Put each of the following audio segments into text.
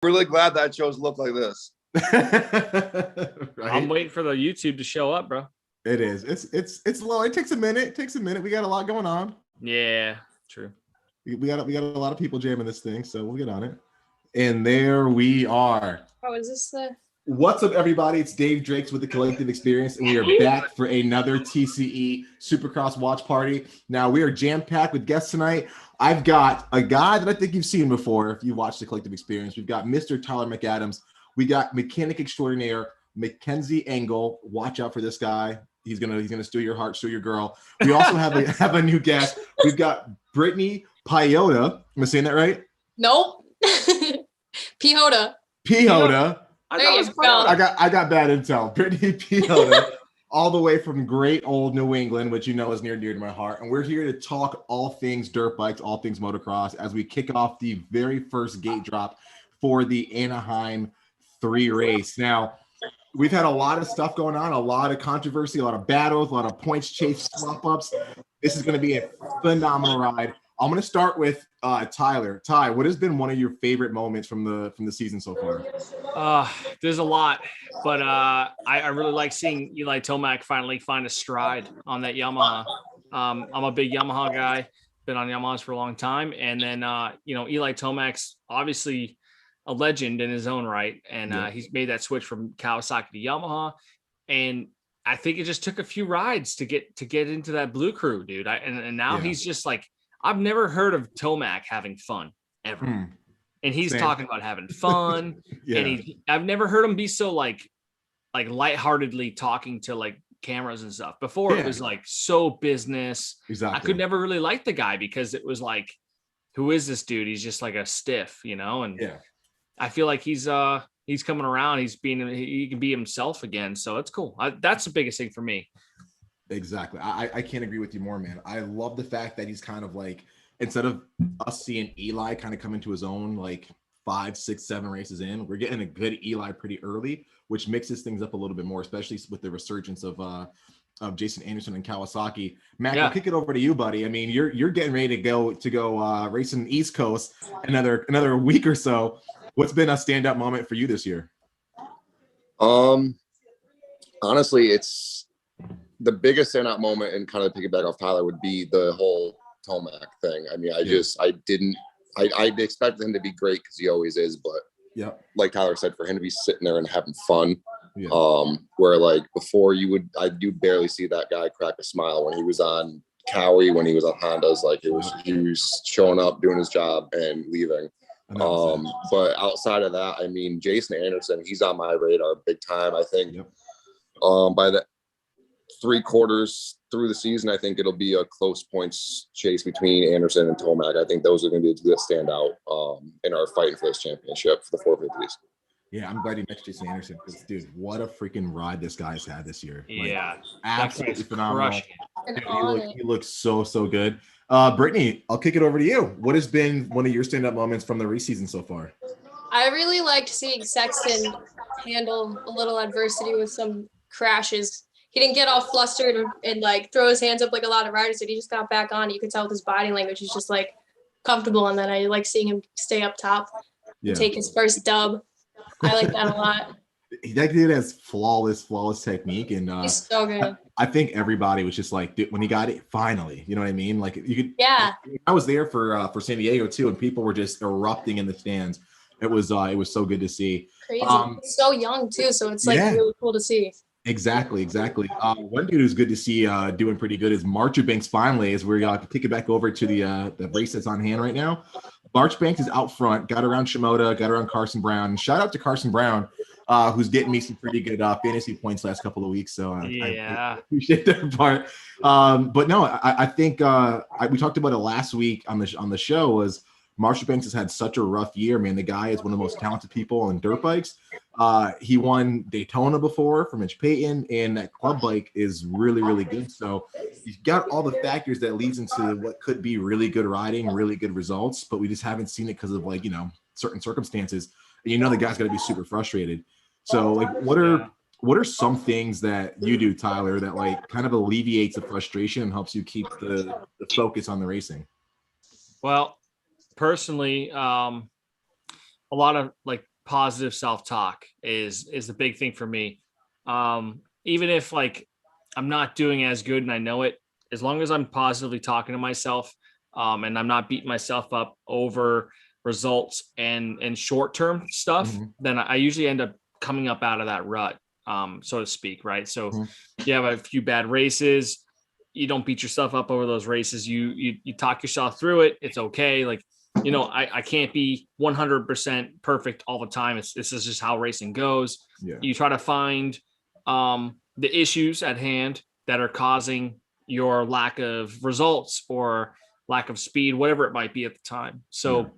Really glad that shows look like this. Right? I'm waiting for the YouTube to show up, bro. It is. It's low. It takes a minute. We got a lot going on. Yeah, true. We got a lot of people jamming this thing, so we'll get on it. And there we are. Oh, is this the? What's up, everybody? It's Dave Drakes with the Collective Experience, and we are back for another TCE Supercross watch party. Now, we are jam-packed with guests tonight. I've got a guy that I think you've seen before if you watched the Collective Experience. We've got Mr. Tyler MacAdams. We got mechanic extraordinaire Mackenzie Engel. Watch out for this guy. He's gonna steal your heart, steal your girl. We also have a new guest. We've got Brittany Piechota. Am I saying that right? Nope. Piechota. Piechota. There you go. I got bad intel. Brittany Piechota, all the way from great old New England, which you know is near and dear to my heart. And we're here to talk all things dirt bikes, all things motocross, as we kick off the very first gate drop for the Anaheim 3 race. Now, we've had a lot of stuff going on, a lot of controversy, a lot of battles, a lot of points chase swap ups. This is going to be a phenomenal ride. I'm going to start with Tyler. Ty, what has been one of your favorite moments from the season so far? There's a lot, but I really like seeing Eli Tomac finally find a stride on that Yamaha. I'm a big Yamaha guy, been on Yamahas for a long time, and then Eli Tomac's obviously a legend in his own right, and he's made that switch from Kawasaki to Yamaha, and I think it just took a few rides to get into that blue crew, dude. And now he's just like, I've never heard of Tomac having fun ever. And he's talking about having fun. And I've never heard him be so like lightheartedly talking to like cameras and stuff. Before it was like so business. Exactly. I could never really like the guy because it was like, who is this dude? He's just like a stiff, and I feel like he's coming around. He can be himself again. So it's cool. That's the biggest thing for me. Exactly. I can't agree with you more, man. I love the fact that he's kind of like, instead of us seeing Eli kind of come into his own like 5, 6, 7 races in, we're getting a good Eli pretty early, which mixes things up a little bit more, especially with the resurgence of Jason Anderson and Kawasaki. Mac, I'll kick it over to you, buddy. I mean, you're getting ready to go racing the East Coast another week or so. What's been a standout moment for you this year? Honestly, it's the biggest standout moment, and kind of piggyback off Tyler, would be the whole Tomac thing. I mean, I expected him to be great because he always is, but like Tyler said, for him to be sitting there and having fun, where like before you barely see that guy crack a smile when he was on Cowie, when he was on Hondas, like he was showing up, doing his job and leaving. But outside of that, I mean, Jason Anderson, he's on my radar big time. I think by the 3/4 through the season, I think it'll be a close points chase between Anderson and Tomac. I think those are going to be the two that stand out in our fighting for this championship for the 450s. Yeah, I'm glad you mentioned Jason Anderson because, dude, what a freaking ride this guy's had this year. Absolutely phenomenal. Dude, he looks so good. Brittany, I'll kick it over to you. What has been one of your stand-up moments from the race season so far? I really liked seeing Sexton handle a little adversity with some crashes. He didn't get all flustered and like throw his hands up like a lot of riders did. He just got back on. You could tell with his body language, he's just like comfortable. And then I like seeing him stay up top and take his first dub. I like that a lot. That dude has flawless technique, and he's so good. I think everybody was just like, dude, when he got it, finally, you know what I mean? Like you could. Yeah. I was there for San Diego too, and people were just erupting in the stands. It was so good to see. Crazy. He's so young too, so it's like really cool to see. Exactly. One dude who's good to see doing pretty good is Marchbanks. Finally, as we're kick it back over to the race that's on hand right now. Marchbanks is out front, got around Shimoda, got around Carson Brown. Shout out to Carson Brown, who's getting me some pretty good fantasy points last couple of weeks. So I appreciate that part. But no, I think we talked about it last week on the show. Was Marchbanks has had such a rough year, man. The guy is one of the most talented people on dirt bikes. He won Daytona before for Mitch Payton, and that club bike is really, really good. So you've got all the factors that leads into what could be really good riding, really good results, but we just haven't seen it because of certain circumstances. And the guy's got to be super frustrated. So like, what are some things that you do, Tyler, that like kind of alleviates the frustration and helps you keep the focus on the racing? Well, personally, a lot of like positive self-talk is the big thing for me. Even if like I'm not doing as good and I know it, as long as I'm positively talking to myself, and I'm not beating myself up over results and short-term stuff, then I usually end up coming up out of that rut, so to speak. Right. So you have a few bad races. You don't beat yourself up over those races. You talk yourself through it. It's okay. Like, you know, I can't be 100% perfect all the time. This is just how racing goes. Yeah. You try to find the issues at hand that are causing your lack of results or lack of speed, whatever it might be at the time. So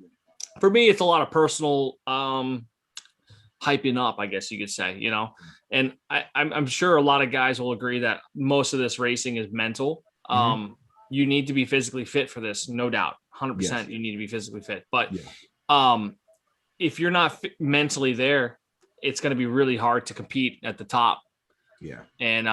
for me, it's a lot of personal hyping up, I guess you could say, you know, and I'm sure a lot of guys will agree that most of this racing is mental. You need to be physically fit for this, no doubt. 100% you need to be physically fit. But if you're not mentally there, it's going to be really hard to compete at the top. Yeah. And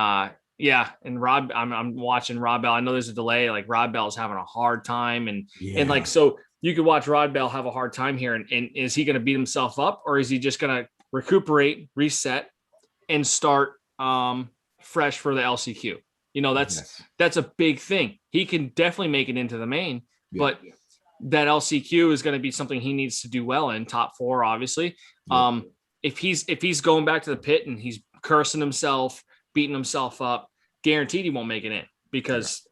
and Rob, I'm watching Rob Bell. I know there's a delay. Like Rob Bell's having a hard time, and like so you could watch Rod Bell have a hard time here. And is he going to beat himself up, or is he just going to recuperate, reset, and start fresh for the LCQ? You know, that's a big thing. He can definitely make it into the main, but that LCQ is going to be something he needs to do well in, top 4, obviously. If he's going back to the pit and he's cursing himself, beating himself up, guaranteed he won't make it in, because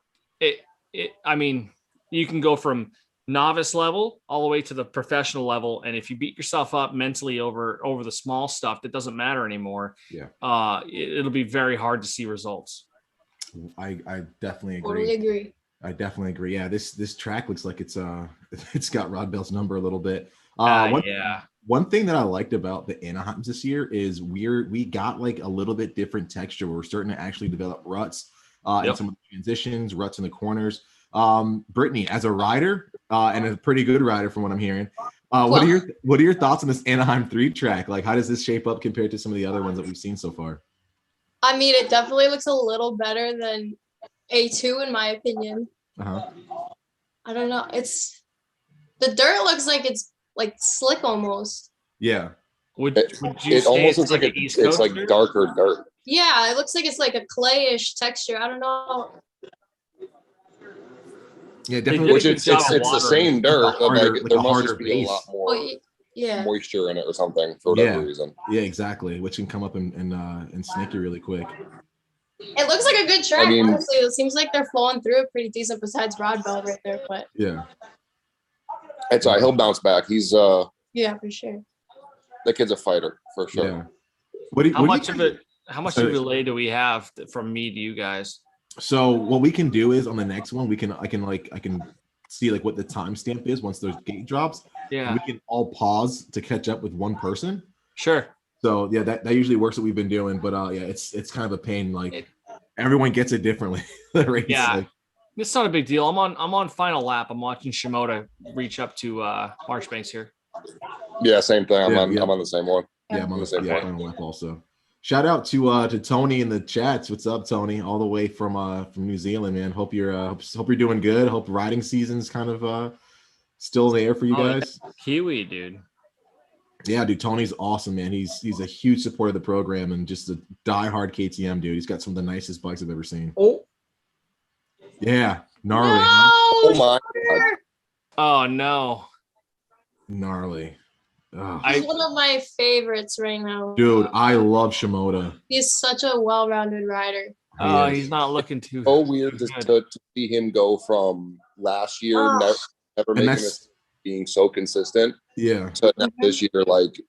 I mean, you can go from novice level all the way to the professional level, and if you beat yourself up mentally over the small stuff that doesn't matter anymore, it'll be very hard to see results. I definitely agree. Totally agree. I definitely agree. Yeah, this track looks like it's got Rod Bell's number a little bit. One thing that I liked about the Anaheims this year is we got like a little bit different texture. We're starting to actually develop ruts in some of the transitions, ruts in the corners. Brittany, as a rider and a pretty good rider from what I'm hearing, what are your thoughts on this Anaheim 3 track? Like, how does this shape up compared to some of the other ones that we've seen so far? I mean, it definitely looks a little better than A2 in my opinion. I don't know. The dirt looks like it's like slick almost. Yeah. Would you it almost looks like it's like darker dirt. Yeah, it looks like it's like a clayish texture. I don't know. Yeah, definitely. Which it's the same dirt, but like there must just be a lot more yeah. moisture in it or something for whatever reason. Yeah, exactly. Which can come up and snake you really quick. It looks like a good track. I mean, honestly, it seems like they're flowing through it pretty decent. Besides Rod Bell right there, but yeah, it's all right. He'll bounce back. He's yeah, for sure. That kid's a fighter for sure. Yeah. How much of a delay do we have from me to you guys? So what we can do is on the next one, I can see like what the timestamp is once those gate drops. Yeah. We can all pause to catch up with one person. Sure. So yeah, that usually works what we've been doing, but it's kind of a pain. Like everyone gets it differently. It's not a big deal. I'm on final lap. I'm watching Shimoda reach up to Marchbanks here. Yeah, same thing. I'm on the same one. Yeah, I'm on the same final lap also. Shout out to Tony in the chats. What's up, Tony? All the way from New Zealand, man. Hope you're doing good. Hope riding season's kind of still there for you guys. Kiwi, dude. Yeah, dude. Tony's awesome, man. He's a huge supporter of the program and just a diehard KTM dude. He's got some of the nicest bikes I've ever seen. Oh, yeah, gnarly. No! Oh my God. Oh no, gnarly. Oh. He's one of my favorites right now. Dude, I love Shimoda. He's such a well-rounded rider. Oh, he's not looking too. So weird to see him go from last year never making this, being so consistent. Yeah. To this year, like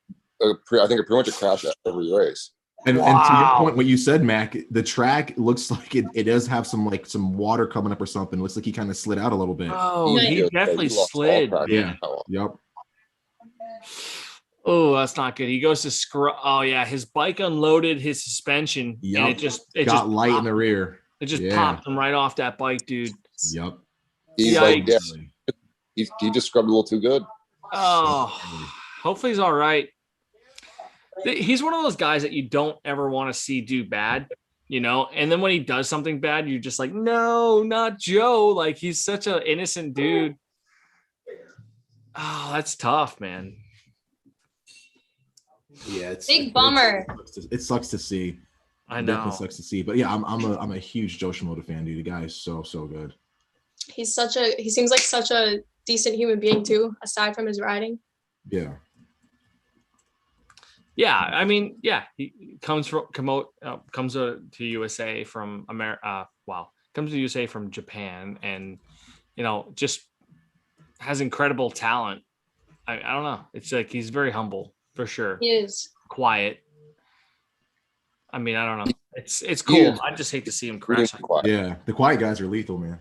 I think pretty much a crash at every race. And to your point, what you said, Mac, the track looks like it does have some water coming up or something. It looks like he kind of slid out a little bit. Oh, he definitely slid. Yeah. Yep. Oh, that's not good. He goes to oh yeah, his bike unloaded his suspension. Yep. And it got just light popped. In the rear. It just popped him right off that bike, dude. Yep. He's he just scrubbed a little too good. Oh, hopefully he's all right. He's one of those guys that you don't ever want to see do bad, you know? And then when he does something bad, you're just like, no, not Joe. Like, he's such an innocent dude. Oh, that's tough, man. Yeah, it's big bummer. It sucks to see. I It know. definitely sucks to see. But yeah, I'm a huge Joe Shimoda fan, dude. The guy is so good. He seems like such a decent human being too, aside from his riding. Yeah. Yeah, I mean, yeah, he comes to USA from America. Comes to USA from Japan, and just has incredible talent. I don't know. It's like he's very humble for sure. He is Quiet. I mean, I don't know. It's He cool. is I just hate to see him crashing. quiet. Yeah, the quiet guys are lethal, man.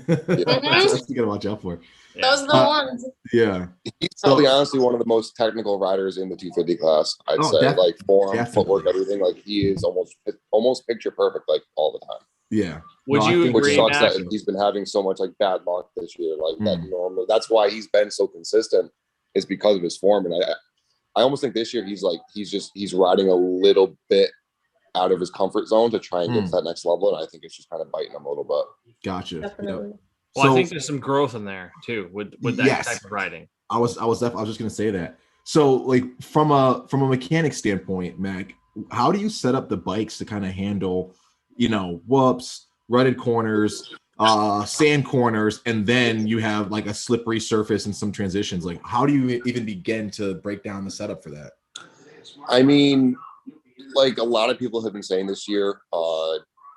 That's what you gotta watch out for. Yeah. those are the ones. Yeah. He's probably honestly one of the most technical riders in the 250 class. I'd say, definitely. like form, Definitely. footwork, everything. Like he is almost picture perfect, like all the time. Yeah. Would you Which agree, sucks Mac? that he's been having so much like bad luck this year. Like that Mm. normally, that's why he's been so consistent, is because of his form. And I almost think this year he's riding a little bit out of his comfort zone to try and get to that next level. And I think it's just kind of biting him a little bit. Gotcha. Definitely. Yep. Well, I So- think there's some growth in there too with that Yes. type of riding. I was just gonna say that. So like from a mechanic standpoint, Mac, how do you set up the bikes to kind of handle, whoops, rutted corners, sand corners, and then you have like a slippery surface and some transitions? Like, how do you even begin to break down the setup for that? I mean, like a lot of people have been saying this year,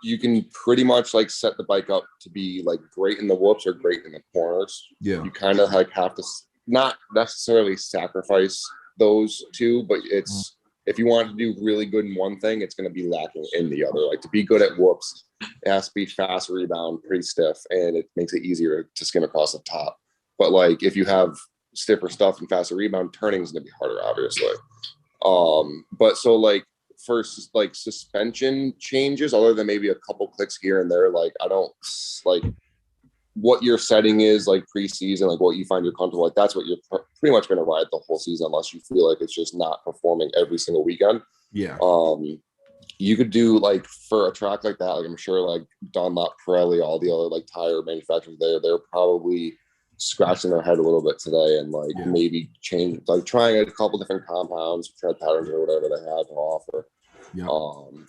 you can pretty much like set the bike up to be like great in the whoops or great in the corners. Yeah. You kind of like have to not necessarily sacrifice those two, but it's if you want to do really good in one thing, it's going to be lacking in the other. Like to be good at whoops, it has to be fast rebound, pretty stiff, and it makes it easier to skim across the top. But like if you have stiffer stuff and faster rebound, turning is going to be harder, obviously. But so like first, like suspension changes, other than maybe a couple clicks here and there, like I don't like what your setting is like preseason, like what you find you're comfortable, like that's what you're pretty much going to ride the whole season, unless you feel like it's just not performing every single weekend. Yeah. You could do like for a track like that, like I'm sure like Dunlop, Pirelli, all the other like tire manufacturers, they're probably scratching their head a little bit today and like maybe change, like trying a couple different compounds, tread patterns or whatever they have to offer. Yeah.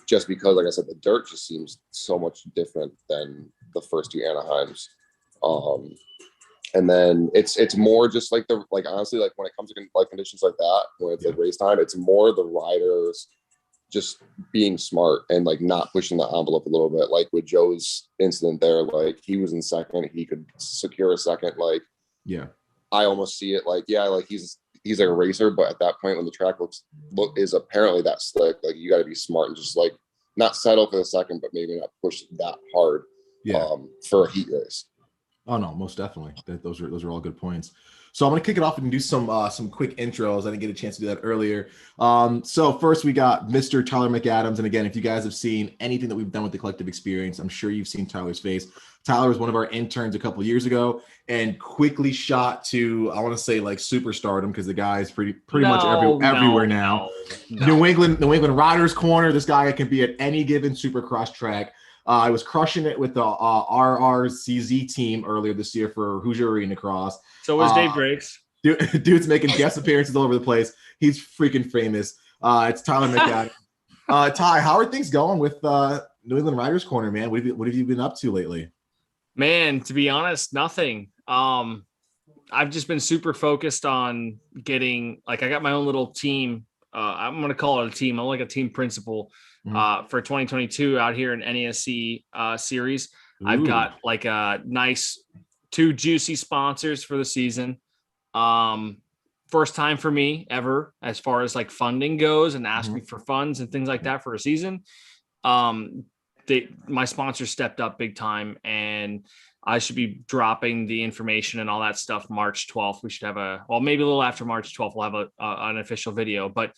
Just because, like I said, the dirt just seems so much different than the first two Anaheims. And then it's more just like honestly, like when it comes to like conditions like that, when it's like race time, it's more the riders just being smart and like not pushing the envelope a little bit. Like with Joe's incident there, like he was in second, he could secure a second. Like, I almost see it like, like he's like a racer, but at that point when the track is apparently that slick, like you got to be smart and just like not settle for the second, but maybe not push that hard for a heat race. Oh no, most definitely. Those are all good points. So I'm gonna kick it off and do some quick intros. I didn't get a chance to do that earlier. So first we got Mr. Tyler MacAdams, and again, if you guys have seen anything that we've done with the collective experience, I'm sure you've seen Tyler's face. Tyler was one of our interns a couple of years ago, and quickly shot to, I want to say like superstardom, because the guy is pretty much everywhere now. No. New England Riders Corner. This guy can be at any given Supercross track. I was crushing it with the RRCZ team earlier this year for Hoosier Arena Cross. So was Dave Briggs. Dude's making guest appearances all over the place. He's freaking famous. It's Tyler MacAdams. Ty, how are things going with New England Riders Corner, man? What have you been up to lately? Man, to be honest, nothing. I've just been super focused on getting, like, I got my own little team. I'm going to call it a team. I'm like a team principal for 2022 out here in NASC series. Ooh. I've got like a nice 2 juicy sponsors for the season. First time for me ever, as far as like funding goes and asking for funds and things like that for a season. My sponsors stepped up big time, and I should be dropping the information and all that stuff March 12th. We should have maybe a little after March 12th, we'll have an official video. But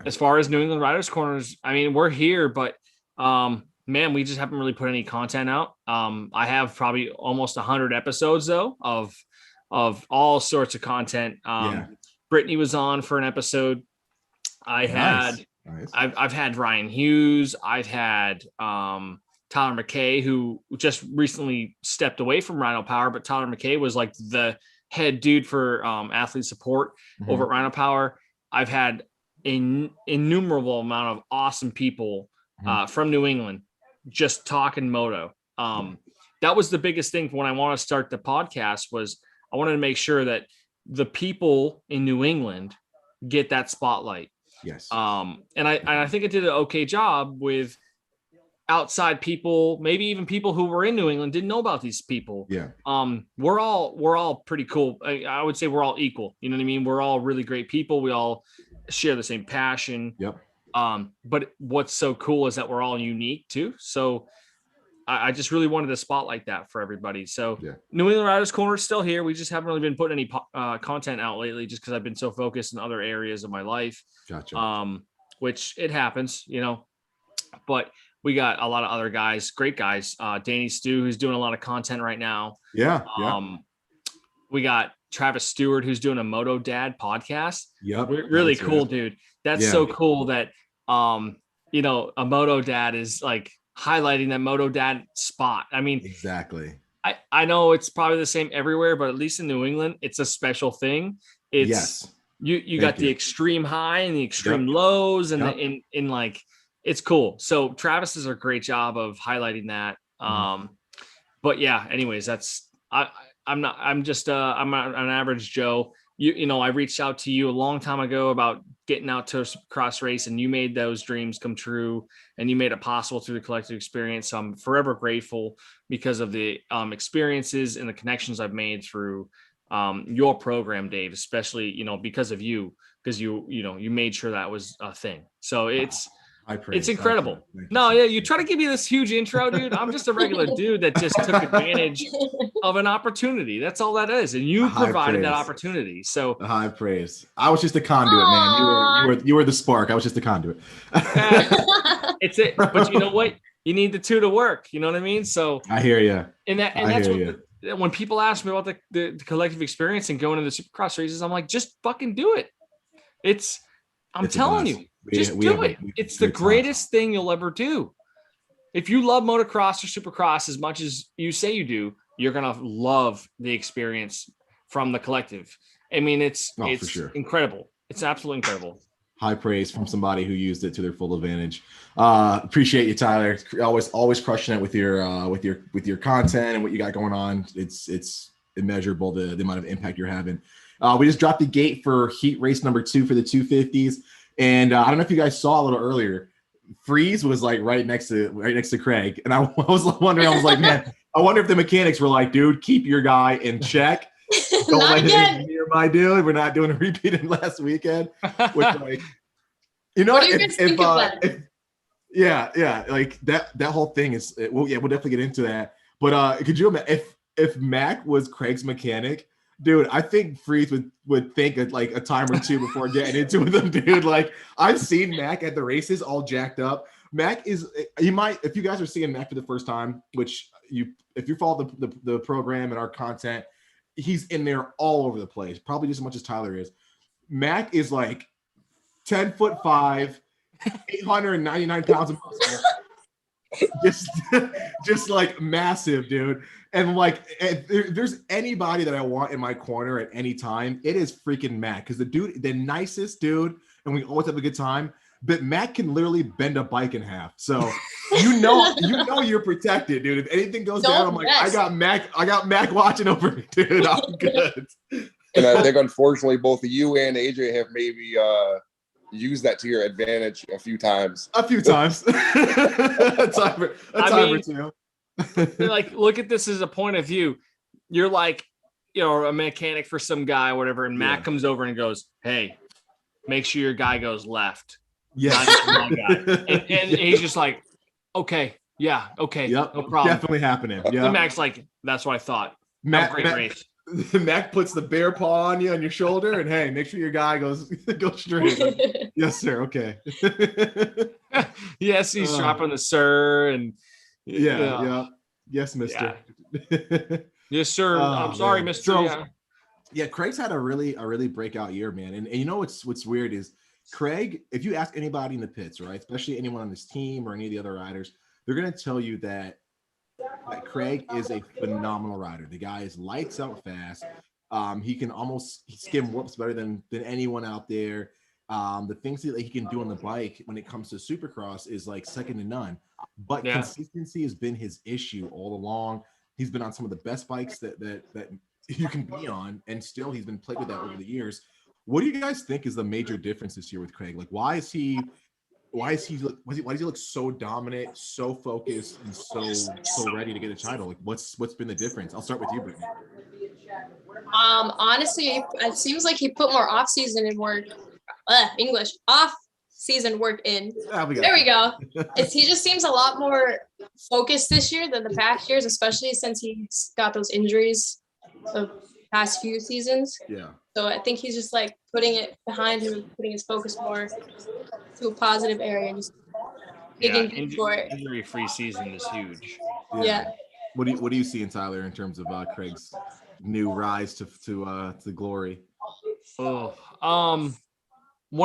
as far as New England Riders Corners, I mean, we're here, but man, we just haven't really put any content out. I have probably almost 100 episodes though of all sorts of content. Brittany was on for an episode. I've had Ryan Hughes. I've had Tyler McKay, who just recently stepped away from Rhino Power, but Tyler McKay was like the head dude for athlete support over at Rhino Power. I've had an innumerable amount of awesome people from New England just talking moto. That was the biggest thing when I want to start the podcast was I wanted to make sure that the people in New England get that spotlight. Yes. And I think it did an okay job with outside people, maybe even people who were in New England didn't know about these people. Yeah. We're all pretty cool. I would say we're all equal. You know what I mean? We're all really great people. We all share the same passion. Yep. But what's so cool is that we're all unique too. So I just really wanted to spotlight that for everybody. So New England Riders Corner is still here. We just haven't really been putting any content out lately just because I've been so focused in other areas of my life. Gotcha. Which it happens, you know, but we got a lot of other guys, great guys. Danny Stu, who's doing a lot of content right now. Yeah. We got Travis Stewart, who's doing a Moto Dad podcast. Yep. Really cool, dude. That's so cool that, you know, a Moto Dad is like highlighting that Moto Dad spot. I mean, exactly. I know it's probably the same everywhere, but at least in New England, it's a special thing. It's you got the extreme high and the extreme lows and in like, it's cool. So Travis does a great job of highlighting that. But yeah, anyways, I'm an average Joe. You know, I reached out to you a long time ago about getting out to a Supercross race, and you made those dreams come true, and you made it possible through the collective experience. So I'm forever grateful because of the experiences and the connections I've made through your program, Dave, especially, you know, because of you, because you made sure that was a thing. So it's incredible. You try to give me this huge intro, dude. I'm just a regular dude that just took advantage of an opportunity. That's all that is. And you provided that opportunity. So high praise. I was just a conduit, man. You were the spark. I was just a conduit. It's it. But you know what? You need the two to work. You know what I mean? So I hear you. And that's what when people ask me about the collective experience and going to the Supercross races, I'm like, just fucking do it. I'm telling you. Just do it. It's the greatest thing you'll ever do. If you love motocross or supercross as much as you say you do, you're going to love the experience from the collective. I mean, it's for sure. Incredible. It's absolutely incredible. High praise from somebody who used it to their full advantage. Appreciate you, Tyler. Always crushing it with your content and what you got going on. It's immeasurable the amount of impact you're having. We just dropped the gate for heat race number 2 for the 250s. And I don't know if you guys saw a little earlier, Friese was like right next to Craig. And I was wondering, I was like, man, I wonder if the mechanics were like, dude, keep your guy in check. Don't let him near my dude. We're not doing a repeat of last weekend. Which, like, you know, what do you guys think of that? Like that whole thing is, we'll definitely get into that. But could you imagine if Mac was Craig's mechanic? Dude, I think Friese would think of like a time or two before getting into them, dude. Like, I've seen Mac at the races all jacked up. Mac is, if you guys are seeing Mac for the first time, which if you follow the program and our content, he's in there all over the place, probably just as much as Tyler is. Mac is like 10'5", 899 pounds of muscle. just like massive, dude. And like, if there's anybody that I want in my corner at any time, it is freaking Mac, because the nicest dude, and we always have a good time. But Mac can literally bend a bike in half, so you know you're protected, dude. If anything goes down, I'm like, I got Mac watching over me, dude. I'm good. And I think unfortunately both of you and AJ have maybe use that to your advantage a few times. A time or two. Like, look at this as a point of view. You're like, you know, a mechanic for some guy or whatever, and Mac comes over and goes, "Hey, make sure your guy goes left." Yeah. And he's just like, "Okay, yeah, okay, yep, no problem." Definitely happening. Yeah. And Mac's like, "That's what I thought." Great race. Mac puts the bear paw on you on your shoulder, and hey, make sure your guy goes straight. Like, yes, sir. Okay. Yes, he's dropping the sir, and yeah. Yes, mister. Yeah. Yes, sir. I'm sorry, mister. So, Craig's had a really breakout year, man. And you know what's weird is Craig, if you ask anybody in the pits, right, especially anyone on this team or any of the other riders, they're gonna tell you that Craig is a phenomenal rider. The guy is lights out fast. He can almost skim whoops better than anyone out there. The things that he can do on the bike when it comes to Supercross is like second to none. But consistency has been his issue all along. He's been on some of the best bikes that you can be on, and still he's been plagued with that over the years. What do you guys think is the major difference this year with Craig? Like, why does he look so dominant, so focused, and so ready to get a title? Like, what's been the difference? I'll start with you, Brittany. Honestly, it seems like he put more off-season work in. There we go. He just seems a lot more focused this year than the past years, especially since he's got those injuries the past few seasons. Yeah. So I think he's just like putting it behind him and putting his focus more to a positive area and just digging for it. Injury-free season is huge. Yeah. What do you see in Tyler in terms of Craig's new rise to glory? One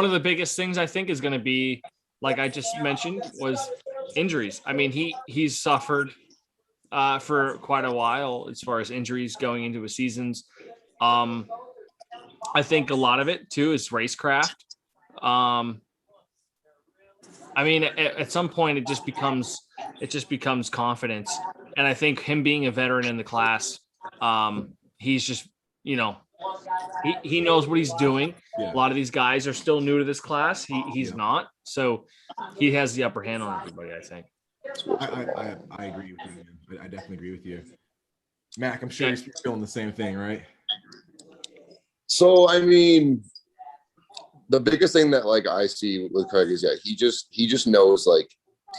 of the biggest things I think is going to be, like I just mentioned, was injuries. I mean, he's suffered for quite a while as far as injuries going into his seasons. I think a lot of it too is racecraft. I mean, at some point it just becomes confidence. And I think him being a veteran in the class, he's just, he knows what he's doing. Yeah. A lot of these guys are still new to this class. He's not. So he has the upper hand on everybody, I think. I agree with you, man. I definitely agree with you. Mac, I'm sure you're feeling the same thing, right? So, I mean, the biggest thing that like I see with Craig is he just knows like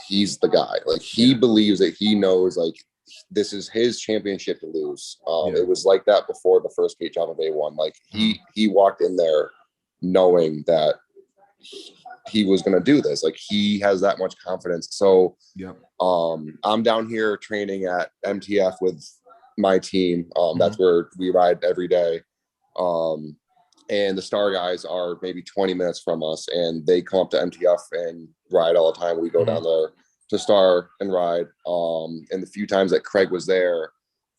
he's the guy. Like he believes that he knows like this is his championship to lose. It was like that before the first gate job of A1. Like he walked in there knowing that he was going to do this. Like he has that much confidence. So I'm down here training at MTF with my team. That's where we ride every day. And the Star guys are maybe 20 minutes from us, and they come up to MTF and ride all the time. We go down there to Star and ride. And the few times that Craig was there,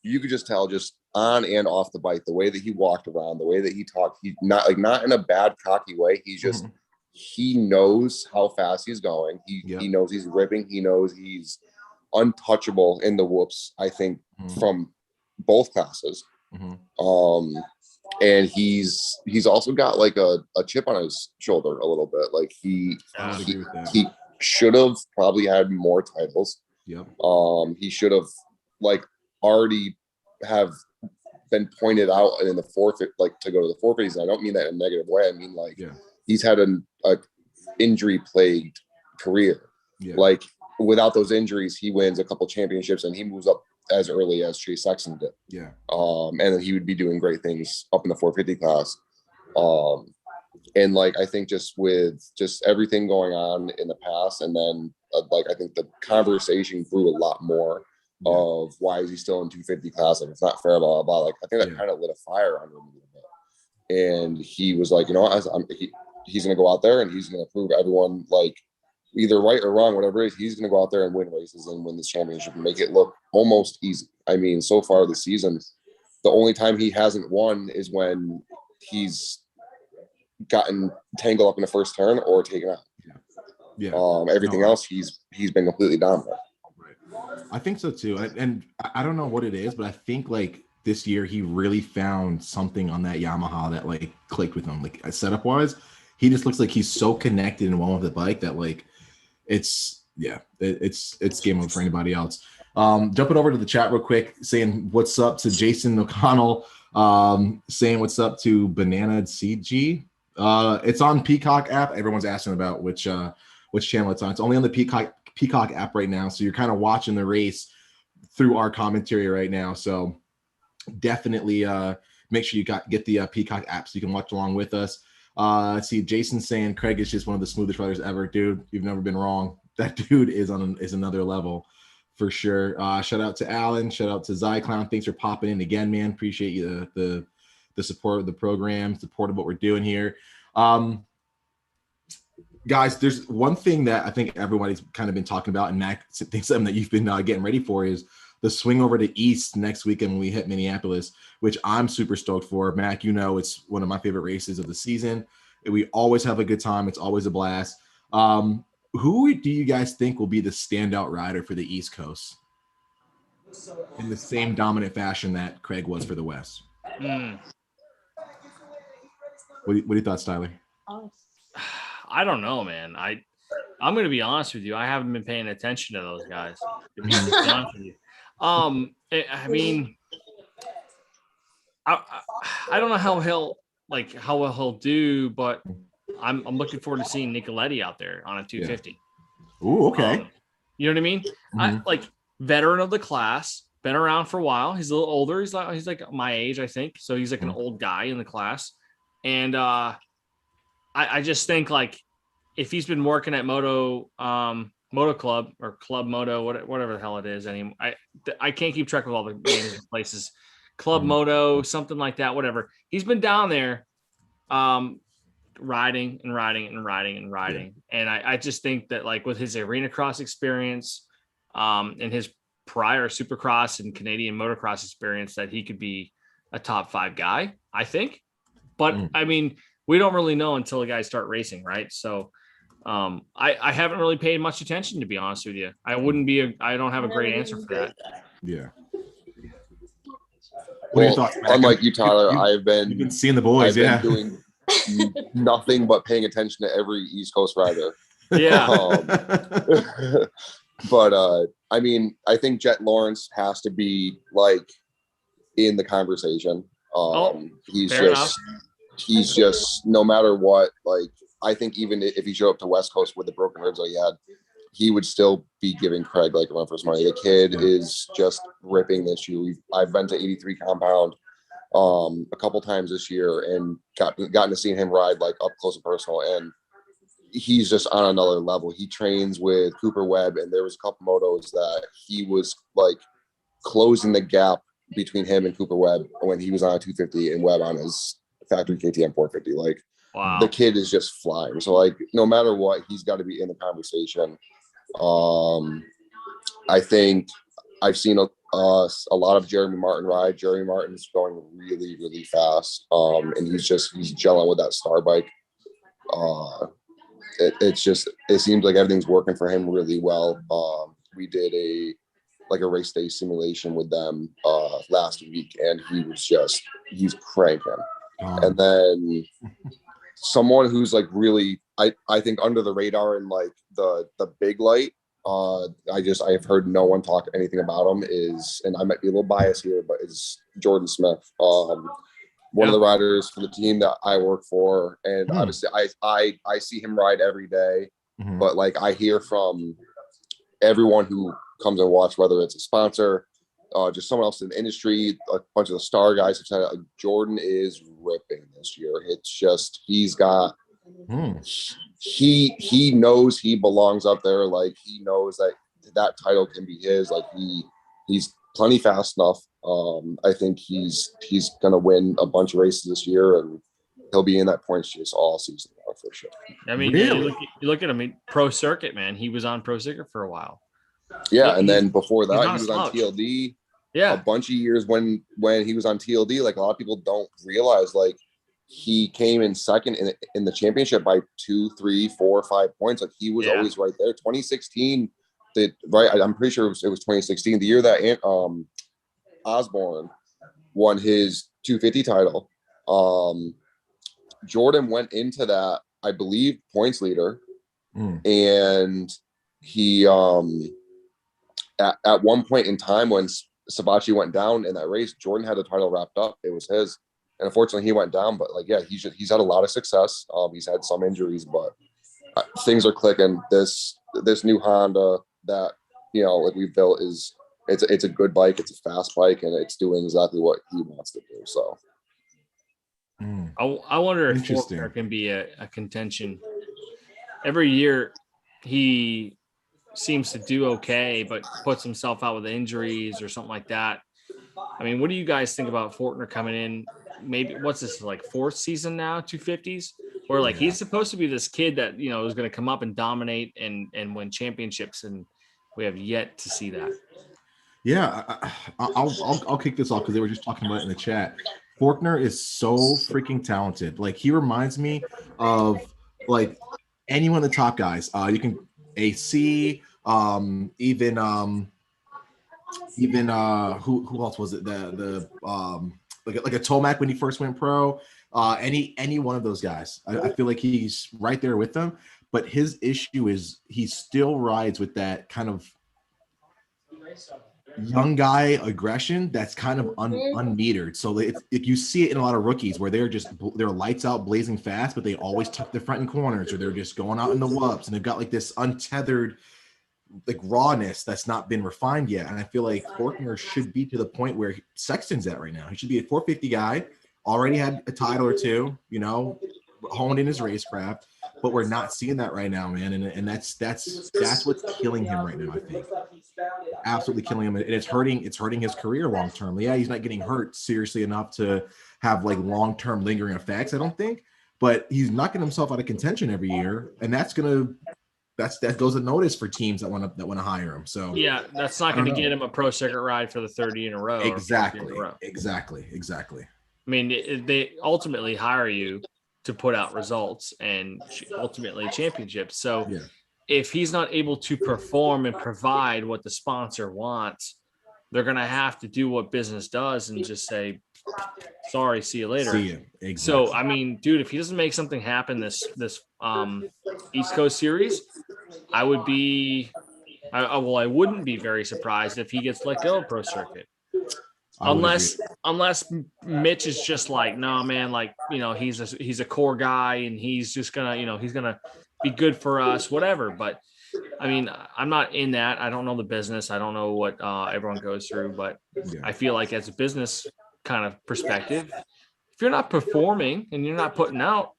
you could just tell just on and off the bike, the way that he walked around, the way that he talked, he's not in a bad, cocky way. He's just, he knows how fast he's going. He knows he's ripping. He knows he's untouchable in the whoops, I think, from both classes. And he's also got like a chip on his shoulder a little bit. Like he should have probably had more titles. He should have like already have been pointed out in the forfeit, like to go to the forfeits. I don't mean that in a negative way. I mean like he's had an injury plagued career. Like without those injuries, he wins a couple championships and he moves up as early as Chase Sexton did. And then he would be doing great things up in the 450 class. And like, I think just with just everything going on in the past, and then like, I think the conversation grew a lot more of why is he still in 250 class? Like, it's not fair, blah, blah, blah. Like, I think that kind of lit a fire under him a little bit. And he was like, he's going to go out there and he's going to prove everyone like, either right or wrong, whatever it is, he's going to go out there and win races and win this championship and make it look almost easy. I mean, so far this season, the only time he hasn't won is when he's gotten tangled up in the first turn or taken out. Everything else, he's been completely dominant. I think so too. And I don't know what it is, but I think like this year he really found something on that Yamaha that like clicked with him. Like setup wise, he just looks like he's so connected and well with the bike that like, it's game over for anybody else. Jumping over to the chat real quick, saying what's up to Jason O'Connell, saying what's up to Banana CG. It's on Peacock app. Everyone's asking about which channel it's on. It's only on the Peacock app right now, so you're kind of watching the race through our commentary right now. So definitely make sure you get the Peacock app so you can watch along with us. Let's see, Jason saying Craig is just one of the smoothest riders ever. Dude, you've never been wrong. That dude is another level for sure. Shout out to Alan, shout out to Zyclown. Thanks for popping in again, man. Appreciate you the support of the program, support of what we're doing here. Guys, there's one thing that I think everybody's kind of been talking about, and Mac, something that you've been getting ready for is the swing over to East next weekend when we hit Minneapolis, which I'm super stoked for. Mac, it's one of my favorite races of the season. We always have a good time. It's always a blast. Who do you guys think will be the standout rider for the East Coast in the same dominant fashion that Craig was for the West? What are your thoughts, Tyler? I don't know, man. I'm going to be honest with you. I haven't been paying attention to those guys. To be honest with you. I mean, I don't know how well he'll do, but I'm looking forward to seeing Nicoletti out there on a 250. Yeah. Ooh, okay. You know what I mean? I like veteran of the class, been around for a while. He's a little older. He's like my age, I think. So he's like an old guy in the class. And I just think like if he's been working at Moto Club or Club Moto, whatever the hell it is anymore. I can't keep track of all the names of places. Club Moto, something like that, whatever. He's been down there riding. And I just think that like with his arena cross experience and his prior Supercross and Canadian motocross experience that he could be a top 5 guy, I think. But I mean, we don't really know until the guys start racing, right? So I haven't really paid much attention, to be honest with you. I don't have a great answer for that. Yeah. Well, unlike you, Tyler, you've been seeing the boys. I've been doing nothing but paying attention to every East Coast rider. Yeah. But I mean, I think Jet Lawrence has to be like in the conversation. He's just no matter what. Like I think even if he showed up to West Coast with the broken ribs that he had, he would still be giving Craig like a run for his money. The kid is just ripping this year. I've been to 83 Compound a couple times this year and gotten to see him ride like up close and personal, and he's just on another level. He trains with Cooper Webb, and there was a couple motos that he was like closing the gap between him and Cooper Webb when he was on a 250 and Webb on his factory KTM 450. Like, wow. The kid is just flying. So like, no matter what, he's got to be in the conversation. I think I've seen a lot of Jeremy Martin ride. Jeremy Martin's going really, really fast. And he's gelling with that star bike. It seems like everything's working for him really well. We did a race day simulation with them last week, and he's cranking. And then someone who's like really, I think under the radar in like the big light, I've heard no one talk anything about him is, and I might be a little biased here, but is Jordan Smith. One of the riders for the team that I work for. And obviously I see him ride every day, but like I hear from everyone who comes and watch, whether it's a sponsor, just someone else in the industry, a bunch of the star guys have said like, Jordan is ripping this year. It's just, he's got, he knows he belongs up there. Like he knows that title can be his. Like he's plenty fast enough. I think he's gonna win a bunch of races this year, and he'll be in that points chase all season long for sure. I mean, really? you look at him, pro circuit, man. He was on pro circuit for a while. Yeah, and then before that, he was on TLD. Yeah, a bunch of years when he was on TLD. Like a lot of people don't realize, like he came in second in the championship by 2, 3, 4, 5 points. Like he was always right there. 2016. I'm pretty sure it was 2016, the year that Osborne won his 250 title. Jordan went into that, I believe, points leader, and he at one point in time when Sabachi went down in that race, Jordan had the title wrapped up. It was his, and unfortunately he went down. But like, yeah, he's had a lot of success. He's had some injuries, but things are clicking. This new Honda that like we built it's a good bike. It's a fast bike, and it's doing exactly what he wants to do. So I wonder if Faulkner can be a contention. Every year he seems to do okay, but puts himself out with injuries or something like that. I mean, what do you guys think about Faulkner coming in? Maybe what's this, like 4th season now, 250s? Or like he's supposed to be this kid that is going to come up and dominate and win championships, and we have yet to see that. Yeah, I'll kick this off because they were just talking about it in the chat. Faulkner is so freaking talented. Like, he reminds me of like any one of the top guys. You can AC, even who else was it? The like a Tomac when he first went pro. Any one of those guys. I feel like he's right there with them. But his issue is he still rides with that kind of young guy aggression that's kind of unmetered. So if you see it in a lot of rookies where they're lights out blazing fast, but they always tuck their front end corners, or they're just going out in the whoops, and they've got like this untethered like rawness that's not been refined yet. And I feel like Faulkner should be to the point where Sexton's at right now. He should be a 450 guy, already had a title or two, honed in his racecraft, but we're not seeing that right now, man. And that's what's killing him right now, I think. Absolutely killing him. And it's hurting his career long term. Yeah, he's not getting hurt seriously enough to have like long-term lingering effects, I don't think, but he's knocking himself out of contention every year, and that goes unnoticed for teams that want to hire him. So yeah, that's not going to get him a pro circuit ride for the third year in a row. Exactly. I mean, they ultimately hire you to put out results and ultimately championships. So if he's not able to perform and provide what the sponsor wants, they're going to have to do what business does and just say, sorry, see you later. See you. Exactly. So, I mean, dude, if he doesn't make something happen this East Coast series, I wouldn't be very surprised if he gets let go of pro circuit. Unless Mitch is just like, no, man, like, he's a core guy and he's just gonna, he's gonna be good for us, whatever. But I mean, I'm not in that. I don't know the business. I don't know what everyone goes through, but I feel like as a business kind of perspective, if you're not performing and you're not putting out,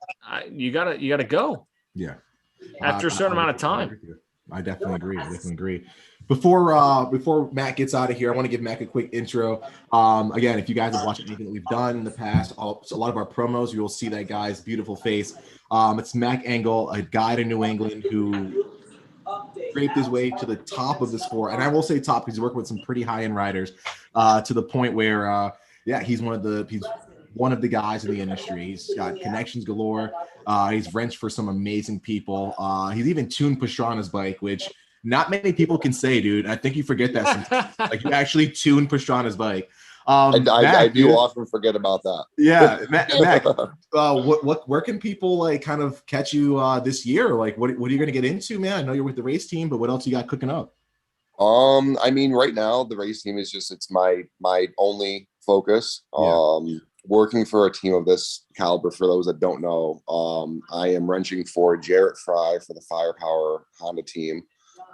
you gotta go. Yeah. After a certain amount of time. I definitely agree. Before Matt gets out of here, I want to give Matt a quick intro. Again, if you guys have watched anything that we've done in the past, a lot of our promos, you will see that guy's beautiful face. It's Mac Engel, a guy in New England who scraped his way to the top of the sport. And I will say top because he's working with some pretty high-end riders to the point where, he's one of the guys in the industry. He's got connections galore. He's wrenched for some amazing people. He's even tuned Pastrana's bike, which not many people can say, dude. I think you forget that sometimes. Like, you actually tuned Pastrana's bike. I do often forget about that. Yeah, Mac, where can people like kind of catch you this year? Like, what are you going to get into, man? I know you're with the race team, but what else you got cooking up? I mean, right now the race team is it's my only focus. Working for a team of this caliber, for those that don't know, I am wrenching for Jarrett Fry for the Firepower Honda team.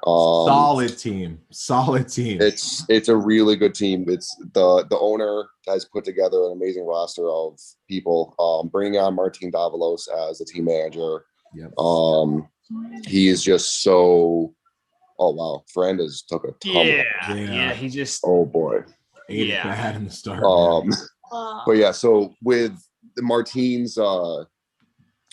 Solid team. It's a really good team. It's the owner has put together an amazing roster of people, bringing on Martin Davalos as the team manager. He is just so, oh wow, Fernandez took a yeah, he just, oh boy, ate it bad in the start. But yeah, so with Martin's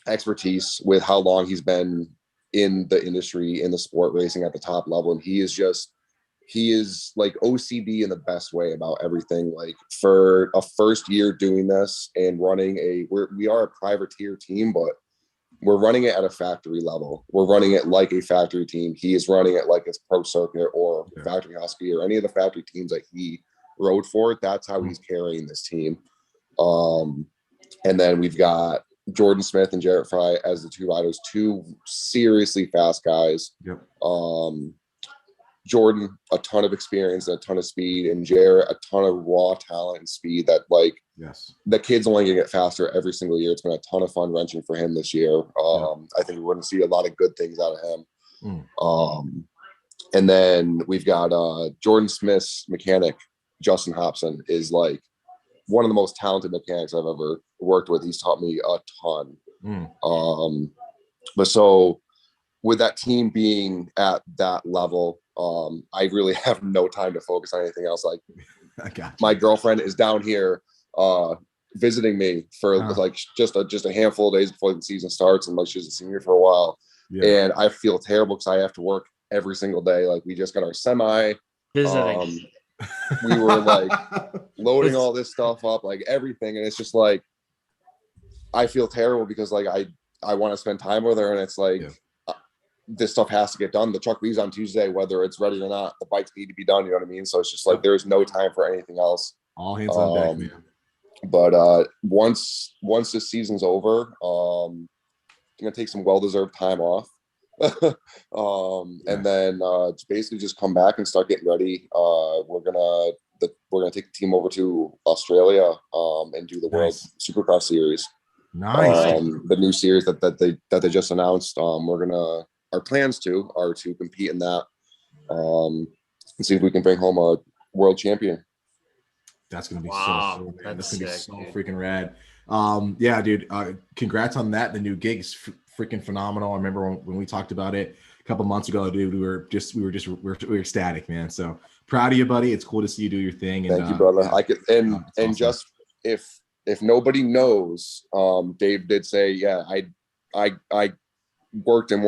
expertise, with how long he's been in the industry, in the sport, racing at the top level, and he is like OCD in the best way about everything. Like, for a first year doing this and running we are a privateer team, but we're running it at a factory level. We're running it like a factory team. He is running it like it's pro circuit or factory husky or any of the factory teams that he rode for. That's how he's carrying this team. And then we've got Jordan Smith and Jarrett Fry as the two riders, two seriously fast guys. Jordan, a ton of experience and a ton of speed, and Jarrett, a ton of raw talent and speed that, like, the kid's only gonna get faster every single year. It's been a ton of fun wrenching for him this year. I think we're gonna see a lot of good things out of him. And then we've got Jordan Smith's mechanic, Justin Hobson, is like one of the most talented mechanics I've ever worked with. He's taught me a ton. But so with that team being at that level, I really have no time to focus on anything else. Like, my girlfriend is down here visiting me for like just a handful of days before the season starts, and like, she's a senior for a while, and I feel terrible because I have to work every single day. Like, we just got our semi visiting. we were like loading all this stuff up, like everything. And it's just like, I feel terrible because like, I want to spend time with her, and it's like, this stuff has to get done. The truck leaves on Tuesday, whether it's ready or not, the bikes need to be done. You know what I mean? So it's just like, there's no time for anything else. All hands on deck, man. But once the season's over, I'm gonna take some well-deserved time off. And then basically just come back and start getting ready. We're gonna take the team over to Australia and do the World Supercross series. Nice. The new series that they just announced. Our plans are to compete in that and see if we can bring home a world champion. That's gonna be wow. so cool, man. That's That's gonna be sick, so dude. freaking rad. Yeah, dude. Congrats on that. The new gig's freaking phenomenal. I remember when we talked about it a couple months ago, dude. We were ecstatic, man. So proud of you, buddy. It's cool to see you do your thing. And, thank you, brother. Yeah. I could and Awesome. just if nobody knows, Dave did say, yeah, I worked and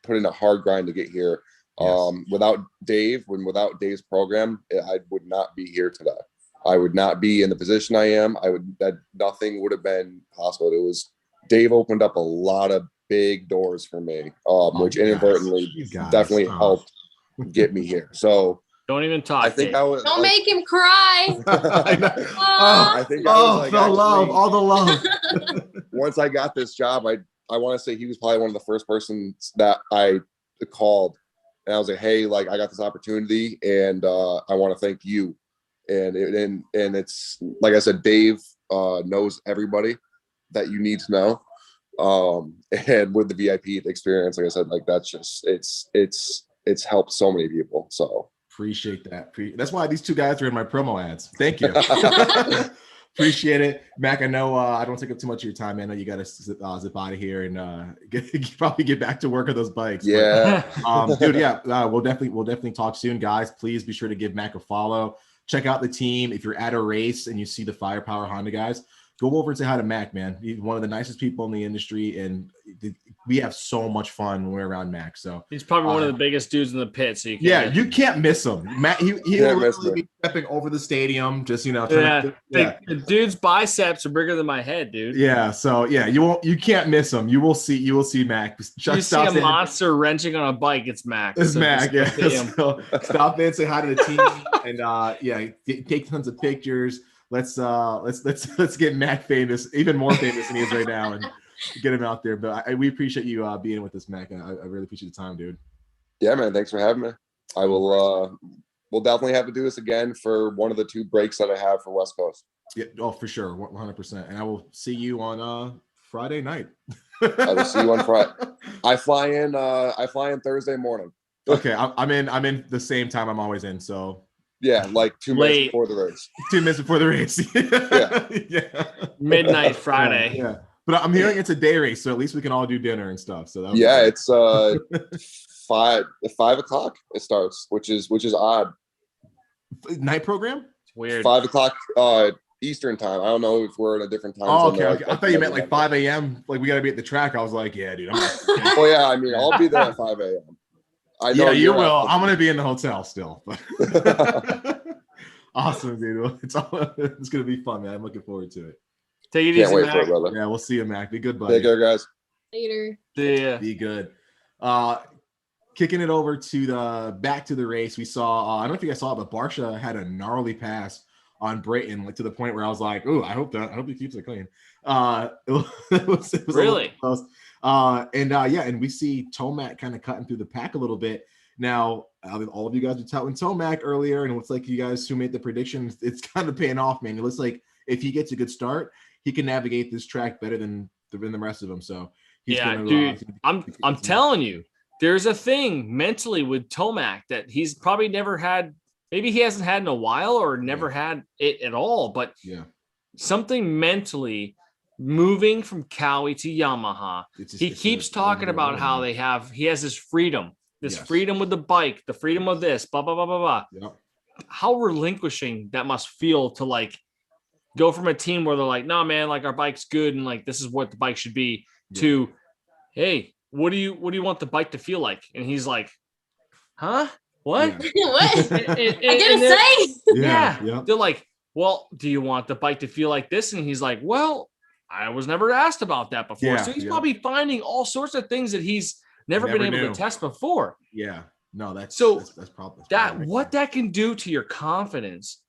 put in a hard grind to get here. Yes. Without Dave's program, I would not be here today. I would not be in the position I am. Nothing would have been possible. It was Dave opened up a lot of big doors for me, which inadvertently definitely helped get me here. So Don't even talk. I think Dave. Don't make him cry. I think I was like, all the love. once I got this job, I want to say he was probably one of the first persons that I called, and I was like, hey, like I got this opportunity, and I want to thank you. And it's like I said, Dave knows everybody that you need to know. And with the VIP experience, like I said, like that's just it's helped so many people. So appreciate that. That's why these two guys are in my promo ads. Thank you. Appreciate it, Mac. I know I don't take up too much of your time. I know you got to zip out of here and probably get back to work on those bikes. Yeah, but, dude. Yeah, we'll definitely talk soon, guys. Please be sure to give Mac a follow. Check out the team. If you're at a race and you see the Firepower Honda guys, go over and say hi to Mac, man. He's one of the nicest people in the industry, and we have so much fun when we're around Mac. So he's probably one of the biggest dudes in the pit. So you can't miss him. Matt, he will literally be stepping over the stadium, just the dude's biceps are bigger than my head, dude. Yeah, so yeah, you can't miss him. You will see Mac. You see a monster wrenching on a bike, it's Mac. It's Mac, yeah. So stop in, say hi to the team, and take tons of pictures. Let's get Mac famous, even more famous than he is right now, and get him out there. But we appreciate you being with us, Mac. I really appreciate the time, dude. Yeah, man. Thanks for having me. I will. We'll definitely have to do this again for one of the 2 breaks that I have for West Coast. Yeah. Oh, for sure, 100%. And I will see you on Friday night. I will see you on Friday. I fly in Thursday morning. Okay, I'm in the same time I'm always in. So. Yeah, like 2 minutes before the race. 2 minutes before the race. Yeah. Midnight Friday. Yeah. But I'm hearing it's a day race, so at least we can all do dinner and stuff. So it's 5 o'clock it starts, which is odd. Night program? It's weird. 5 o'clock Eastern time. I don't know if we're in a different time. Oh, okay. I thought you meant like 5 a.m. Like we gotta be at the track. I was like, yeah, dude. Oh yeah, I mean, I'll be there at 5 a.m. I know you will. I'm gonna be in the hotel still. Awesome, dude. It's gonna be fun, man. I'm looking forward to it. Take it easy, Mac. brother. Yeah, we'll see you, Mac. Be good, buddy. Take care, guys. Later. Yeah. Be good. Kicking it over to back to the race. We saw. I don't know if you guys saw it, but Barsha had a gnarly pass on Brayton, like to the point where I was like, "Ooh, I hope he keeps it clean." It was really close. And we see Tomac kind of cutting through the pack a little bit. Now, all of you guys were touting Tomac earlier, and it looks like you guys who made the predictions, it's kind of paying off, man. It looks like if he gets a good start, he can navigate this track better than the rest of them. So, I'm telling you, there's a thing mentally with Tomac that he's probably never had. Maybe he hasn't had in a while or never had it at all, but something mentally moving from Cowie to Yamaha. He keeps talking about how he has his freedom, freedom with the bike, the freedom of this, blah, blah, blah, blah, blah. Yep. How relinquishing that must feel to like go from a team where they're like, no, man, like our bike's good. And like, this is what the bike should be to, hey, what do you want the bike to feel like? And he's like, huh? what? Yeah. What? And- I and get a they're- say. Yeah. Yep. They're like, well, do you want the bike to feel like this? And he's like, well, I was never asked about that before. Yeah, So he's yeah. probably finding all sorts of things that he's never been Never able knew. to test before. Yeah. No, that's So that's probably That right what there. that can do to your confidence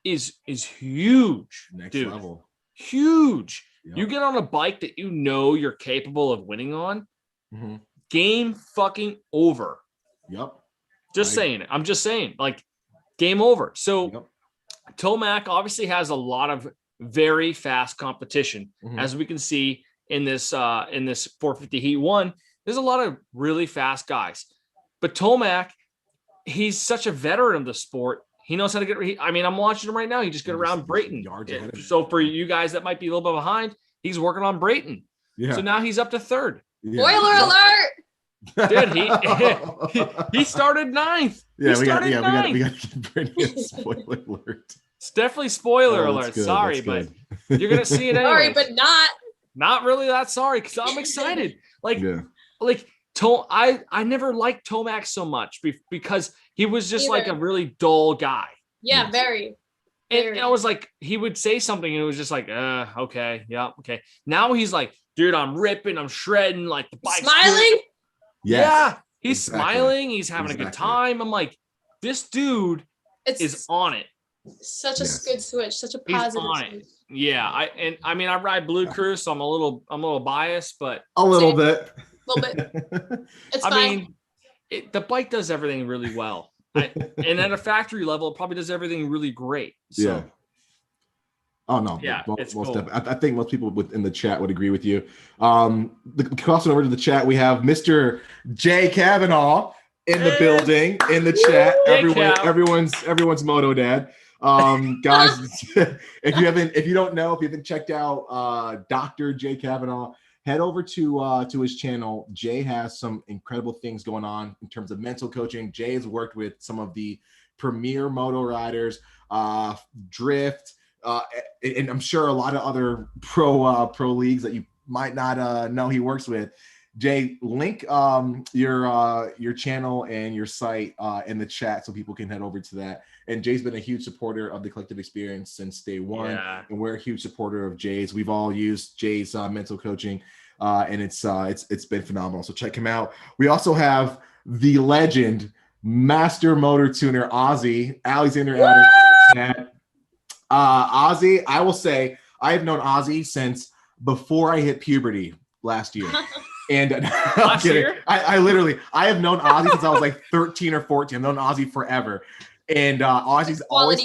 is huge, Next dude. level. Huge. Yep. You get on a bike that you know you're capable of winning on, Mhm. game fucking over. Yep. Just saying it. I'm just saying, like, game over. So Yep. Tomac obviously has a lot of very fast competition, Mhm. as we can see in this 450 Heat 1. There's a lot of really fast guys, but Tomac, he's such a veteran of the sport. He knows how to get. I'm watching him right now. He just got He's around just Brayton. yards ahead of him. So for you guys that might be a little bit behind, he's working on Brayton. Yeah. So now he's up to third. Yeah. Spoiler alert. Dude, he started ninth. Yeah, we got started to ninth. give Brittany a spoiler alert. It's definitely spoiler Oh, alert. that's good, Sorry, that's but good. you're gonna see it anyway. Sorry, but not. Not really that sorry because I'm excited. Like, Yeah. I never liked Tomac so much because he was just like a Either. really dull guy. Yeah, very. And I was like, he would say something and it was just like, okay, yeah, okay. Now he's like, dude, I'm ripping, I'm shredding, like the bike's Smiling. good. Yes. Yeah, he's Exactly. smiling, he's having a good Exactly. time. I'm like, this dude It's is on it. such a Yes. good switch, such a He's positive on it. switch. Yeah, I ride Blue Crew, so I'm a little biased, but A little bit. A little bit. It's I fine. mean, the bike does everything really well. And at a factory level, it probably does everything really great. So Yeah. Oh no! Yeah, it's cool. definitely. I think most people in the chat would agree with you. Crossing over to the chat, we have Mr. Jay Kavanaugh in the Hey. building in the chat. Hey, Cav. Everyone's moto dad. Guys, if you haven't checked out Dr. Jay Kavanaugh, head over to his channel. Jay has some incredible things going on in terms of mental coaching. Jay has worked with some of the premier moto riders, drift, and I'm sure a lot of other pro leagues that you might not know he works with. Jay, link your channel and your site in the chat so people can head over to that. And Jay's been a huge supporter of the collective experience since day one, Yeah. and we're a huge supporter of Jay's. We've all used Jay's mental coaching, and it's been phenomenal. So check him out. We also have the legend, master motor tuner Ozzy Alexander Adams. Ozzy, I will say I have known Ozzy since before I hit puberty last year. And I'm kidding. Year? I literally have known Ozzy since I was like 13 or 14. I've known Ozzy forever. And Ozzy's always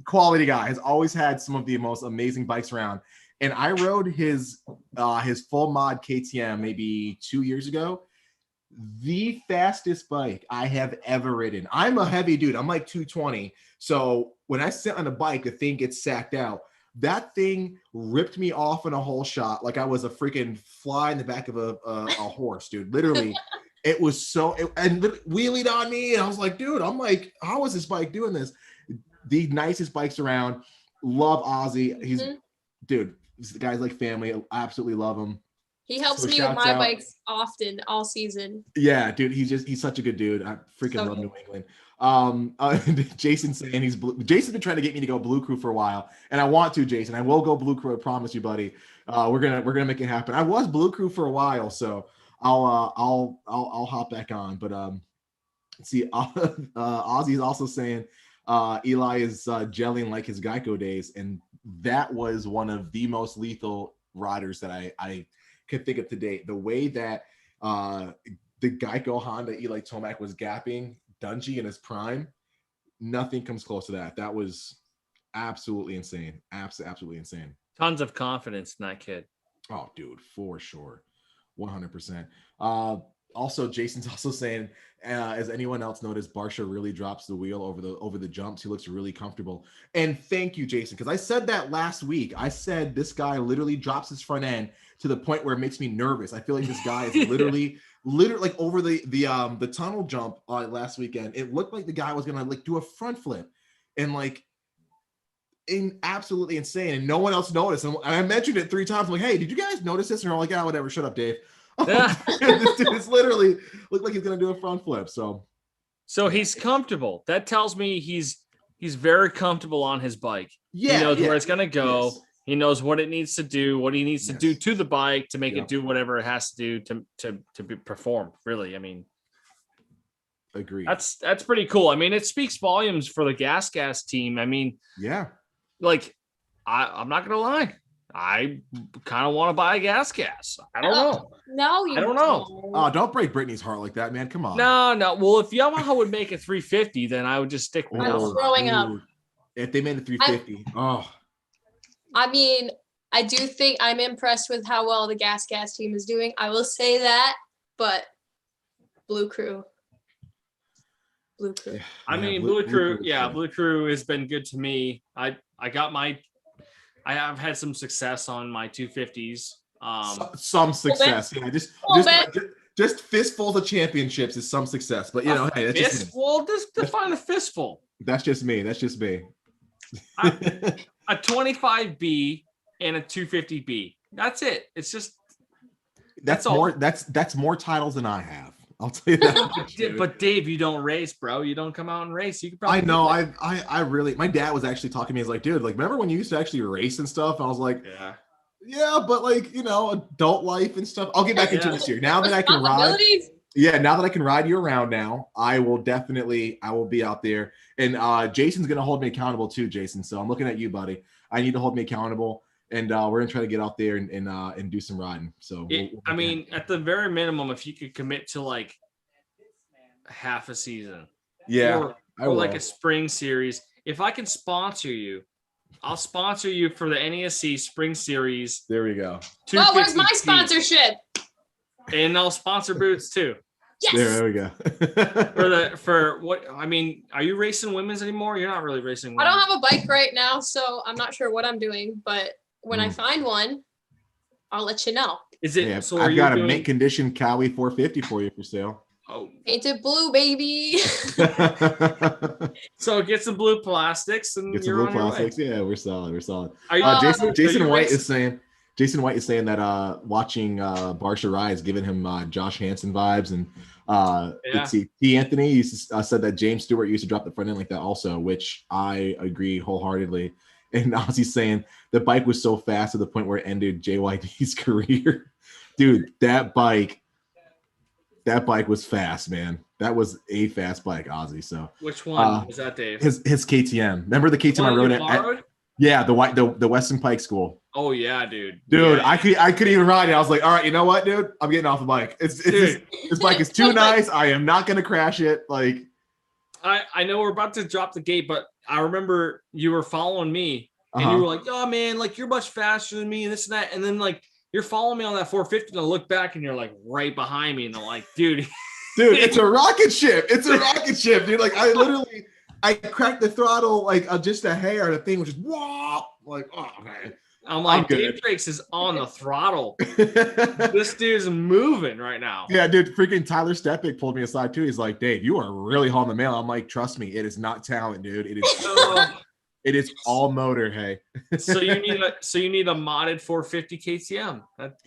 quality guy, has always had some of the most amazing bikes around. And I rode his full mod KTM maybe 2 years ago. The fastest bike I have ever ridden. I'm a heavy dude. I'm like 220. So when I sit on a bike, the thing gets sacked out. That thing ripped me off in a whole shot like I was a freaking fly in the back of a horse, dude. Literally, it was and wheelied on me. And I was like, dude, how is this bike doing this? The nicest bikes around. Love Ozzy. He's dude. The guy's like family. I absolutely love him. He helps So me with shouts my out. bikes often, all season. Yeah, dude, he's such a good dude. I freaking So love good. New England. Jason's saying Jason's been trying to get me to go Blue Crew for a while, and I want to, Jason. I will go Blue Crew. I promise you, buddy. We're gonna make it happen. I was Blue Crew for a while, so I'll hop back on. But let's see, Ozzy's also saying Eli is gelling like his Geico days, and that was one of the most lethal riders that I could think of to date. The way that the Geico Honda Eli Tomac was gapping Dungey in his prime, nothing comes close to that. That was absolutely insane. Absolutely insane. Tons of confidence in that kid. Oh, dude, for sure. 100%. Also, Jason's also saying, as anyone else noticed, Barsha really drops the wheel over the jumps. He looks really comfortable. And thank you, Jason, because I said that last week. I said this guy literally drops his front end to the point where it makes me nervous. I feel like this guy is literally like over the tunnel jump last weekend. It looked like the guy was gonna like do a front flip, and like absolutely insane. And no one else noticed. And I mentioned it 3 times. I'm like, hey, did you guys notice this? And they're all like, whatever. Shut up, Dave. Yeah. This dude is literally looked like he's gonna do a front flip. So So he's comfortable. That tells me he's very comfortable on his bike. Yeah, he knows where it's gonna go. Yes. He knows what it needs to do, what he needs to do to the bike to make it do whatever it has to do to be performed. Really, I mean, agree. That's pretty cool. I mean, it speaks volumes for the gas team. I mean, like I'm not gonna lie. I kind of want to buy a gas. I don't know. No, I don't know. Oh, don't break Brittany's heart like that, man. Come on. No. Well, if Yamaha would make a 350, then I would just stick with I'm Yamaha. throwing up. If they made a 350, I mean, I do think I'm impressed with how well the gas team is doing. I will say that, but Blue Crew. I mean, Blue Crew has been good to me. I have had some success on my 250s. Some success, just fistfuls of championships is some success. But you know, hey, that's just me. Well, just define a fistful. That's just me. A 25B and a 250B. That's it. It's just that's all. More. That's more titles than I have. I'll tell you that. But Dave, you don't race, bro. You don't come out and race. You could probably. I know. I really. My dad was actually talking to me. He's like, dude, like, remember when you used to actually race and stuff? And I was like, yeah, but like, you know, adult life and stuff. I'll get back into this year now that I can ride. Yeah, now that I can ride you around now, I will be out there. And Jason's gonna hold me accountable too, Jason. So I'm looking at you, buddy. I need to hold me accountable. And we're gonna try to get out there and do some riding. So I mean, at the very minimum, if you could commit to like half a season, or like a spring series, if I can sponsor you, I'll sponsor you for the NESC Spring Series. There we go. Oh, where's my sponsorship? And I'll sponsor boots too. Yes. There we go. for what I mean, are you racing women's anymore? You're not really racing women's. I don't have a bike right now, so I'm not sure what I'm doing, but when I find one, I'll let you know. Is it? Yeah, so I've got a mint condition Cowie 450 for you for sale. Oh, painted blue, baby. So get some blue plastics and get some blue plastics. Yeah, we're solid. Are you, Jason White is saying that watching Barsha Rye is giving him Josh Hansen vibes, and let's see, T. Anthony said that James Stewart used to drop the front end like that also, which I agree wholeheartedly. And Ozzy's saying the bike was so fast to the point where it ended JYD's career. Dude, that bike was fast, man. That was a fast bike, Ozzy. So which one was that, Dave? His KTM. Remember the KTM I rode at? Yeah, the Weston Pike School. Oh yeah, dude. Yeah. I couldn't even ride it. I was like, all right, you know what, dude? I'm getting off the bike. This bike is too nice. I am not gonna crash it. Like, I know we're about to drop the gate, but I remember you were following me and you were like, oh man, like you're much faster than me and this and that. And then like you're following me on that 450 and I look back and you're like right behind me. And I'm like, dude, it's a rocket ship. It's a rocket ship, dude. Like I cracked the throttle like just a hair and the thing was just whoa. Like, oh man. I'm like, Dave Drakes is on the throttle. This dude's moving right now. Yeah, dude. Freaking Tyler Steppick pulled me aside too. He's like, Dave, you are really hauling the mail. I'm like, trust me, it is not talent, dude. It is it is all motor, hey. So you need a modded 450 KTM. That's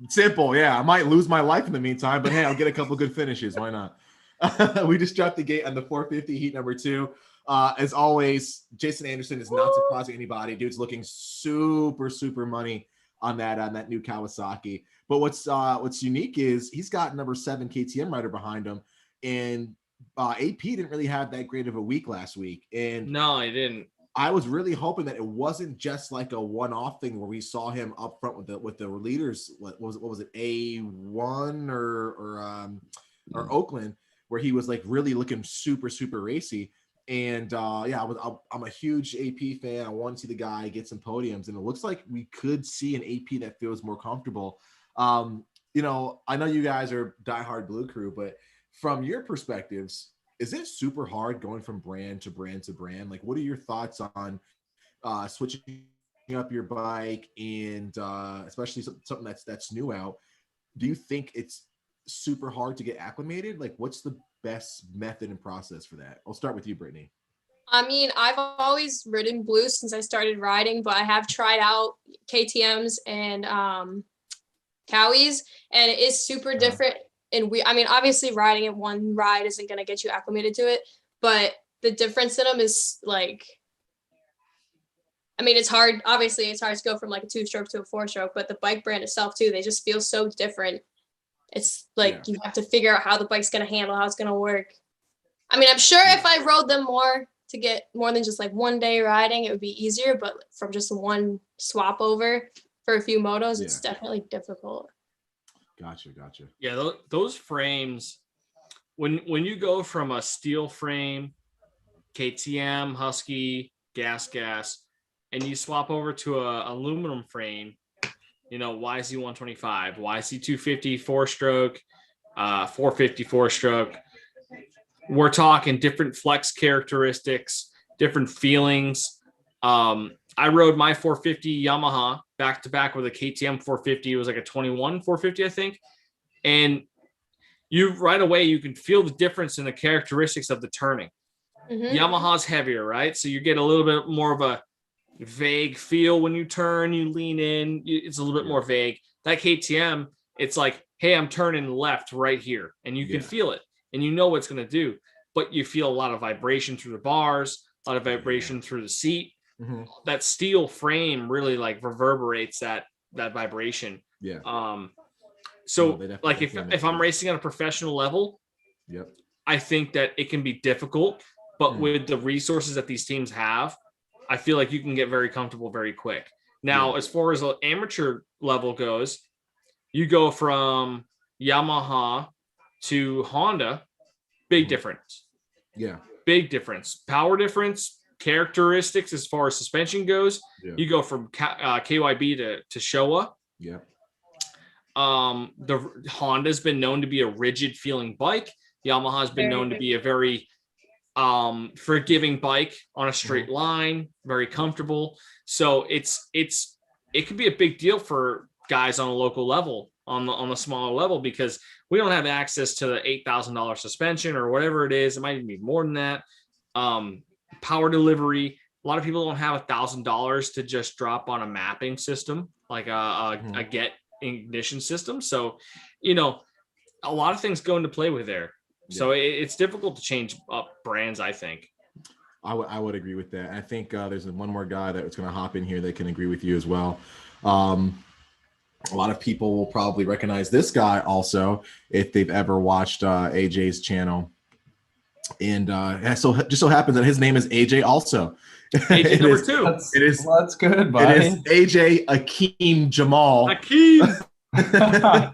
simple. Yeah, I might lose my life in the meantime, but hey, I'll get a couple good finishes. Why not? We just dropped the gate on the 450 heat number 2. As always, Jason Anderson is not surprising anybody. Dude's looking super money on that new Kawasaki. But what's unique is he's got number 7 KTM rider behind him, and AP didn't really have that great of a week last week. And no, he didn't. I was really hoping that it wasn't just like a one-off thing where we saw him up front with the leaders. What was it, A1 or Oakland, where he was like really looking super racy. And I'm a huge AP fan. I want to see the guy get some podiums, and it looks like we could see an AP that feels more comfortable. You know, I know you guys are diehard Blue Crew, but from your perspectives, is it super hard going from brand to brand to brand? Like, what are your thoughts on switching up your bike and especially something that's new out? Do you think it's super hard to get acclimated? Like, what's the best method and process for that? I'll start with you, Brittany. I mean, I've always ridden blue since I started riding, but I have tried out KTMs and Cowies, and it is super different I mean, obviously riding in one ride isn't going to get you acclimated to it, but the difference in them is like, I mean, it's hard. Obviously, it's hard to go from like a 2-stroke to a 4-stroke, but the bike brand itself too, they just feel so different. It's like you have to figure out how the bike's going to handle, how it's going to work. I mean, I'm sure if I rode them more to get more than just like one day riding, it would be easier, but from just one swap over for a few motos, it's definitely difficult. Gotcha. Yeah, those frames, when you go from a steel frame, KTM, Husky, gas, and you swap over to a aluminum frame, you know, YZ 125, YZ 250 4-stroke, 450 4-stroke. We're talking different flex characteristics, different feelings. I rode my 450 Yamaha back to back with a KTM 450. It was like a 21 450, I think. And you right away, you can feel the difference in the characteristics of the turning. Mm-hmm. Yamaha's heavier, right? So you get a little bit more of a vague feel when you turn, you lean in, it's a little bit more vague. That KTM, it's like, hey, I'm turning left right here, and you can feel it, and you know what it's going to do, but you feel a lot of vibration through the bars, a lot of vibration through the seat. Mm-hmm. That steel frame really like reverberates that vibration. So like if I'm racing at a professional level, I think that it can be difficult, but with the resources that these teams have, I feel like you can get very comfortable very quick. Now, as far as the amateur level goes, you go from Yamaha to Honda, big difference. Big difference. Power difference, characteristics as far as suspension goes. You go from KYB to Showa. The Honda's been known to be a rigid feeling bike. Yamaha's been known to be a very forgiving bike on a straight line, very comfortable. So it could be a big deal for guys on a local level, on the smaller level, because we don't have access to the $8,000 suspension or whatever it is. It might even be more than that. Power delivery. A lot of people don't have $1,000 to just drop on a mapping system, like a get ignition system. So, you know, a lot of things go into play with there. So it's difficult to change up brands, I think. I would agree with that. I think there's one more guy that's going to hop in here that can agree with you as well. A lot of people will probably recognize this guy also if they've ever watched AJ's channel. And so just so happens that his name is AJ also. AJ number 2. That's good, buddy. It is AJ Akeem Jamal. Akeem!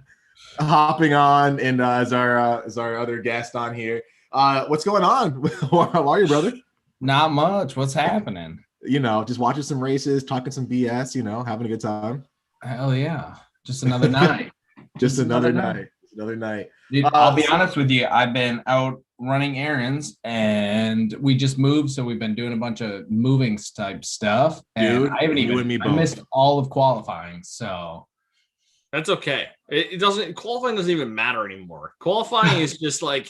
Hopping on and as our other guest on here. What's going on? How are you, brother? Not much. What's happening? You know, just watching some races, talking some BS, you know, having a good time. Hell yeah. Just another night. Just another night. Another night. Dude, I'll be honest with you. I've been out running errands and we just moved. So we've been doing a bunch of moving type stuff. And dude, I haven't I missed all of qualifying. So that's okay. Qualifying doesn't even matter anymore. Qualifying is just like,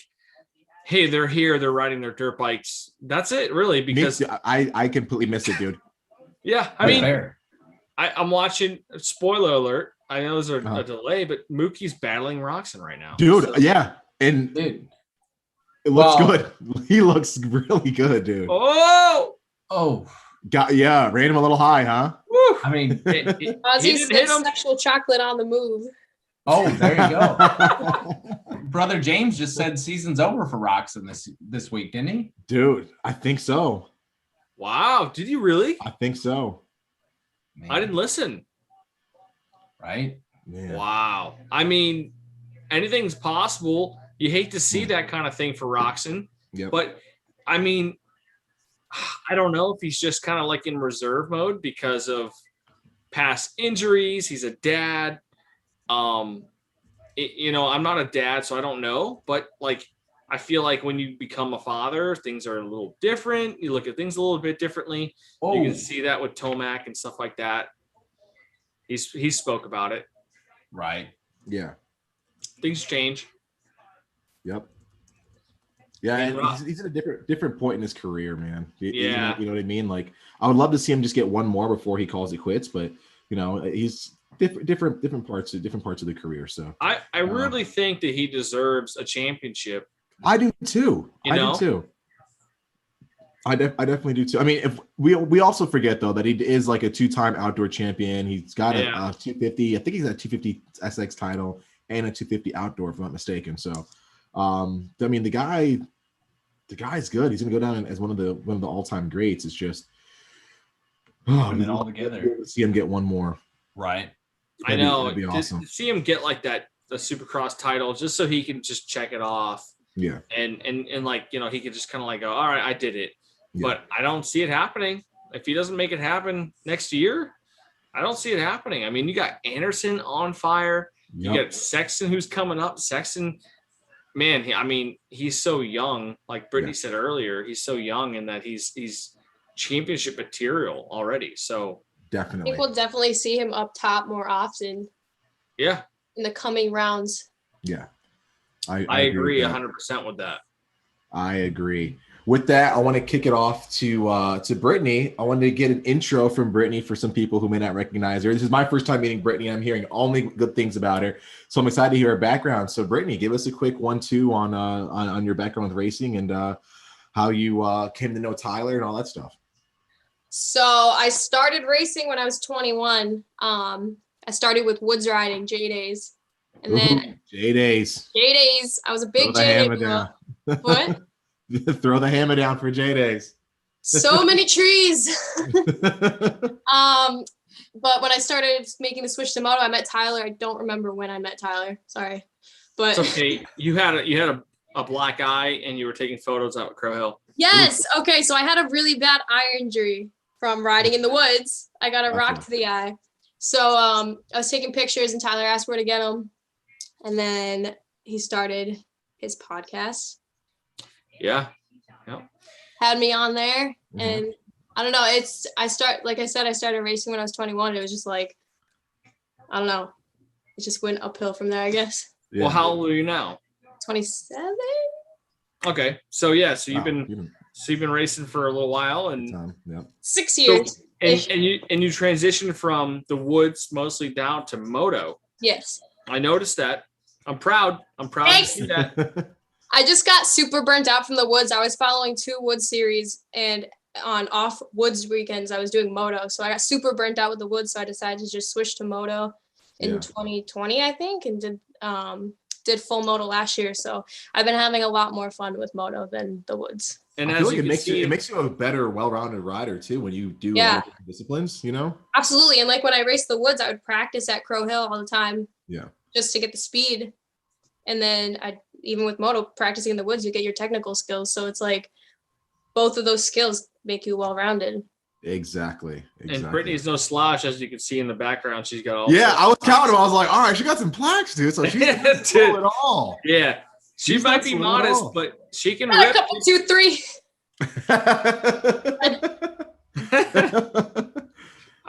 hey, they're here, they're riding their dirt bikes. That's it, really, because I completely missed it, dude. Yeah, I mean, I'm watching, spoiler alert, I know there's a delay, but Mookie's battling Roxon right now. Dude, so. And dude, it looks good. He looks really good, dude. Oh! Ran him a little high, huh? Woo. I mean, Ozzy's sexual chocolate on the move. Oh, there you go. Brother James just said season's over for Roxon this week, didn't he? Dude, I think so. Wow. Did you really? I think so. Man. I didn't listen. Right? Yeah. Wow. I mean, anything's possible. You hate to see that kind of thing for Roxon. Yep. But, I mean, I don't know if he's just kind of like in reserve mode because of past injuries. He's a dad. I'm not a dad, so I don't know. But, like, I feel like when you become a father, things are a little different. You look at things a little bit differently. Oh. You can see that with Tomac and stuff like that. He spoke about it. Right. Yeah. Things change. Yep. Yeah, and he's at a different point in his career, man. You know what I mean? Like, I would love to see him just get one more before he calls it quits, but you know, he's different parts of the career. So I really think that he deserves a championship. I do too. I definitely do too. I mean, if we also forget though that he is like a 2-time outdoor champion. He's got a 250. I think he's got a 250 SX title and a 250 outdoor, if I'm not mistaken. So, I mean, the guy's good. He's gonna go down as one of the all-time greats. It's just, and all together. See him get one more. Right. I know. That'd be awesome. To see him get like the Supercross title just so he can just check it off. Yeah. And like, you know, he can just kind of like go, all right, I did it. Yeah. But I don't see it happening. If he doesn't make it happen next year, I don't see it happening. I mean, you got Anderson on fire. Yep. You got Sexton who's coming up. Sexton, man, he's so young. Like Brittany said earlier, he's so young in that he's championship material already. So definitely, I think we'll definitely see him up top more often. Yeah, in the coming rounds. Yeah, I agree 100% with that. I agree. With that, I want to kick it off to Brittany. I wanted to get an intro from Brittany for some people who may not recognize her. This is my first time meeting Brittany. I'm hearing only good things about her, so I'm excited to hear her background. So, Brittany, give us a quick 1-2 on your background with racing and how you came to know Tyler and all that stuff. So, I started racing when I was 21. I started with woods riding, J-Days, and then J-Days. I was a big J-Day girl. What? Throw the hammer down for J-Days. So many trees. But when I started making the switch to moto, I met Tyler. I don't remember when I met Tyler. Sorry, but it's okay. You had a black eye and you were taking photos out at Crow Hill. Yes. Okay. So I had a really bad eye injury from riding in the woods. I got a rock to the eye. So I was taking pictures and Tyler asked where to get them, and then he started his podcast. Yeah. Had me on there, and I don't know. I started racing when I was 21. It was just like, I don't know. It just went uphill from there, I guess. Yeah. Well, how old are you now? 27. Okay. So you've been racing for a little while and 6 years. So, and you transitioned from the woods mostly down to moto. Yes. I noticed that. I'm proud. Thanks. To see that. I just got super burnt out from the woods. I was following 2 woods series, and on off woods weekends, I was doing moto. So I got super burnt out with the woods. So I decided to just switch to moto in 2020, I think, and did full moto last year. So I've been having a lot more fun with moto than the woods. And I feel like it makes you a better, well-rounded rider too when you do disciplines, you know? Absolutely. And like when I raced the woods, I would practice at Crow Hill all the time. Yeah. Just to get the speed. And then even with moto, practicing in the woods, you get your technical skills. So it's like both of those skills make you well-rounded. Exactly. And Brittany's no slouch, as you can see in the background. She's got all. Yeah, I was counting them. I was like, all right, she got some plaques, dude. So she's not slow at all. Yeah, she might be modest, but she can rip. A couple, 2, 3.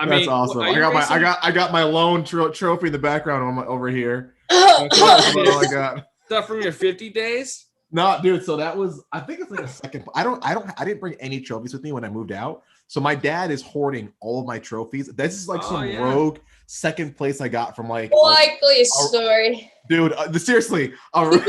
That's awesome. I got my lone trophy in the background over here. That's all I got. Stuff from your 50 days? No, dude. So that was, I think it's like a second. I didn't bring any trophies with me when I moved out. So my dad is hoarding all of my trophies. This is like rogue second place I got from like. Likely story. Dude, seriously. There's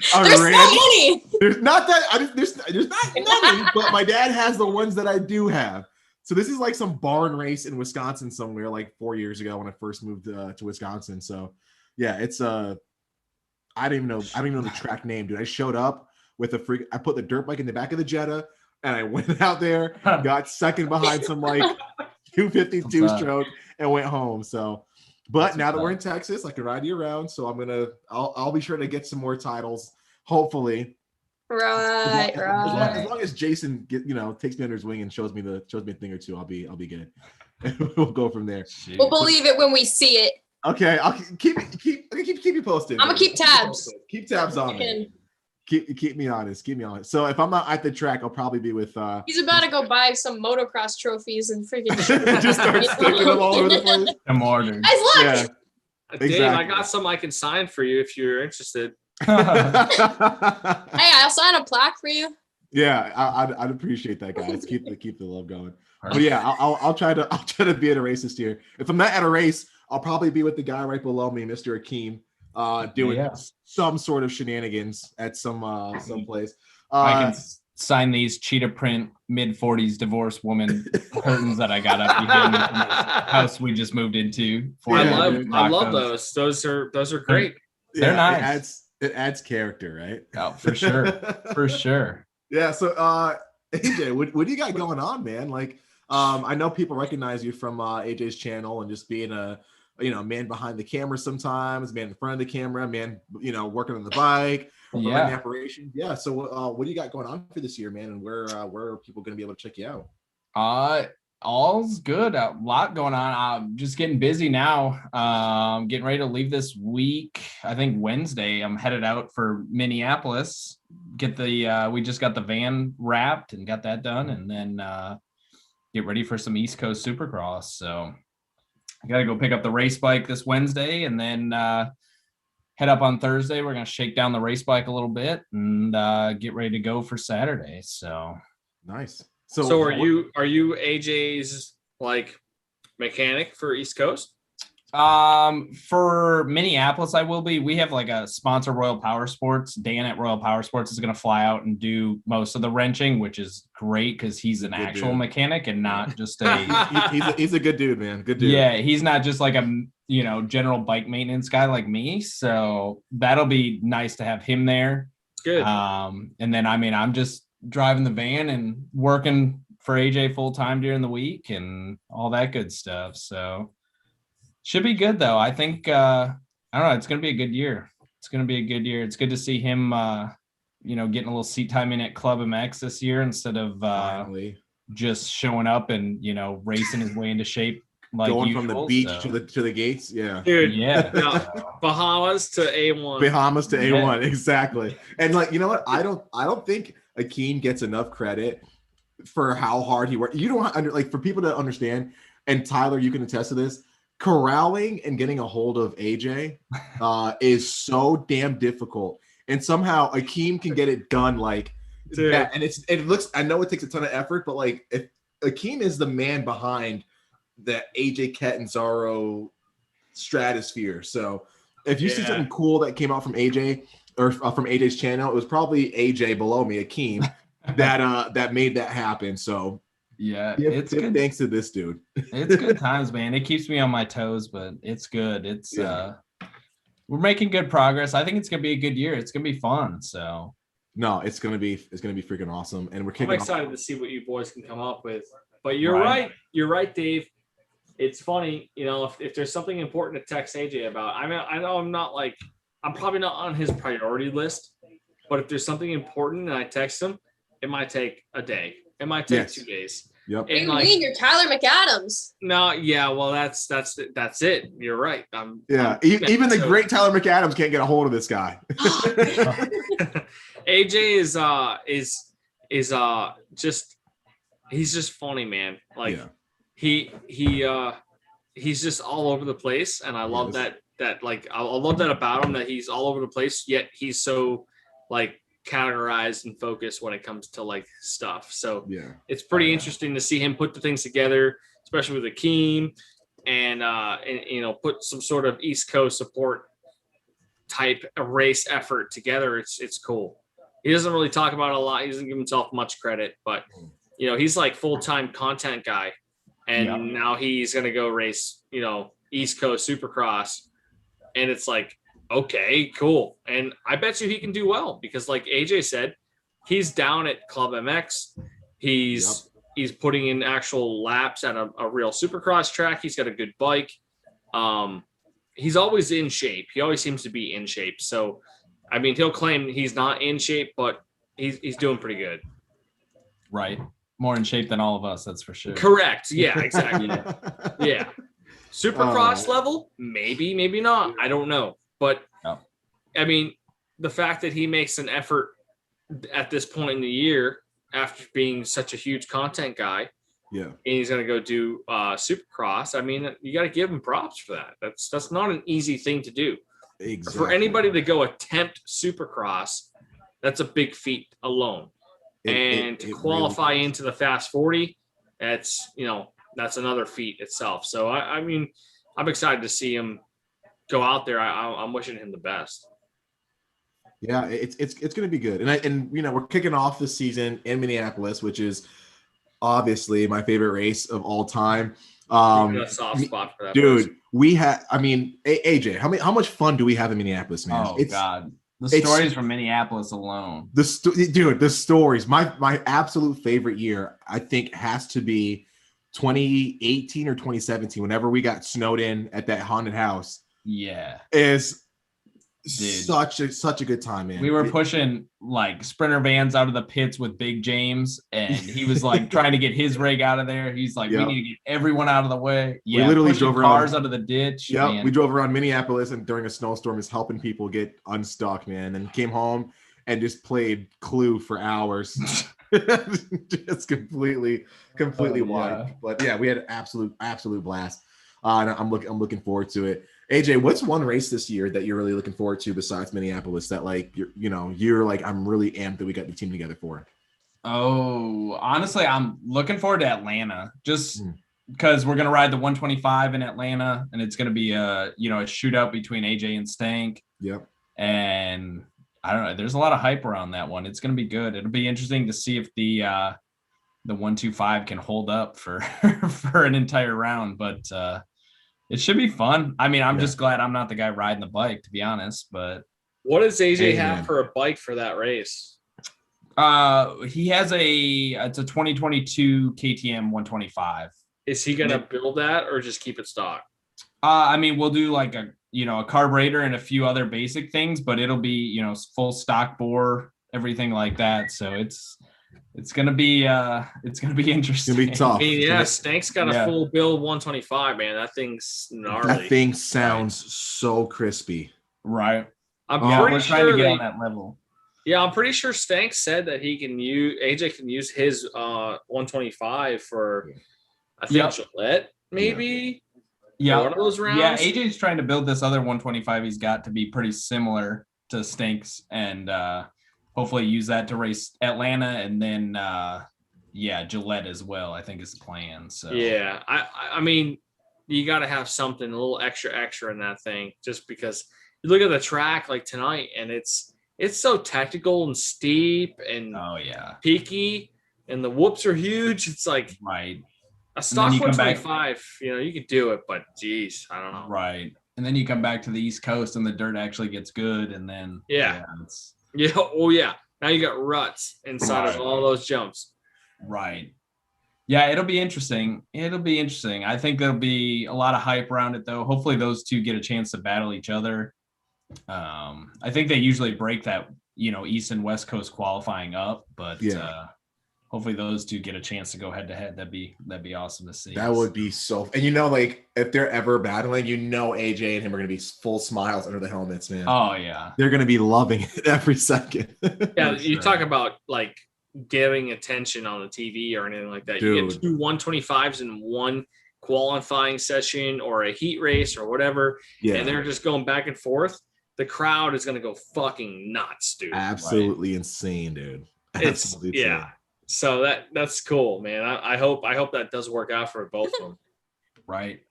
so many. There's not that. There's not many, but my dad has the ones that I do have. So this is like some barn race in Wisconsin somewhere, like 4 years ago when I first moved to Wisconsin. So yeah, it's I don't even know the track name, dude. I showed up with I put the dirt bike in the back of the Jetta, and I went out there, got second behind some like 252 stroke, and went home. So, but now that we're in Texas, I can ride you around. So I'll be sure to get some more titles, hopefully. Right. As long as Jason takes me under his wing and shows me a thing or two, I'll be good. We'll go from there. We'll believe it when we see it. Okay, I'll keep you posted. I'm gonna keep tabs. Keep tabs on me. Keep me honest. So if I'm not at the track, I'll probably be with. He's about to go buy some motocross trophies and freaking just start sticking them all over the place. I'm ordering. Guys, look. Yeah, Dave, exactly. I got some I can sign for you if you're interested. Hey, I'll sign a plaque for you. Yeah, I'd appreciate that, guys. Keep the love going. But yeah, I'll try to be at a race this year. If I'm not at a race, I'll probably be with the guy right below me, Mr. Akeem, doing some sort of shenanigans at some place. I can sign these cheetah print mid-40s divorced woman curtains that I got up behind me from this house we just moved into. I love those. Those are great. They're nice. It adds character, right? Oh, for sure. For sure. Yeah. So AJ, what do you got going on, man? Like, I know people recognize you from AJ's channel and just being a man behind the camera sometimes, man in front of the camera, man, working on the bike, running operations. Yeah. So what do you got going on for this year, man? And where are people going to be able to check you out? All's good. A lot going on. I'm just getting busy now. Getting ready to leave this week. I think Wednesday I'm headed out for Minneapolis. We just got the van wrapped and got that done, and then get ready for some East Coast Supercross. So I got to go pick up the race bike this Wednesday, and then head up on Thursday. We're going to shake down the race bike a little bit and get ready to go for Saturday. So nice. So are you AJ's like mechanic for East Coast? For Minneapolis, I will be. We have like a sponsor, Royal Power Sports. Dan at Royal Power Sports is going to fly out and do most of the wrenching, which is great because he's an actual mechanic and not just a. he's a good dude, man. Good dude. Yeah, he's not just like a general bike maintenance guy like me. So that'll be nice to have him there. Good. And then I'm just driving the van and working for AJ full time during the week and all that good stuff. So should be good though. I think I don't know, it's gonna be a good year. It's good to see him getting a little seat time in at Club MX this year instead of just showing up and racing his way into shape like going usual, from the beach to the gates. Yeah, dude. Yeah. Bahamas to A1. Bahamas to A1, exactly. And like, you know what? I don't think Akeem gets enough credit for how hard he worked. You don't for people to understand, and Tyler, you can attest to this. Corralling and getting a hold of AJ is so damn difficult, and somehow Akeem can get it done like that. And it looks. I know it takes a ton of effort, but like if Akeem is the man behind the AJ Catanzaro stratosphere, so if you see something cool that came out from AJ or from AJ's channel, it was probably AJ below me, Akeem, that made that happen. So yeah, it's good. Thanks to this dude. It's good times, man. It keeps me on my toes, but it's good. We're making good progress. I think it's gonna be a good year. It's gonna be fun. So no, it's gonna be freaking awesome. And I'm excited to see what you boys can come up with. But you're right. You're right, Dave. It's funny, if there's something important to text AJ about. I mean, I know I'm probably not on his priority list, but if there's something important and I text him, it might take a day. It might take 2 days. Yep. What do you mean? You're Tyler MacAdams. No, yeah, well, that's it. You're right. Even the great Tyler MacAdams can't get a hold of this guy. AJ is just he's just funny, man. Like he's just all over the place, and I love that like I love that about him, that he's all over the place, yet he's so like categorized and focused when it comes to like stuff. So it's pretty interesting to see him put the things together, especially with Akeem, and put some sort of East Coast support type of race effort together. It's cool. He doesn't really talk about it a lot. He doesn't give himself much credit, but he's like full-time content guy, and now he's gonna go race East Coast Supercross, and it's like, okay, cool. And I bet you he can do well because, like AJ said, he's down at Club MX. He's putting in actual laps at a real Supercross track. He's got a good bike. He's always in shape. He always seems to be in shape. So, I mean, he'll claim he's not in shape, but he's doing pretty good. Right. More in shape than all of us, that's for sure. Correct. Yeah, exactly. Yeah. Supercross level? Maybe, maybe not. I don't know. But I mean, the fact that he makes an effort at this point in the year after being such a huge content guy, and he's going to go do Supercross. I mean, you got to give him props for that. That's not an easy thing to do. Exactly. For anybody to go attempt Supercross, that's a big feat alone. And to qualify really into the Fast 40, that's another feat itself. So I mean, I'm excited to see him go out there. I'm wishing him the best. Yeah, it's going to be good. And we're kicking off the season in Minneapolis, which is obviously my favorite race of all time. A soft spot for that, dude. person. We had, AJ, how much fun do we have in Minneapolis, man? Oh God, the stories from Minneapolis alone. The stories. My absolute favorite year, I think, has to be 2018 or 2017. Whenever we got snowed in at that haunted house. Yeah, is such a good time, man. We were pushing like sprinter vans out of the pits with Big James, and he was like trying to get his rig out of there. He's like, we need to get everyone out of the way. Yeah, we literally drove cars out of the ditch. Yeah, we drove around Minneapolis and during a snowstorm, just helping people get unstuck, man. And came home and just played Clue for hours, just completely wild. But yeah, we had an absolute blast. And I'm looking forward to it. AJ, what's one race this year that you're really looking forward to besides Minneapolis that like you're like, I'm really amped that we got the team together for? Oh, honestly, I'm looking forward to Atlanta just because we're gonna ride the 125 in Atlanta, and it's gonna be a shootout between AJ and Stank. Yep. And I don't know, there's a lot of hype around that one. It's gonna be good. It'll be interesting to see if the 125 can hold up for for an entire round, but it should be fun. I mean, I'm just glad I'm not the guy riding the bike, to be honest. But what does AJ have for a bike for that race? He has it's a 2022 KTM 125. Is he gonna build that or just keep it stock? I mean, we'll do like a carburetor and a few other basic things, but it'll be full stock bore, everything like that. So it's gonna be interesting. It's gonna be tough. I mean, Stank's got a full build 125, man. That thing's gnarly. That thing sounds so crispy. Right. We're trying to get on that level. Yeah, I'm pretty sure Stank said that AJ can use his 125 for I think Gillette, maybe. Yeah. One of those rounds. Yeah, AJ's trying to build this other 125 he's got to be pretty similar to Stank's, and hopefully use that to race Atlanta, and then Gillette as well, I think is the plan. So yeah, I mean, you got to have something a little extra in that thing, just because you look at the track like tonight, and it's so technical and steep and peaky, and the whoops are huge. It's like a stock 125, you could do it, but geez, I don't know. Right. And then you come back to the East Coast and the dirt actually gets good, and then now you got ruts inside of all those jumps. Right. Yeah, it'll be interesting. I think there'll be a lot of hype around it, though. Hopefully those two get a chance to battle each other. I think they usually break that, East and West Coast qualifying up, but hopefully those two get a chance to go head to head. That'd be awesome to see. That would be so. And like if they're ever battling, AJ and him are gonna be full smiles under the helmets, man. Oh yeah, they're gonna be loving it every second. Yeah, you talk about like getting attention on the TV or anything like that. Dude. You get two 125s in one qualifying session or a heat race or whatever, and they're just going back and forth. The crowd is gonna go fucking nuts, dude. Absolutely insane, dude. Absolutely insane. So that's cool, man. I hope that does work out for both of them. Right.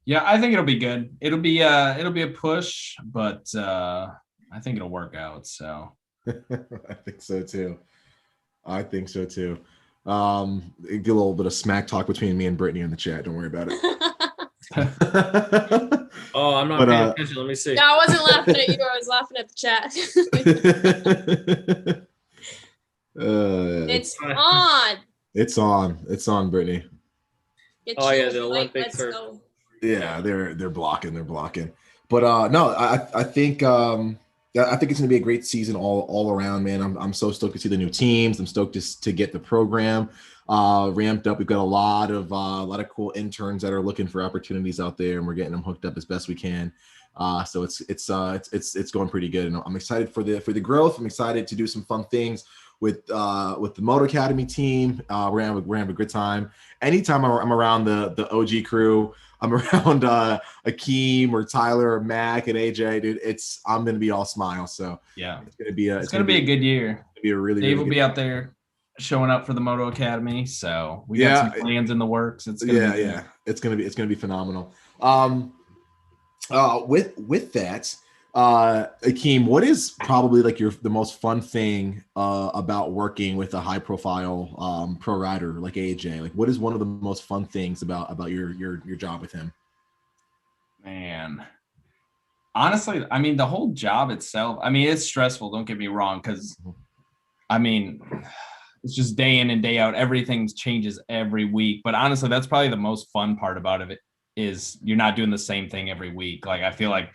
Yeah, I think it'll be good. It'll be a push, but I think it'll work out. So I think so too. Get a little bit of smack talk between me and Brittany in the chat. Don't worry about it. Oh, I'm not paying attention. Let me see. No, I wasn't laughing at you. I was laughing at the chat. It's on. It's on, Brittany. The Olympics are. Yeah, they're blocking. But no, I think I think it's gonna be a great season all around, man. I'm so stoked to see the new teams. I'm stoked to get the program ramped up. We've got a lot of cool interns that are looking for opportunities out there, and we're getting them hooked up as best we can. So it's going pretty good, and I'm excited for the growth. I'm excited to do some fun things with the Moto Academy team. We're gonna have a good time. Anytime I'm around the OG crew, I'm around Akeem or Tyler or Mac and AJ, dude. I'm gonna be all smiles. So yeah, it's gonna be a good year. It'll be a really Dave really will be out there showing up for the Moto Academy. So we got some plans in the works. It's gonna be It's gonna be phenomenal. With that, Akeem, what is probably like the most fun thing about working with a high profile pro rider like AJ? Like, what is one of the most fun things about your job with him? Man, honestly, I mean, the whole job itself, I mean, it's stressful, don't get me wrong, because I mean, it's just day in and day out. Everything changes every week. But honestly, that's probably the most fun part about it is you're not doing the same thing every week. Like, I feel like,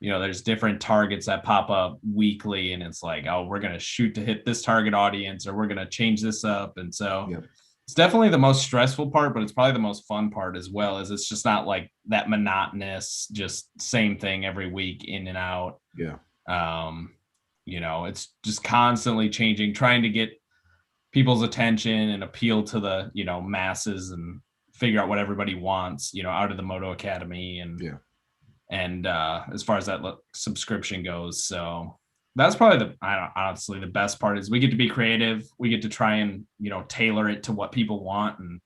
there's different targets that pop up weekly, and it's like, oh, we're going to shoot to hit this target audience, or we're going to change this up. And so it's definitely the most stressful part, but it's probably the most fun part as well, is it's just not like that monotonous, just same thing every week in and out. Yeah. It's just constantly changing, trying to get people's attention and appeal to the, masses and figure out what everybody wants, out of the Moto Academy. And as far as that subscription goes. So that's probably honestly the best part is we get to be creative. We get to try and, tailor it to what people want. And,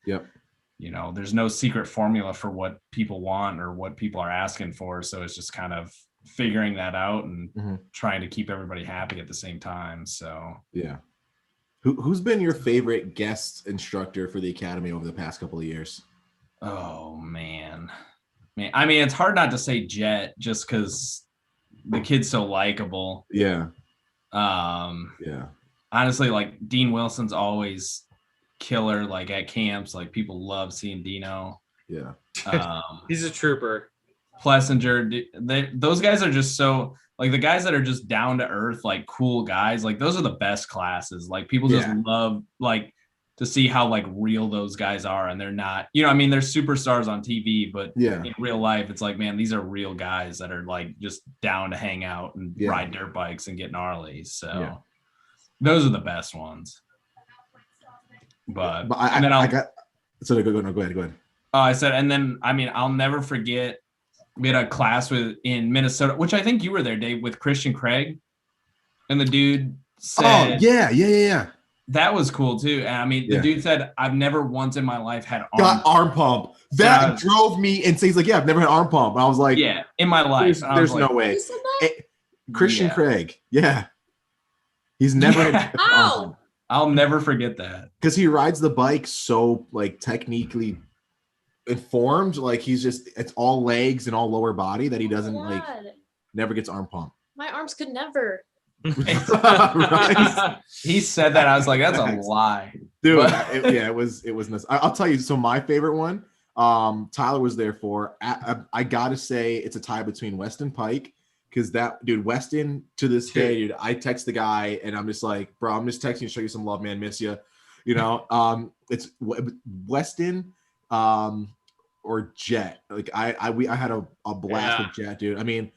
there's no secret formula for what people want or what people are asking for. So it's just kind of figuring that out and trying to keep everybody happy at the same time. So, yeah. Who's been your favorite guest instructor for the Academy over the past couple of years? Oh, man. I mean, it's hard not to say Jet just because the kid's so likable. Yeah. Honestly, like Dean Wilson's always killer, like at camps, like people love seeing Dino. Yeah. He's a trooper. Plessinger, those guys are just so, like, the guys that are just down to earth, like cool guys, like those are the best classes. Like people just love like to see how like real those guys are, and they're not, they're superstars on TV, but in real life, it's like, man, these are real guys that are like just down to hang out and ride dirt bikes and get gnarly. So those are the best ones. But go ahead. I said, and then I'll never forget. We had a class in Minnesota, which I think you were there, Dave, with Christian Craig. And the dude said, yeah. That was cool too. And the dude said, I've never once in my life had arm pump. That drove me insane. He's like, I've never had arm pump. And I was like, in my life. There's no way. Christian Craig. Yeah. He's never had arm pump. I'll never forget that. Because he rides the bike so like technically informed, like it's all legs and all lower body that he doesn't never gets arm pump. My arms could never. Right? He said that, I was like, that's a lie, dude. It was nuts. I'll tell you. So my favorite one, Tyler was there for. I gotta say, it's a tie between Weston Pike, because that dude Weston to this day, dude. I text the guy and I'm just like, bro, I'm just texting you to show you some love, man. Miss you. It's Weston. Or Jet. Like I had a blast with Jet, dude. I'm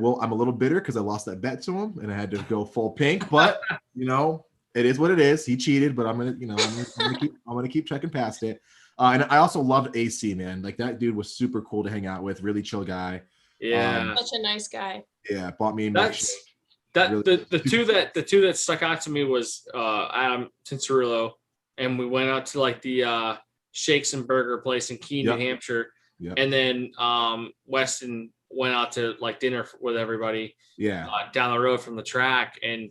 a little bitter because I lost that bet to him and I had to go full pink, but it is what it is. He cheated, but I'm gonna keep checking past it. And I also loved AC, man. Like that dude was super cool to hang out with, really chill guy. Yeah. Such a nice guy. Yeah, bought me the two that stuck out to me was Adam Tincerillo, and we went out to like the Shakes and Burger place in Keene, New Hampshire. Yep. And then Weston went out to like dinner with everybody down the road from the track. And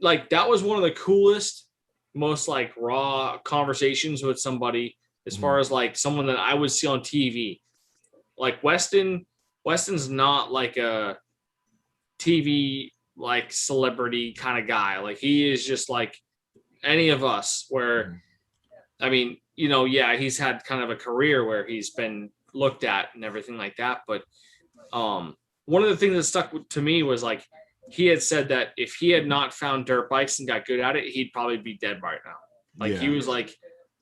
like that was one of the coolest, most like raw conversations with somebody as far as like someone that I would see on TV. Like Weston's not like a TV like celebrity kind of guy. Like he is just like any of us where he's had kind of a career where he's been looked at and everything like that. But one of the things that stuck to me was like, he had said that if he had not found dirt bikes and got good at it, he'd probably be dead right now. Like he was like,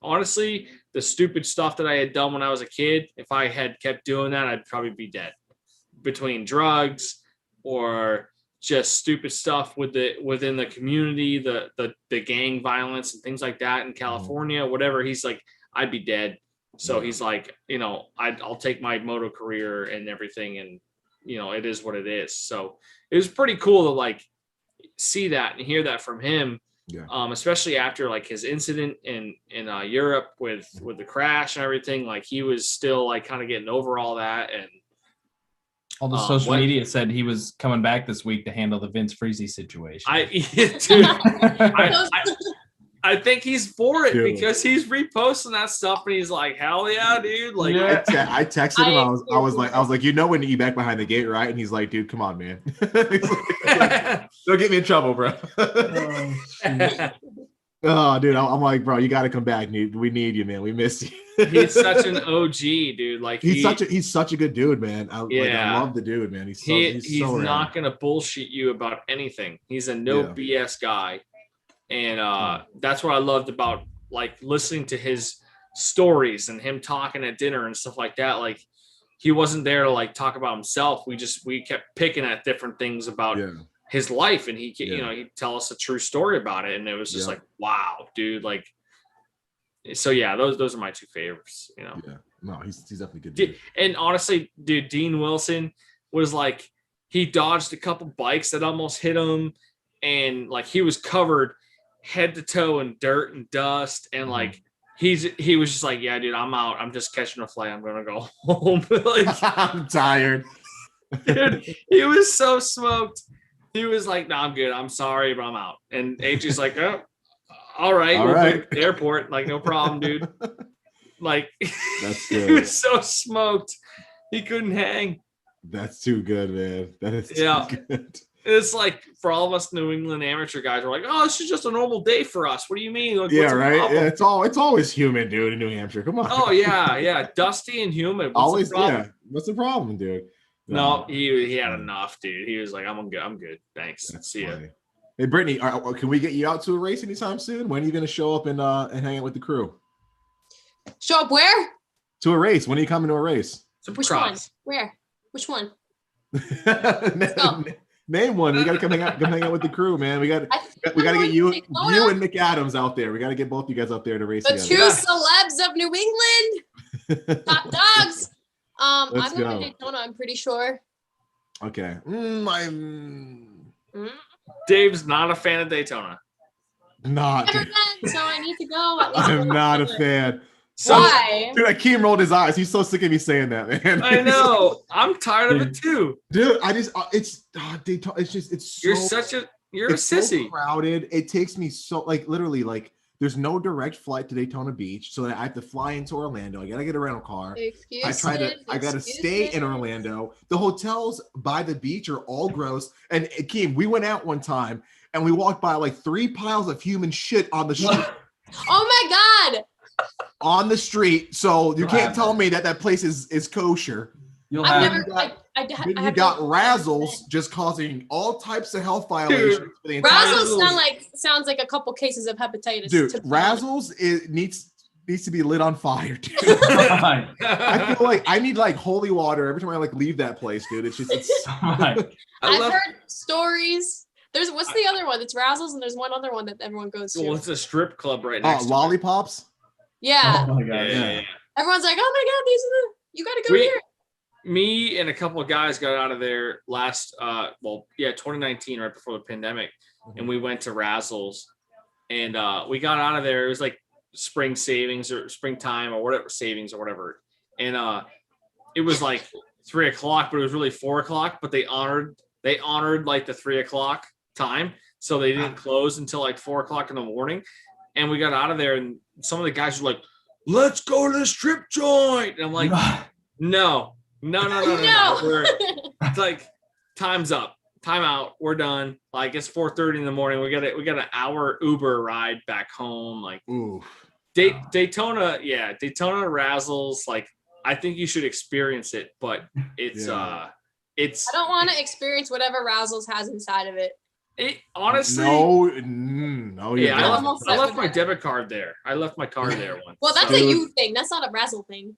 honestly, the stupid stuff that I had done when I was a kid, if I had kept doing that, I'd probably be dead. Between drugs or just stupid stuff within the community, the gang violence and things like that in California, whatever. He's like, I'd be dead. So he's like, I'll take my moto career and everything, and it is what it is. So it was pretty cool to like see that and hear that from him. Especially after like his incident in Europe with the crash and everything. Like he was still like kind of getting over all that, and All the social media said he was coming back this week to handle the Vince Friese situation. I think he's for it because he's reposting that stuff and he's like, hell yeah, dude. Like, I texted him. I was like, you know when you back behind the gate, right? And he's like, dude, come on, man. Don't get me in trouble, bro. Oh, dude, I'm like, bro, you got to come back. We need you, man. We miss you. He's such an OG, dude. Like he's such a good dude, man. I love the dude, man. He's so not gonna bullshit you about anything. He's a no BS guy, and that's what I loved about like listening to his stories and him talking at dinner and stuff like that. Like he wasn't there to like talk about himself. We kept picking at different things about his life, and he'd tell us a true story about it, and it was just like, wow, dude, like. So yeah, those are my two favorites. You know. Yeah. No, he's definitely good. Dude. And honestly, dude, Dean Wilson was like he dodged a couple bikes that almost hit him, and like he was covered head to toe in dirt and dust, and like he was just like, yeah, dude, I'm out. I'm just catching a flight. I'm gonna go home. Like I'm tired. Dude, he was so smoked. He was like, no, I'm good. I'm sorry, but I'm out. And AJ's like, oh. All right. We'll go to the airport. Like, no problem, dude. Like, that's good. He was so smoked. He couldn't hang. That's too good, man. That is too good. It's like for all of us New England amateur guys, we're like, oh, this is just a normal day for us. What do you mean? Like, yeah, right. Yeah, it's always humid, dude, in New Hampshire. Come on. Oh, yeah. Dusty and humid. What's the problem, dude? No, he had enough, dude. He was like, I'm good. Thanks. See ya. Hey, Brittany, can we get you out to a race anytime soon? When are you going to show up and hang out with the crew? Show up where? To a race. When are you coming to a race? Which one? Where? Which one? Name one. We got to come hang out with the crew, man. We got to get you and MacAdams out there. We got to get both you guys out there to race together. The two celebs of New England. Top dogs. I'm going to Daytona, I'm pretty sure. Okay. Dave's not a fan of Daytona. Not. Never been, so I need to go. I'm not a fan. Why? Dude, Akeem rolled his eyes. He's so sick of me saying that, man. I know. I'm tired of it too. Dude, Daytona. You're a sissy. So crowded. It takes me so literally there's no direct flight to Daytona Beach, so I have to fly into Orlando. I gotta get a rental car. I gotta stay in Orlando. The hotels by the beach are all gross. And Akeem, we went out one time and we walked by like 3 piles of human shit on the street. Oh my God. On the street. So you can't tell me that place is kosher. You got Razzles just causing all types of health violations. For the entire Razzles sounds like a couple cases of hepatitis. Dude, Razzles needs to be lit on fire, dude. I feel like I need holy water every time I leave that place, dude. I've heard stories. What's the other one? It's Razzles, and there's one other one that everyone goes to. Well, it's a strip club right next to Lollipops. Yeah. Oh my God. Yeah. Everyone's like, oh my God, you got to go here. Me and a couple of guys got out of there last 2019, right before the pandemic, and we went to Razzles, and we got out of there. It was like spring savings or springtime or whatever savings or whatever, and it was like 3 o'clock, but it was really 4 o'clock. But they honored like the 3 o'clock time, so they didn't close until like 4 o'clock in the morning. And we got out of there, and some of the guys were like, "Let's go to the strip joint," and I'm like, No. It's like time's up, time out, we're done. Like it's 4:30 in the morning. We got an hour Uber ride back home. Like Daytona, Daytona Razzles. Like I think you should experience it, but it's I don't want to experience whatever Razzles has inside of it. Honestly, no. Yeah, I left my debit card there. I left my car there once. Well, that's a you thing. That's not a Razzle thing.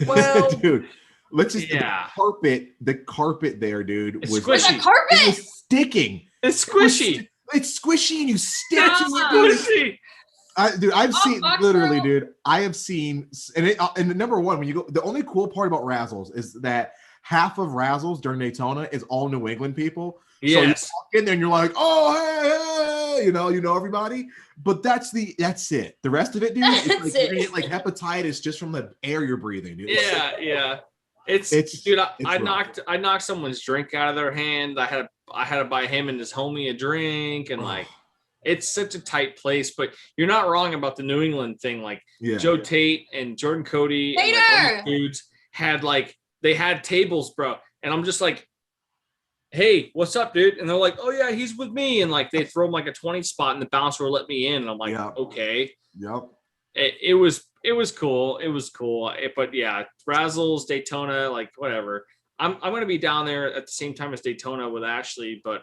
Well, dude. Let's just the carpet there, dude. Was squishy. Carpet? It was sticking. It's squishy. It's squishy and you stick to it, dude. I've seen literally, dude. I have seen, and number one, when you go, the only cool part about Razzles is that half of Razzles during Daytona is all New England people. Yes. So you walk in there and you're like, oh, hey, you know everybody. But that's it. The rest of it, dude, it's you're gonna get hepatitis just from the air you're breathing, dude. Yeah. Dude, I rough. knocked someone's drink out of their hand. I had to buy him and his homie a drink, and like it's such a tight place. But you're not wrong about the New England thing. Like Joe Tate and Jordan Cody and like all these dudes they had tables, bro. And I'm just like, hey, what's up, dude? And they're like, oh yeah, he's with me. And like they throw him like a 20 spot and the bouncer will let me in. And I'm like, okay. Yep. It was cool. It was cool. But yeah, Razzles, Daytona, like whatever. I'm gonna be down there at the same time as Daytona with Ashley, but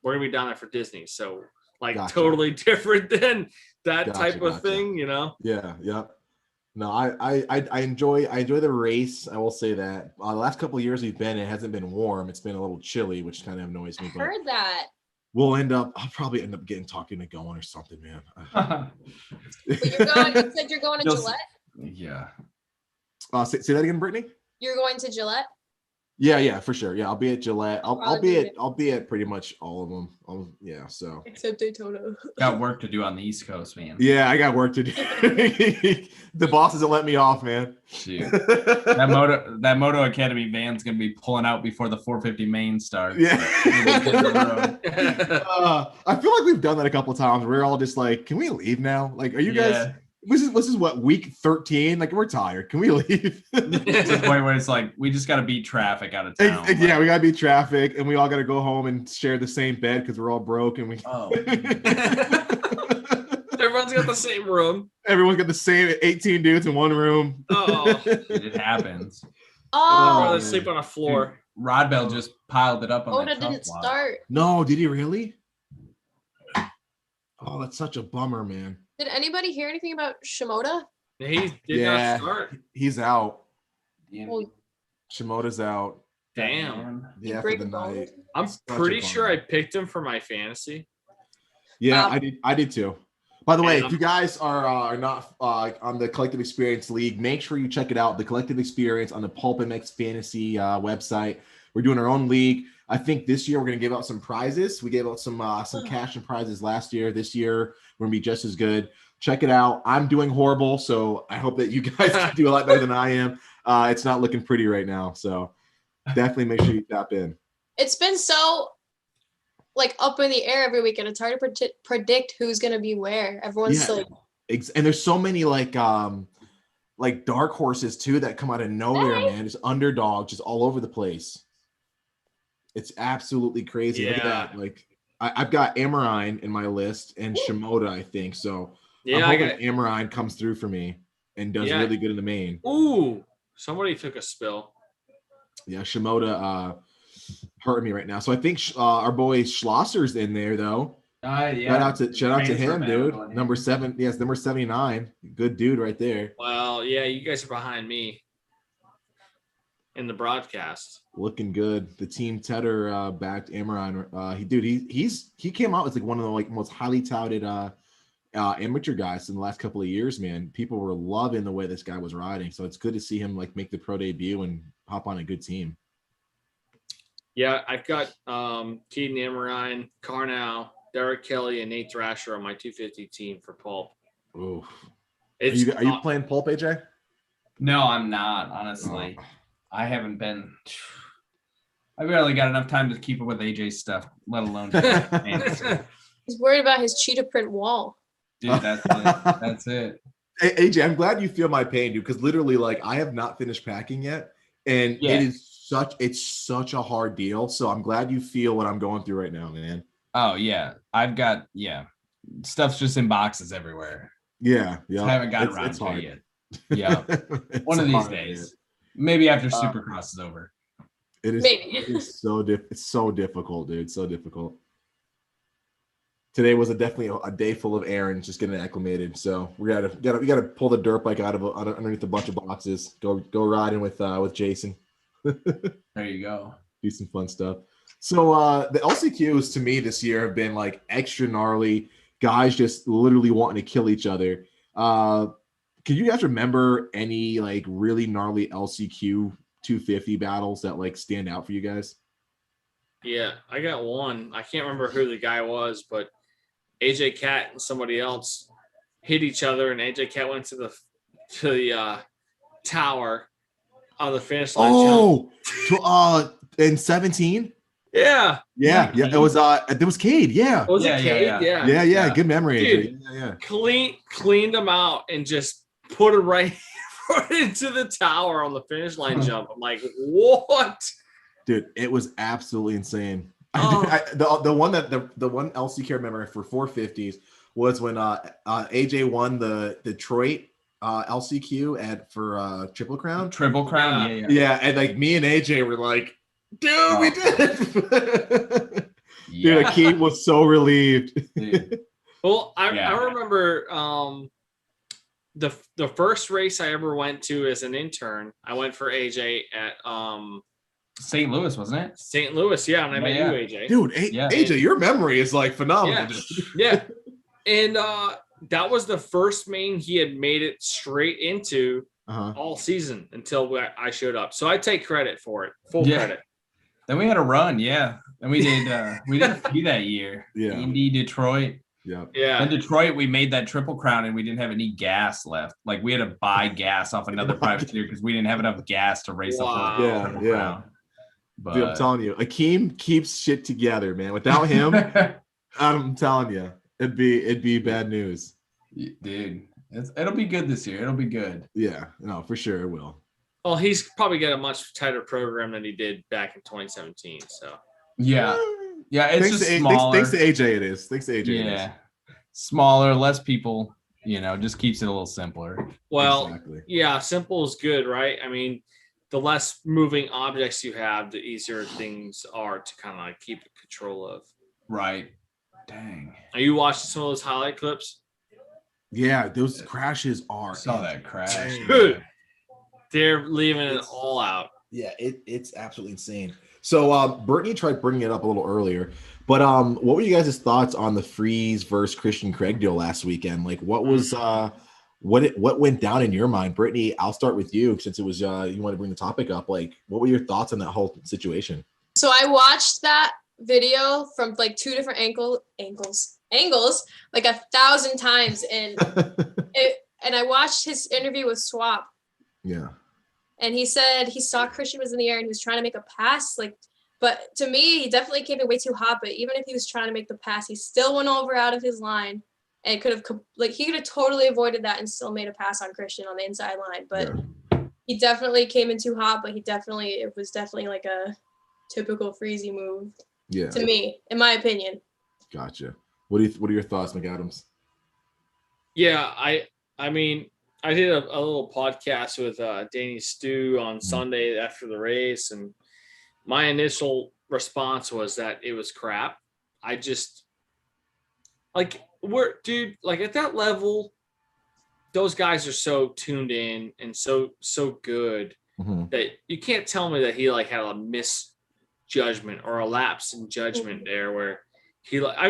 we're gonna be down there for Disney. So like totally different than that type of thing, you know? Yeah, yep. No, I enjoy the race. I will say that the last couple of years we've been, it hasn't been warm. It's been a little chilly, which kind of annoys me. I heard that. I'll probably end up talking to going or something, man. But you said you're going to Gillette? Yeah. Say that again, Brittany. You're going to Gillette? Yeah, for sure. Yeah, I'll be at Gillette. I'll be at pretty much all of them. So except Daytona. Got work to do on the East Coast, man. Yeah, I got work to do. The boss doesn't let me off, man. Shoot. that Moto Academy van's gonna be pulling out before the 450 main starts. Yeah. I feel like we've done that a couple of times. We're all just like, can we leave now? Like, are you guys? This is what, week 13? Like, we're tired. Can we leave? It's the point where it's like, we just got to beat traffic out of town. Yeah, we got to beat traffic, and we all got to go home and share the same bed because we're all broke. And everyone's got the same room. Everyone's got the same 18 dudes in one room. Oh, it happens. Oh, they sleep on a floor. Dude, Rod Bell just piled it up on that didn't start. No, did he really? Oh, that's such a bummer, man. Did anybody hear anything about Shimoda? He did not start. He's out. Well, Shimoda's out. Damn. Yeah, for the night. I'm pretty sure I picked him for my fantasy. Yeah, I did too. By the way, if you guys are not on the Collective Experience League, make sure you check it out. The Collective Experience on the Pulp MX Fantasy website. We're doing our own league. I think this year we're going to give out some prizes. We gave out some cash and prizes last year. This year we're going to be just as good. Check it out. I'm doing horrible, so I hope that you guys can do a lot better than I am. It's not looking pretty right now, so definitely make sure you tap in. It's been so like up in the air every weekend. It's hard to predict who's going to be where. Everyone's like, and there's so many like dark horses too that come out of nowhere, man. Just underdogs, just all over the place. It's absolutely crazy. Look at that. Like I've got Amarine in my list and Shimoda, I think. So I'm hoping Amarine comes through for me and does really good in the main. Ooh, somebody took a spill. Yeah, Shimoda hurting me right now. So I think our boy Schlosser's in there though. Shout out to him, dude. Number 7. Yes, number 79. Good dude right there. Well, yeah, you guys are behind me in the broadcast. Looking good. The team Tedder backed Amarine. He came out as like one of the like most highly touted amateur guys in the last couple of years, man. People were loving the way this guy was riding. So it's good to see him like make the pro debut and hop on a good team. Yeah, I've got Keaton Amarine, Carnow, Derek Kelly, and Nate Thrasher on my 250 team for Pulp. Ooh. Are you playing Pulp, AJ? No, I'm not, honestly. I haven't been. I barely got enough time to keep up with AJ's stuff, let alone. He's worried about his cheetah print wall. Dude, that's it. That's it. Hey, AJ, I'm glad you feel my pain, dude, because literally, like, I have not finished packing yet, and it's such a hard deal. So I'm glad you feel what I'm going through right now, man. Oh yeah, I've got stuff's just in boxes everywhere. Yeah. I haven't gotten around to it yet. Yeah, one of these days. Man. Maybe after Supercross is over. It is. Maybe. It's so difficult, dude. So difficult. Today was definitely a day full of errands, just getting acclimated. So we gotta pull the dirt bike out of underneath a bunch of boxes. Go riding with Jason. There you go. Do some fun stuff. So the LCQs to me this year have been like extra gnarly. Guys just literally wanting to kill each other. Can you guys remember any like really gnarly LCQ 250 battles that like stand out for you guys? Yeah, I got one. I can't remember who the guy was, but AJ Cat and somebody else hit each other, and AJ Cat went to the tower, on the finish line. Oh, in 17. Yeah. It was Cade. Yeah. Was it Cade? Yeah. Good memory. Dude, Yeah. Cleaned them out and just put it right into the tower on the finish line jump. I'm like, what? Dude, it was absolutely insane. Oh. The one LCK I remember for 450s was when AJ won the Detroit LCQ for Triple Crown. Triple Crown, yeah. And like me and AJ were like, dude, we did it. Dude, Akeem was so relieved. Well, I remember the first race I ever went to as an intern. I went for AJ at St. Louis, wasn't it? St. Louis, yeah, and I met you, AJ. Dude, AJ, your memory is like phenomenal. Yeah. And that was the first main he had made it straight into all season until I showed up. So I take credit for it, full credit. Then we had a run, and we did a few that year. Yeah. Indy, Detroit. Yeah. In Detroit, we made that Triple Crown and we didn't have any gas left. Like we had to buy gas off another privateer because we didn't have enough gas to race the whole Triple Crown. But dude, I'm telling you, Akeem keeps shit together, man. Without him, I'm telling you, it'd be bad news. Dude, it'll be good this year. It'll be good. Yeah, no, for sure it will. Well, he's probably got a much tighter program than he did back in 2017. So yeah, it's just smaller. Thanks to AJ, it is. Thanks to AJ. Yeah, smaller, less people. Just keeps it a little simpler. Well, exactly. Yeah, simple is good, right? I mean, the less moving objects you have, the easier things are to kind of like keep control of. Right. Dang. Are you watching some of those highlight clips? Yeah, those crashes are. I saw that crash. Dude, they're leaving it all out. Yeah, it's absolutely insane. So Brittany tried bringing it up a little earlier, but what were you guys' thoughts on the Friese versus Christian Craig deal last weekend? Like, what was what went down in your mind? Brittany, I'll start with you since it was you want to bring the topic up. Like, what were your thoughts on that whole situation? So I watched that video from like two different angles like 1,000 times, and I watched his interview with Swap. Yeah. And he said he saw Christian was in the air and he was trying to make a pass. But to me, he definitely came in way too hot. But even if he was trying to make the pass, he still went over out of his line and he could have totally avoided that and still made a pass on Christian on the inside line. But he definitely came in too hot. But it was definitely like a typical Friese move. Yeah. To me, in my opinion. Gotcha. What are your thoughts, MacAdams? Yeah, I mean, I did a little podcast with Danny Stew on Sunday after the race, and my initial response was that it was crap. I just at that level, those guys are so tuned in and so good that you can't tell me that he like had a misjudgment or a lapse in judgment there where I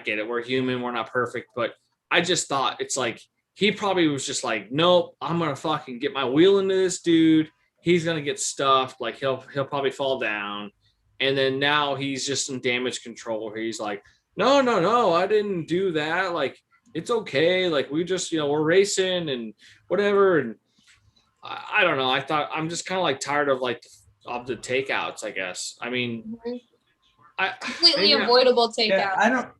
get it. We're human. We're not perfect, but I just thought it's like, he probably was just like, nope, I'm going to fucking get my wheel into this dude. He's going to get stuffed. Like he'll probably fall down. And then now he's just in damage control where he's like, no, I didn't do that. Like, it's okay. Like we just, we're racing and whatever. And I don't know. I thought I'm just kind of like tired of the takeouts, I guess. I mean, completely avoidable takeout. Yeah, I don't know.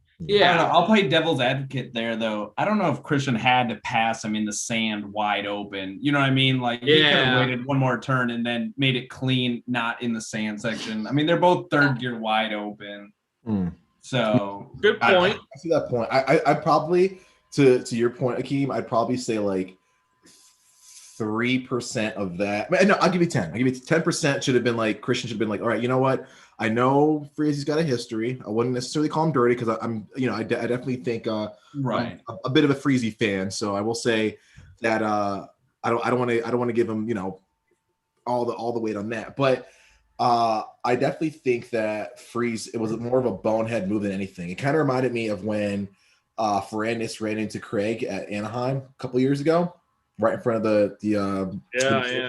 I'll play devil's advocate there, though. I don't know if Christian had to pass him in the sand wide open. You know what I mean? Like, he could have waited one more turn and then made it clean, not in the sand section. I mean, they're both third gear wide open. So good point. I see that point. I probably, to your point, Akeem, I'd probably say like 3% of that. No, I'll give you 10. I'll give you 10% should have been like, Christian should have been like, all right, you know what? I know Friese's got a history. I wouldn't necessarily call him dirty because I definitely think right. I'm a bit of a Friese fan. So I will say that I don't want to give him all the weight on that. But I definitely think that Friese, it was more of a bonehead move than anything. It kind of reminded me of when Ferrandis ran into Craig at Anaheim a couple years ago. Right in front of the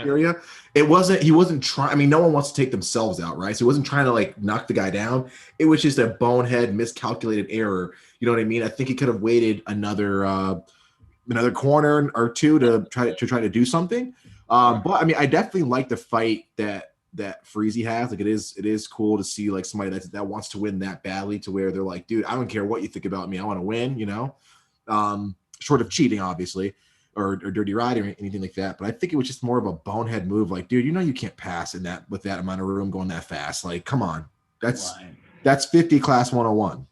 area. He wasn't trying. I mean, no one wants to take themselves out, right? So he wasn't trying to like knock the guy down. It was just a bonehead, miscalculated error. You know what I mean? I think he could have waited another corner or two to try to do something. But I mean, I definitely like the fight that Friese has. Like, it is cool to see like somebody that wants to win that badly, to where they're like, dude, I don't care what you think about me, I want to win, you know. Short of cheating, obviously, or dirty riding or anything like that. But I think it was just more of a bonehead move. Like, dude, you know, you can't pass in that with that amount of room going that fast. Like, come on, that's 50 class 101.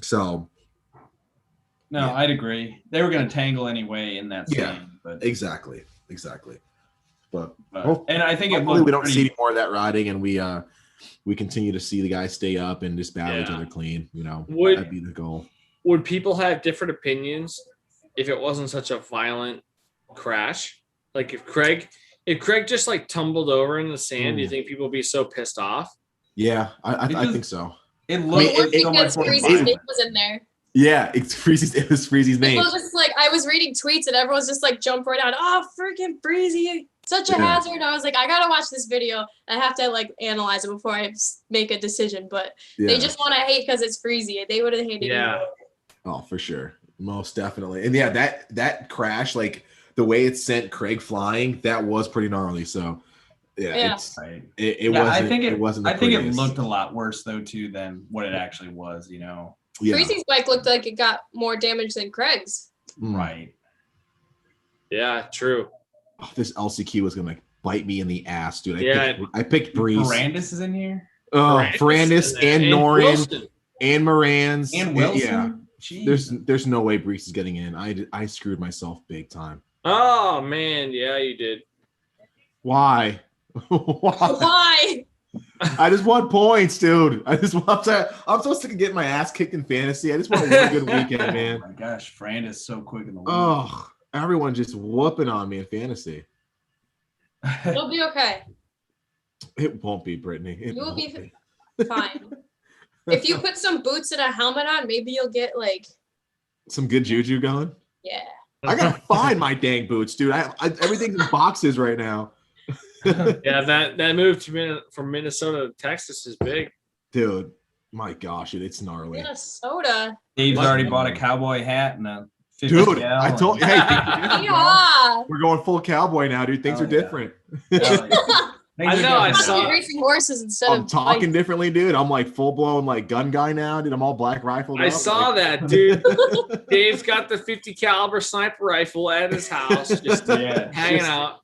So no, yeah. I'd agree. They were going to tangle anyway in that scene. But exactly. But and I think we don't see any more of that riding, and we continue to see the guys stay up and just battle each other clean. You know, that'd be the goal. Would people have different opinions if it wasn't such a violent crash? Like if Craig just like tumbled over in the sand, do you think people would be so pissed off? Yeah, I think so. It looked because Friese's name was in there. Yeah, it was Friese's name. It was just like, I was reading tweets and everyone's just like jump right out. Oh, freaking Friese, such a hazard. I was like, I gotta watch this video. I have to like analyze it before I make a decision. But they just want to hate because it's Friese. They would have hated. Yeah. Oh, for sure, most definitely. And yeah, that crash, like the way it sent Craig flying, that was pretty gnarly. So it wasn't. I think it looked a lot worse though too than what it actually was. You know. Yeah. Friese's bike looked like it got more damage than Craig's. Right. Yeah, true. Oh, this LCQ was gonna bite me in the ass, dude. I picked Briese. Ferrandis is in here. Oh, Ferrandis and Norin and Morans and Wilson. Yeah. Jeez. There's no way Briese is getting in. I screwed myself big time. Oh man, yeah, you did. Why? Why? I just want points, dude. I'm so sick of getting my ass kicked in fantasy. I just want a really good weekend, man. Oh my gosh, Ferrandis is so quick in the league. Oh, everyone just whooping on me in fantasy. It'll be okay. It won't be, Brittany. You'll be fine. If you put some boots and a helmet on, maybe you'll get like some good juju going. Yeah. I gotta find my dang boots, dude. Everything's in boxes right now. Yeah, that move from Minnesota to Texas is big, dude. My gosh, it's gnarly. Minnesota. Dave's already bought a cowboy hat and a 50 dude. gallon. I told you, hey, we're going full cowboy now, dude. Things are different. I know. I saw racing horses instead I'm talking differently, dude. I'm like full blown like gun guy now, dude. I'm all black rifle. I saw that, dude. Dave's got the 50 caliber sniper rifle at his house, just hanging out.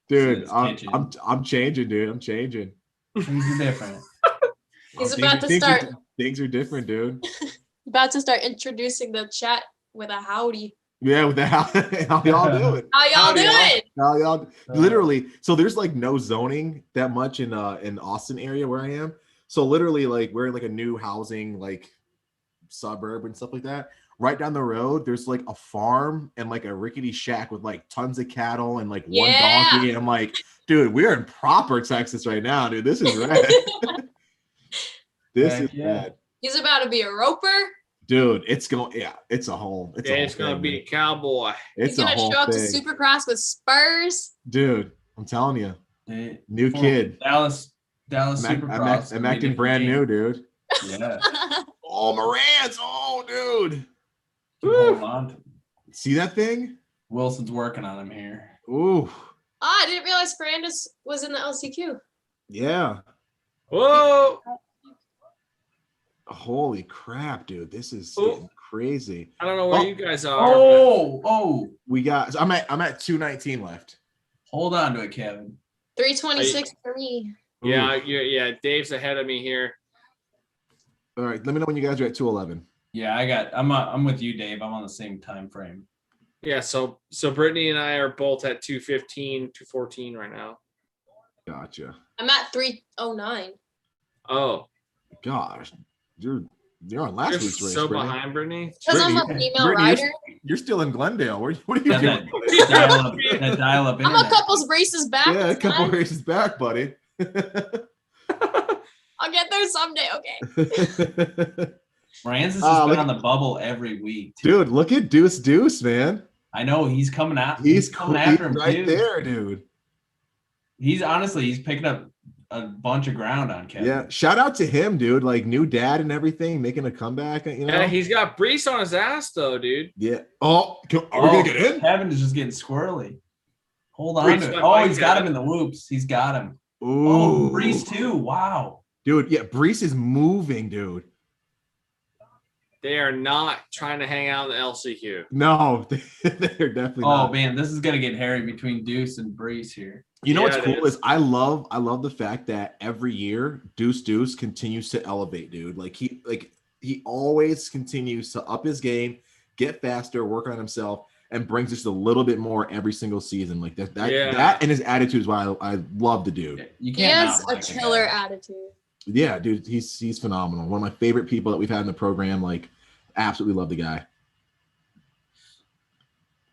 Dude, I'm changing, dude. I'm changing. Things are different. He's about to start. Things are different, dude. About to start introducing the chat with a howdy. Yeah, with that, how y'all doing? How y'all doing? How y'all literally? So there's like no zoning that much in Austin area where I am. So literally, like we're in like a new housing like suburb and stuff like that. Right down the road, there's like a farm and like a rickety shack with like tons of cattle and like one donkey. And I'm like, dude, we're in proper Texas right now, dude. This is rad. This is rad. He's about to be a roper. Dude, it's going, it's a whole. It's going to be a cowboy. He's going to show up to Supercross with spurs. Dude, I'm telling you. New kid. Dallas Supercross. I'm acting brand new, dude. Yeah. Oh, Morans. Oh, dude. Hold on. See that thing? Wilson's working on him here. Ooh. I didn't realize Ferrandis was in the LCQ. Yeah. Whoa. Holy crap, dude. This is getting crazy. I don't know where you guys are. Oh. We got I'm at 219 left. Hold on to it, Kevin. 326 for me. Yeah, Dave's ahead of me here. All right, let me know when you guys are at 211. Yeah, I'm with you, Dave. I'm on the same time frame. Yeah, so Brittany and I are both at 215, 214 right now. Gotcha. I'm at 309. Oh. Gosh. You're on last week's race. So Brittany. Behind Brittany. Because I'm a female rider. You're still in Glendale. What are you doing? That dial-up I'm a couple races back. Yeah, a couple races back, buddy. I'll get there someday. Okay. Francis has been on the bubble every week. Dude, look at Deuce, man. I know he's coming out. He's coming after him right there, dude. He's picking up a bunch of ground on Kevin. Yeah, shout out to him, dude. Like new dad and everything, making a comeback. You know, yeah, he's got Briese on his ass though, dude. Yeah. Are we gonna get in? Kevin is just getting squirrely. Hold on Brees to it. went Oh, by he's got him Kevin. in the whoops. He's got him. Ooh. Oh, Brees too. Wow. Dude, yeah, Brees is moving, dude. They are not trying to hang out in the LCQ. No, they're definitely Oh not. man, this is gonna get hairy between Deuce and Brees here. You know Yeah, what's it cool is. is I love the fact that every year Deuce continues to elevate, dude. He always continues to up his game, get faster, work on himself, and brings just a little bit more every single season. Like that and his attitude is why I love the dude. You He can't has not a like the killer guy. attitude. Yeah, dude, he's phenomenal. One of my favorite people that we've had in the program. Like, absolutely love the guy.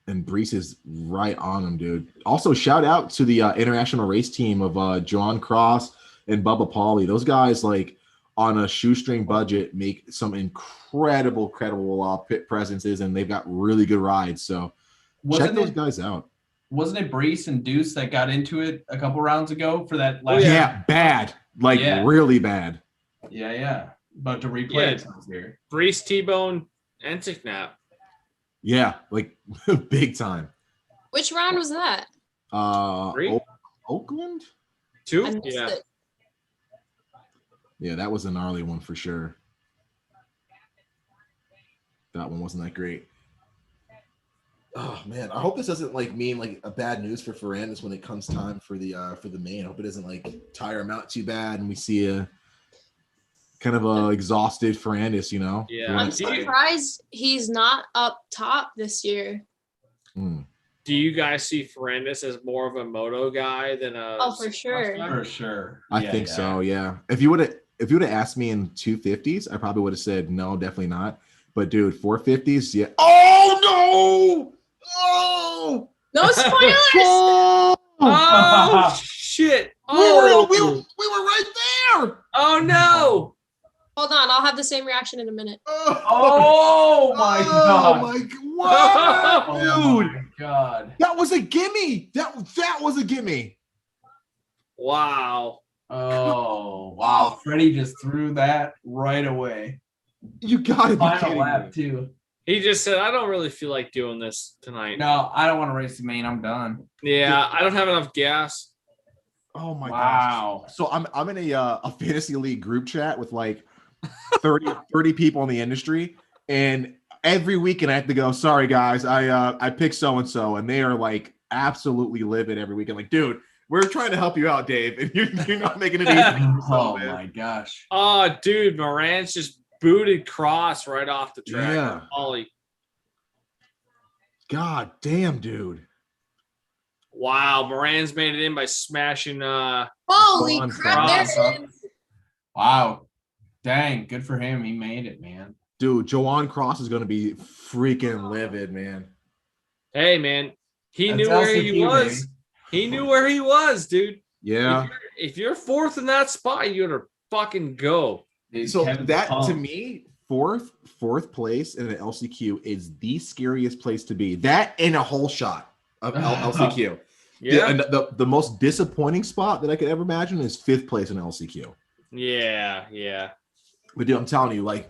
And Brees is right on him, dude. Also, shout out to the international race team of John Cross and Bubba Pauly. Those guys, like, on a shoestring budget, make some incredible pit presences, and they've got really good rides. So check those guys out. Wasn't it Brees and Deuce that got into it a couple rounds ago for that last? Yeah, bad. Like, really bad. Yeah. About to replay it here. Brees, T-Bone, and Ticknap. Yeah, like big time. Which round was that? Oakland? 2? I missed it. Yeah, that was a gnarly one for sure. That one wasn't that great. Oh man, I hope this doesn't mean a bad news for Ferrandis when it comes time for the main. I hope it doesn't tire him out too bad and we see a kind of a exhausted Ferrandis, you know. Yeah. I'm surprised he's not up top this year. Do you guys see Ferrandis as more of a moto guy than a? Oh, for sure. For sure. I think so. Yeah. If you would have asked me in 250s, I probably would have said no, definitely not. But dude, 450s, yeah. Oh no! Oh! No spoilers. Oh shit! Oh, we were right there. Oh no! Hold on, I'll have the same reaction in a minute. Oh my god! Oh my wow, Oh dude! my god! That was a gimme. That was a gimme. Wow! Oh wow! Freddie just threw that right away. You gotta be Final kidding lap me. too. He just said, "I don't really feel like doing this tonight." No, I don't want to race the main. I'm done. Yeah, I don't have enough gas. Oh my Wow. gosh. So I'm in a fantasy league group chat with 30 people in the industry, and every weekend I have to go, sorry guys, I picked so and so, and they are absolutely livid every weekend. Like, dude, we're trying to help you out, Dave, and you're not making it easy for yourself, man. My gosh. Oh, dude, Moran's just booted Cross right off the track. Yeah. Ollie. God damn, dude. Wow, Moran's made it in by smashing Holy John crap! Cross. There it is. Wow. Dang, good for him. He made it, man. Dude, Joanne Cross is going to be freaking livid, man. Hey, man, he That's knew where he LCQ, was. baby. He knew where he was, dude. Yeah. If you're fourth in that spot, you gotta fucking go. Dude, So Kevin's that, to pumped. me, fourth place in an LCQ is the scariest place to be. That in a whole shot of LCQ. Yeah. And the most disappointing spot that I could ever imagine is fifth place in LCQ. Yeah. But dude, I'm telling you,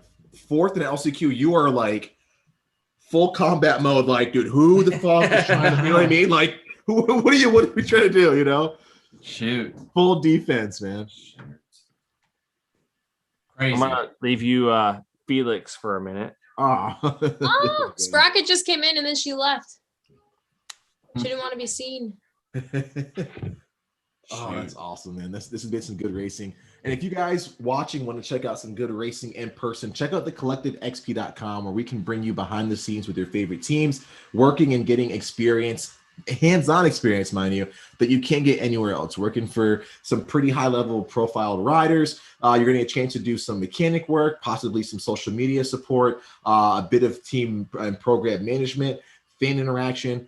fourth in LCQ, you are full combat mode. Dude, who the fuck is trying to, you know what I mean? What are we trying to do? You know, Shoot. full defense, man. Crazy. I'm gonna leave you Felix for a minute. Oh, Sprocket just came in and then she left. She didn't want to be seen. Oh, that's awesome, man. This has been some good racing. And if you guys watching want to check out some good racing in person, check out thecollectivexp.com, where we can bring you behind the scenes with your favorite teams, working and getting experience, hands-on experience, mind you, that you can't get anywhere else. Working for some pretty high-level profiled riders. You're going to get a chance to do some mechanic work, possibly some social media support, a bit of team and program management, fan interaction.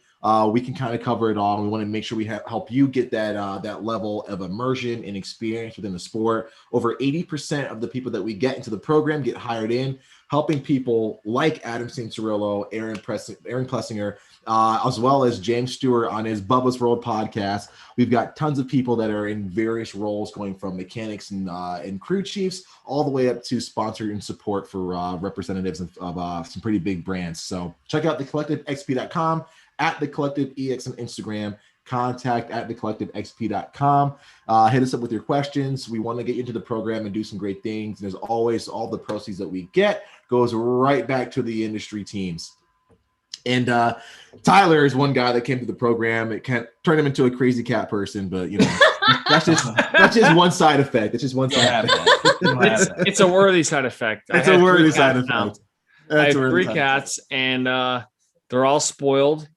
We can kind of cover it all. We want to make sure we help you get that level of immersion and experience within the sport. Over 80% of the people that we get into the program get hired in, helping people like Adam Cincerillo, Aaron Plessinger, as well as James Stewart on his Bubba's World podcast. We've got tons of people that are in various roles, going from mechanics and crew chiefs all the way up to sponsor and support for representatives of some pretty big brands. So check out thecollectivexp.com, at The Collective EX on Instagram, contact@thecollectivexp.com. Hit us up with your questions. We want to get you into the program and do some great things. And as always, all the proceeds that we get goes right back to the industry teams. And Tyler is one guy that came to the program. It can't turn him into a crazy cat person, but that's just one side effect. It's just one side effect. It's a worthy side effect. It's a worthy side effect. I have 3 cats, and they're all spoiled.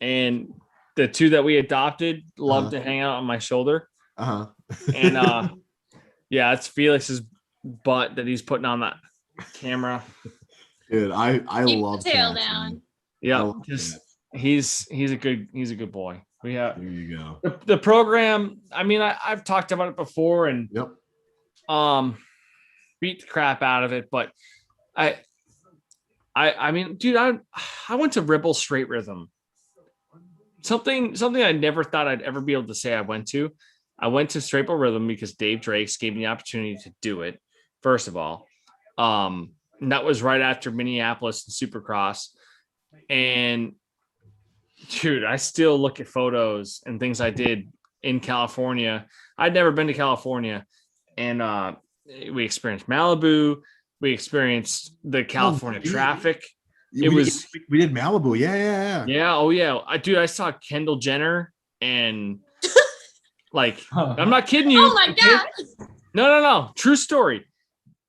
And the 2 that we adopted love to hang out on my shoulder. And it's Felix's butt that he's putting on that camera. Dude, I Keep love the tail cats, down. man. Yeah, he's a good boy. We have there you go. The program. I mean, I've talked about it before and beat the crap out of it, but I mean, dude, I went to Ribble Straight Rhythm. Something I never thought I'd ever be able to say I went to. I went to Straight Rhythm because Dave Drakes gave me the opportunity to do it. First of all, and that was right after Minneapolis and Supercross. And dude, I still look at photos and things I did in California. I'd never been to California, and we experienced Malibu. We experienced the California traffic. We did Malibu. Yeah. Yeah. Oh yeah. I saw Kendall Jenner and like, I'm not kidding you. Oh my God. No. True story.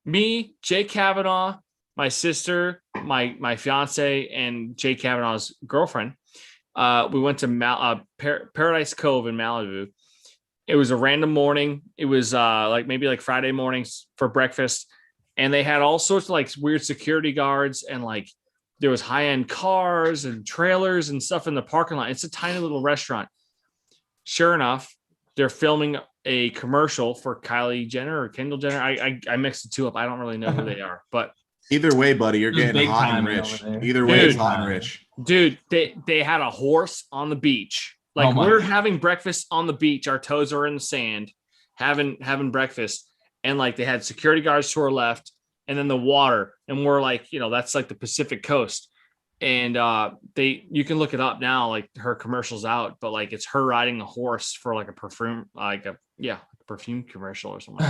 Me, Jay Kavanaugh, my sister, my fiance, and Jay Kavanaugh's girlfriend. We went to Paradise Cove in Malibu. It was a random morning. It was maybe Friday mornings for breakfast. And they had all sorts of weird security guards, and there was high-end cars and trailers and stuff in the parking lot. It's a tiny little restaurant. Sure enough, they're filming a commercial for Kylie Jenner or Kendall Jenner. I mixed the 2 up. I don't really know who they are, but either way, buddy, you're getting hot and rich. Either way, it's hot and rich. Dude, they had a horse on the beach. We're having breakfast on the beach. Our toes are in the sand, having breakfast. And they had security guards to our left, and then the water. And we're that's the Pacific coast. And you can look it up now, her commercial's out, but it's her riding a horse for a perfume, perfume commercial or something.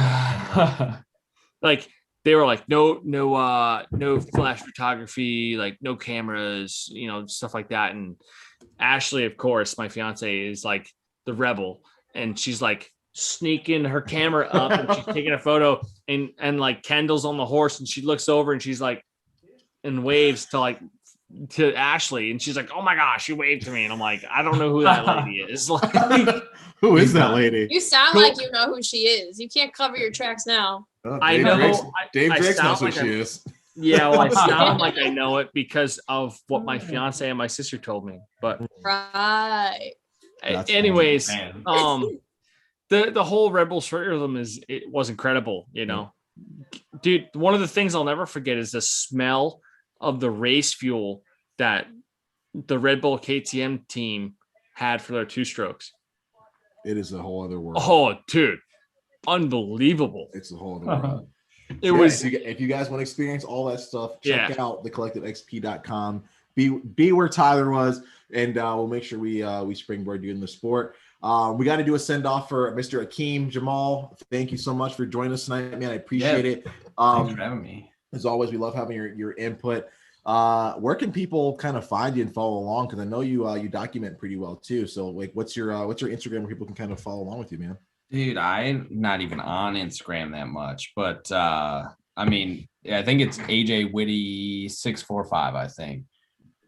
They were no flash photography, no cameras, stuff like that. And Ashley, of course, my fiance, is the rebel, and she's sneaking her camera up and she's taking a photo, and Kendall's on the horse, and she looks over and she's and waves to Ashley, and she's oh my gosh, she waved to me, and I'm I don't know who that lady is. Who is that lady? You sound like you know who she is. You can't cover your tracks now. I know. Dave Drakes knows who she is. Yeah, well, I sound like I know it because of what my fiance and my sister told me. But right. Anyways, the whole Rebel Straight Rhythm was incredible. Dude, one of the things I'll never forget is the smell of the race fuel that the Red Bull KTM team had for their 2-strokes. It is a whole other world. Oh, dude, unbelievable! It's a whole other world. It was. If you guys want to experience all that stuff, check out thecollectivexp.com. Be where Tyler was, and we'll make sure we springboard you in the sport. We got to do a send off for Mr. Akeem. Jamal, thank you so much for joining us tonight, man. I appreciate it. Thanks for having me. As always, we love having your input. Where can people kind of find you and follow along? Because I know you document pretty well too. So what's your Instagram where people can kind of follow along with you, man? Dude, I'm not even on Instagram that much, but I think it's AJ Whitty 645, I think.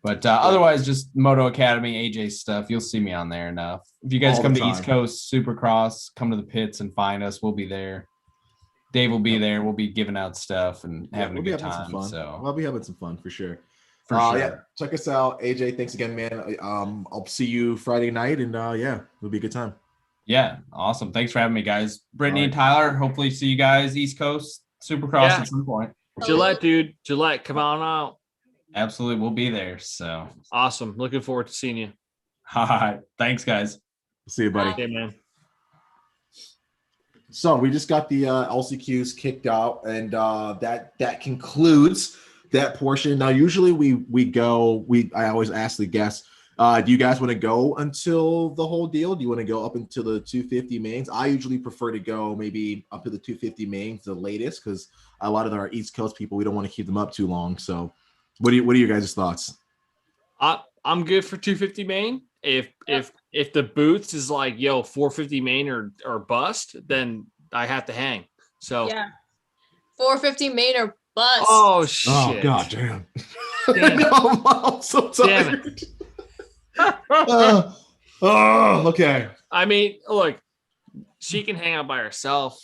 But otherwise, just Moto Academy, AJ stuff. You'll see me on there enough. If you guys come to East Coast Supercross, come to the pits and find us. We'll be there. Dave will be there. We'll be giving out stuff and having a good time. So we'll be having some fun for sure. Yeah, check us out, AJ. Thanks again, man. I'll see you Friday night, and it'll be a good time. Yeah, awesome. Thanks for having me, guys. Brittany and Tyler, hopefully see you guys East Coast Supercross at some point. Gillette, dude. Gillette, come on out. Absolutely, we'll be there. So awesome. Looking forward to seeing you. All right. Thanks, guys. See you, buddy. Okay, man. So we just got the LCQs kicked out, and that concludes that portion. Now, usually I always ask the guests, Do you guys want to go until the whole deal? Do you want to go up until the 250 mains? I usually prefer to go maybe up to the 250 mains, the latest, because a lot of our East Coast people, we don't want to keep them up too long. So what are your guys' thoughts? I'm good for 250 main. If the boots is like, yo, 450 main or bust, then I have to hang. So Yeah. 450 main or bust. Oh shit. Oh god damn. Damn. No, I'm so tired. Okay. I mean, look, she can hang out by herself.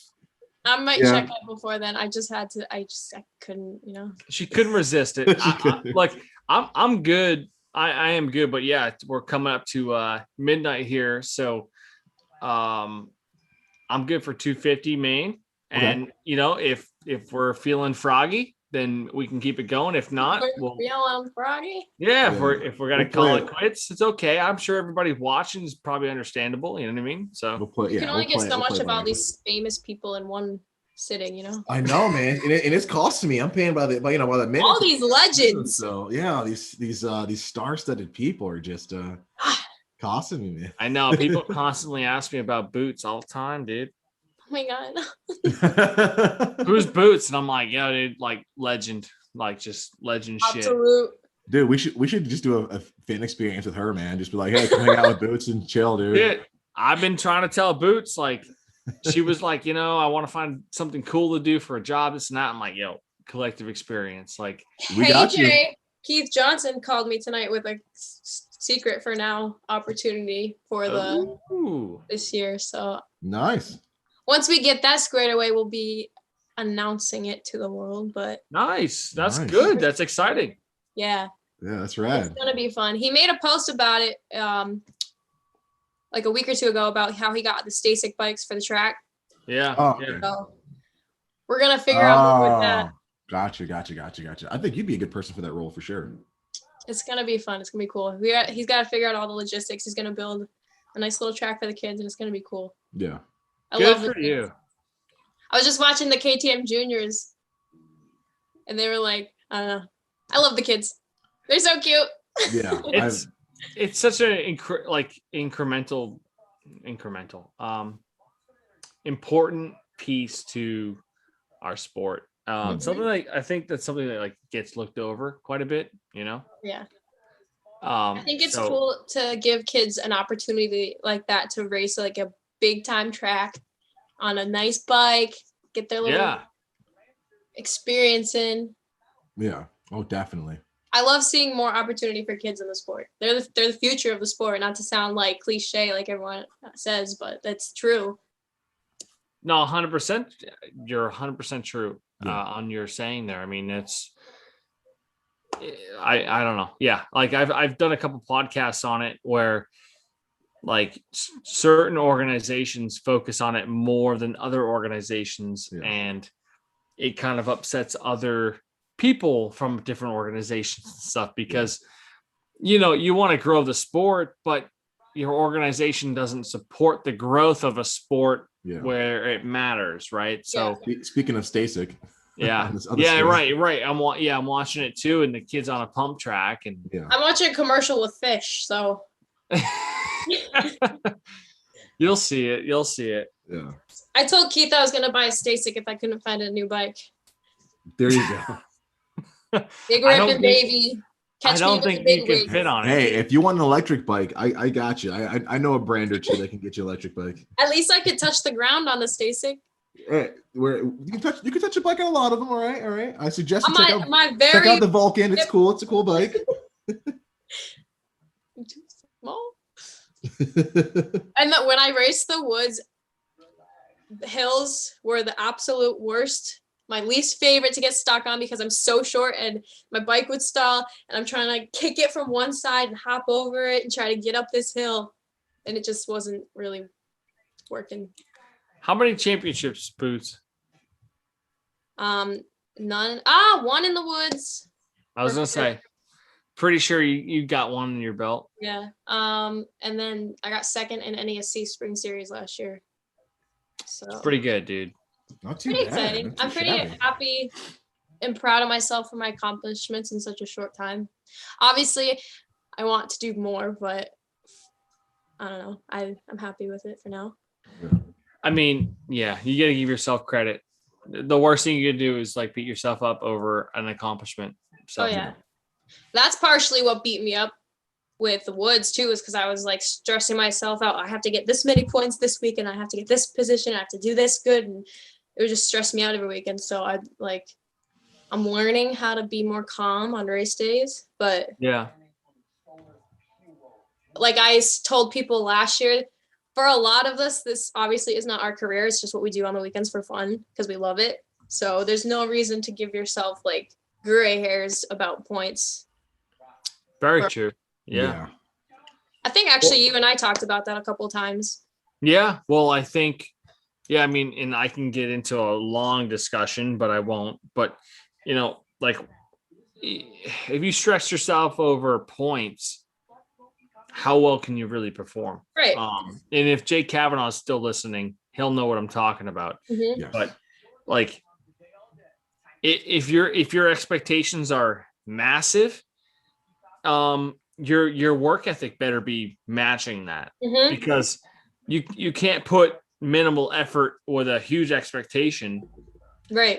I might check out before then. I couldn't, She couldn't resist it. I'm good. I am good, but yeah, we're coming up to midnight here, so I'm good for 250 main. And if we're feeling froggy, then we can keep it going. If not, we'll feeling froggy. Yeah, if we're gonna call it quits, it's okay. I'm sure everybody watching is probably understandable. You know what I mean? So you can only get so much about these famous people in one sitting. I know, man, and it's costing me. I'm paying by the minute. All these legends. So yeah, these star-studded people are just costing me, man. I know people constantly ask me about boots all the time, dude. Oh my god. Who's Boots? And I'm like, yeah, dude, like legend, like just legend shit. Absolute. Dude, we should just do a fan experience with her, man. Just be like, hey, come hang out with Boots and chill, dude. Dude, I've been trying to tell Boots, like, she was like, I want to find something cool to do for a job, this and that. I'm like, yo, collective experience. Like, we got you. Keith Johnson called me tonight with a secret for now opportunity for this year. So nice. Once we get that squared away, we'll be announcing it to the world. But nice. That's good. That's exciting. Yeah. Yeah, that's rad. It's gonna be fun. He made a post about it like a week or two ago about how he got the Stasic bikes for the track. Yeah. Yeah. So we're gonna figure out more with that. Gotcha. I think you'd be a good person for that role for sure. It's gonna be fun. It's gonna be cool. He's got to figure out all the logistics. He's gonna build a nice little track for the kids, and it's gonna be cool. Yeah. I Good love for you. I was just watching the KTM juniors and they were like, I don't know. I love the kids. They're so cute. Yeah. It's such an incremental, important piece to our sport. Something I think that's something that gets looked over quite a bit, Yeah. I think it's cool to give kids an opportunity like that to race like a big time track on a nice bike, get their little experience in. Yeah. Oh, definitely. I love seeing more opportunity for kids in the sport. They're the future of the sport, not to sound like cliche like everyone says, but that's true. No, 100%. You're 100% true on your saying there. I mean, I don't know. Yeah. Like I've done a couple podcasts on it where certain organizations focus on it more than other organizations, and it kind of upsets other people from different organizations and stuff because you want to grow the sport, but your organization doesn't support the growth of a sport where it matters, right? So speaking of Stasic, right. I'm watching it too, and the kid's on a pump track, and I'm watching a commercial with fish, so You'll see it. Yeah. I told Keith I was gonna buy a Stasic if I couldn't find a new bike. There you go. Big ripping baby. I don't think you can fit on it. Hey, if you want an electric bike, I got you. I know a brand or two that can get you an electric bike. At least I could touch the ground on the Stasic. Hey, you can touch a bike on a lot of them. All right. I suggest you check out the Vulcan. It's cool. It's a cool bike. Too small. And when I raced the woods, the hills were the absolute worst. My least favorite to get stuck on because I'm so short and my bike would stall and I'm trying to kick it from one side and hop over it and try to get up this hill. And it just wasn't really working. How many championships, Boots? None. One in the woods. I was going to say, pretty sure you got one in your belt. Yeah. And then I got second in NESC Spring Series last year. So it's pretty good, dude. Not too pretty bad. exciting. I'm pretty happy and proud of myself for my accomplishments in such a short time. Obviously, I want to do more, but I don't know. I'm happy with it for now. I mean, yeah, you got to give yourself credit. The worst thing you can do is like beat yourself up over an accomplishment. So, Oh yeah. That's partially what beat me up with the Woods too, is because I was like stressing myself out. I have to get this many points this week, and I have to get this position. I have to do this good, and it would just stress me out every weekend. So I'm learning how to be more calm on race days. But yeah, like I told people last year, for a lot of us, this obviously is not our career. It's just what we do on the weekends for fun because we love it. So there's no reason to give yourself like gray hairs about points. Very true. Yeah. I think actually you and I talked about that a couple of times. Yeah. Well, I think, I mean, and I can get into a long discussion, but I won't. But, like if you stress yourself over points, how well can you really perform? Right. And if Jake Kavanaugh is still listening, he'll know what I'm talking about. Mm-hmm. Yes. But like, if your expectations are massive, your work ethic better be matching that, Mm-hmm. because you can't put minimal effort with a huge expectation. Right.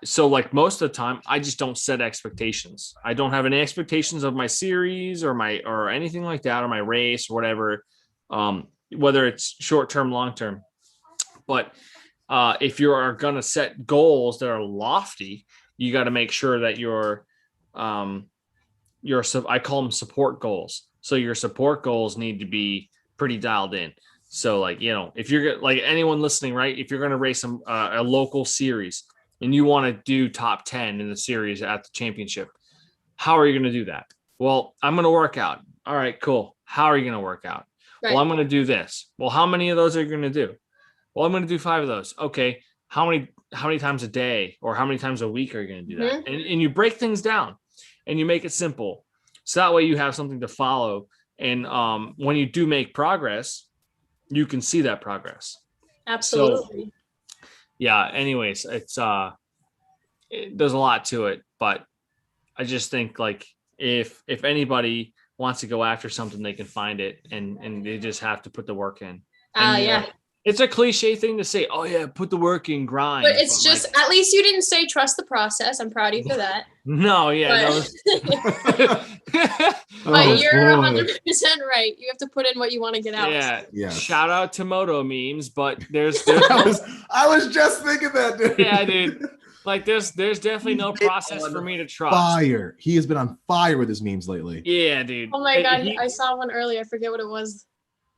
So like most of the time, I just don't set expectations. I don't have any expectations of my series or anything like that, or my race or whatever, whether it's short term, long term. But if you are going to set goals that are lofty, you got to make sure that I call them support goals. So your support goals need to be pretty dialed in. So like, if you're like anyone listening, right, if you're going to race a local series and you want to do top 10 in the series at the championship, how are you going to do that? Well, I'm going to work out. All right, cool. How are you going to work out? Right. Well, I'm going to do this. Well, how many of those are you going to do? Well, I'm going to do 5 of those. Okay. How many times a day or how many times a week are you going to do that? And you break things down and you make it simple. So that way you have something to follow. And when you do make progress, you can see that progress. Absolutely. So, yeah. Anyways, there's a lot to it, but I just think like if anybody wants to go after something, they can find it, and they just have to put the work in. And, Yeah. It's a cliche thing to say, oh yeah, put the work in, grind. But it's just, at least you didn't say trust the process. I'm proud of you for that. No, yeah. But you're 100% right. You have to put in what you want to get out. Yeah. Shout out to Moto memes, but there's I was just thinking that, dude. Yeah, dude. Like there's definitely no process for me to trust. Fire. He has been on fire with his memes lately. Yeah, dude. Oh my God. I saw one earlier. I forget what it was.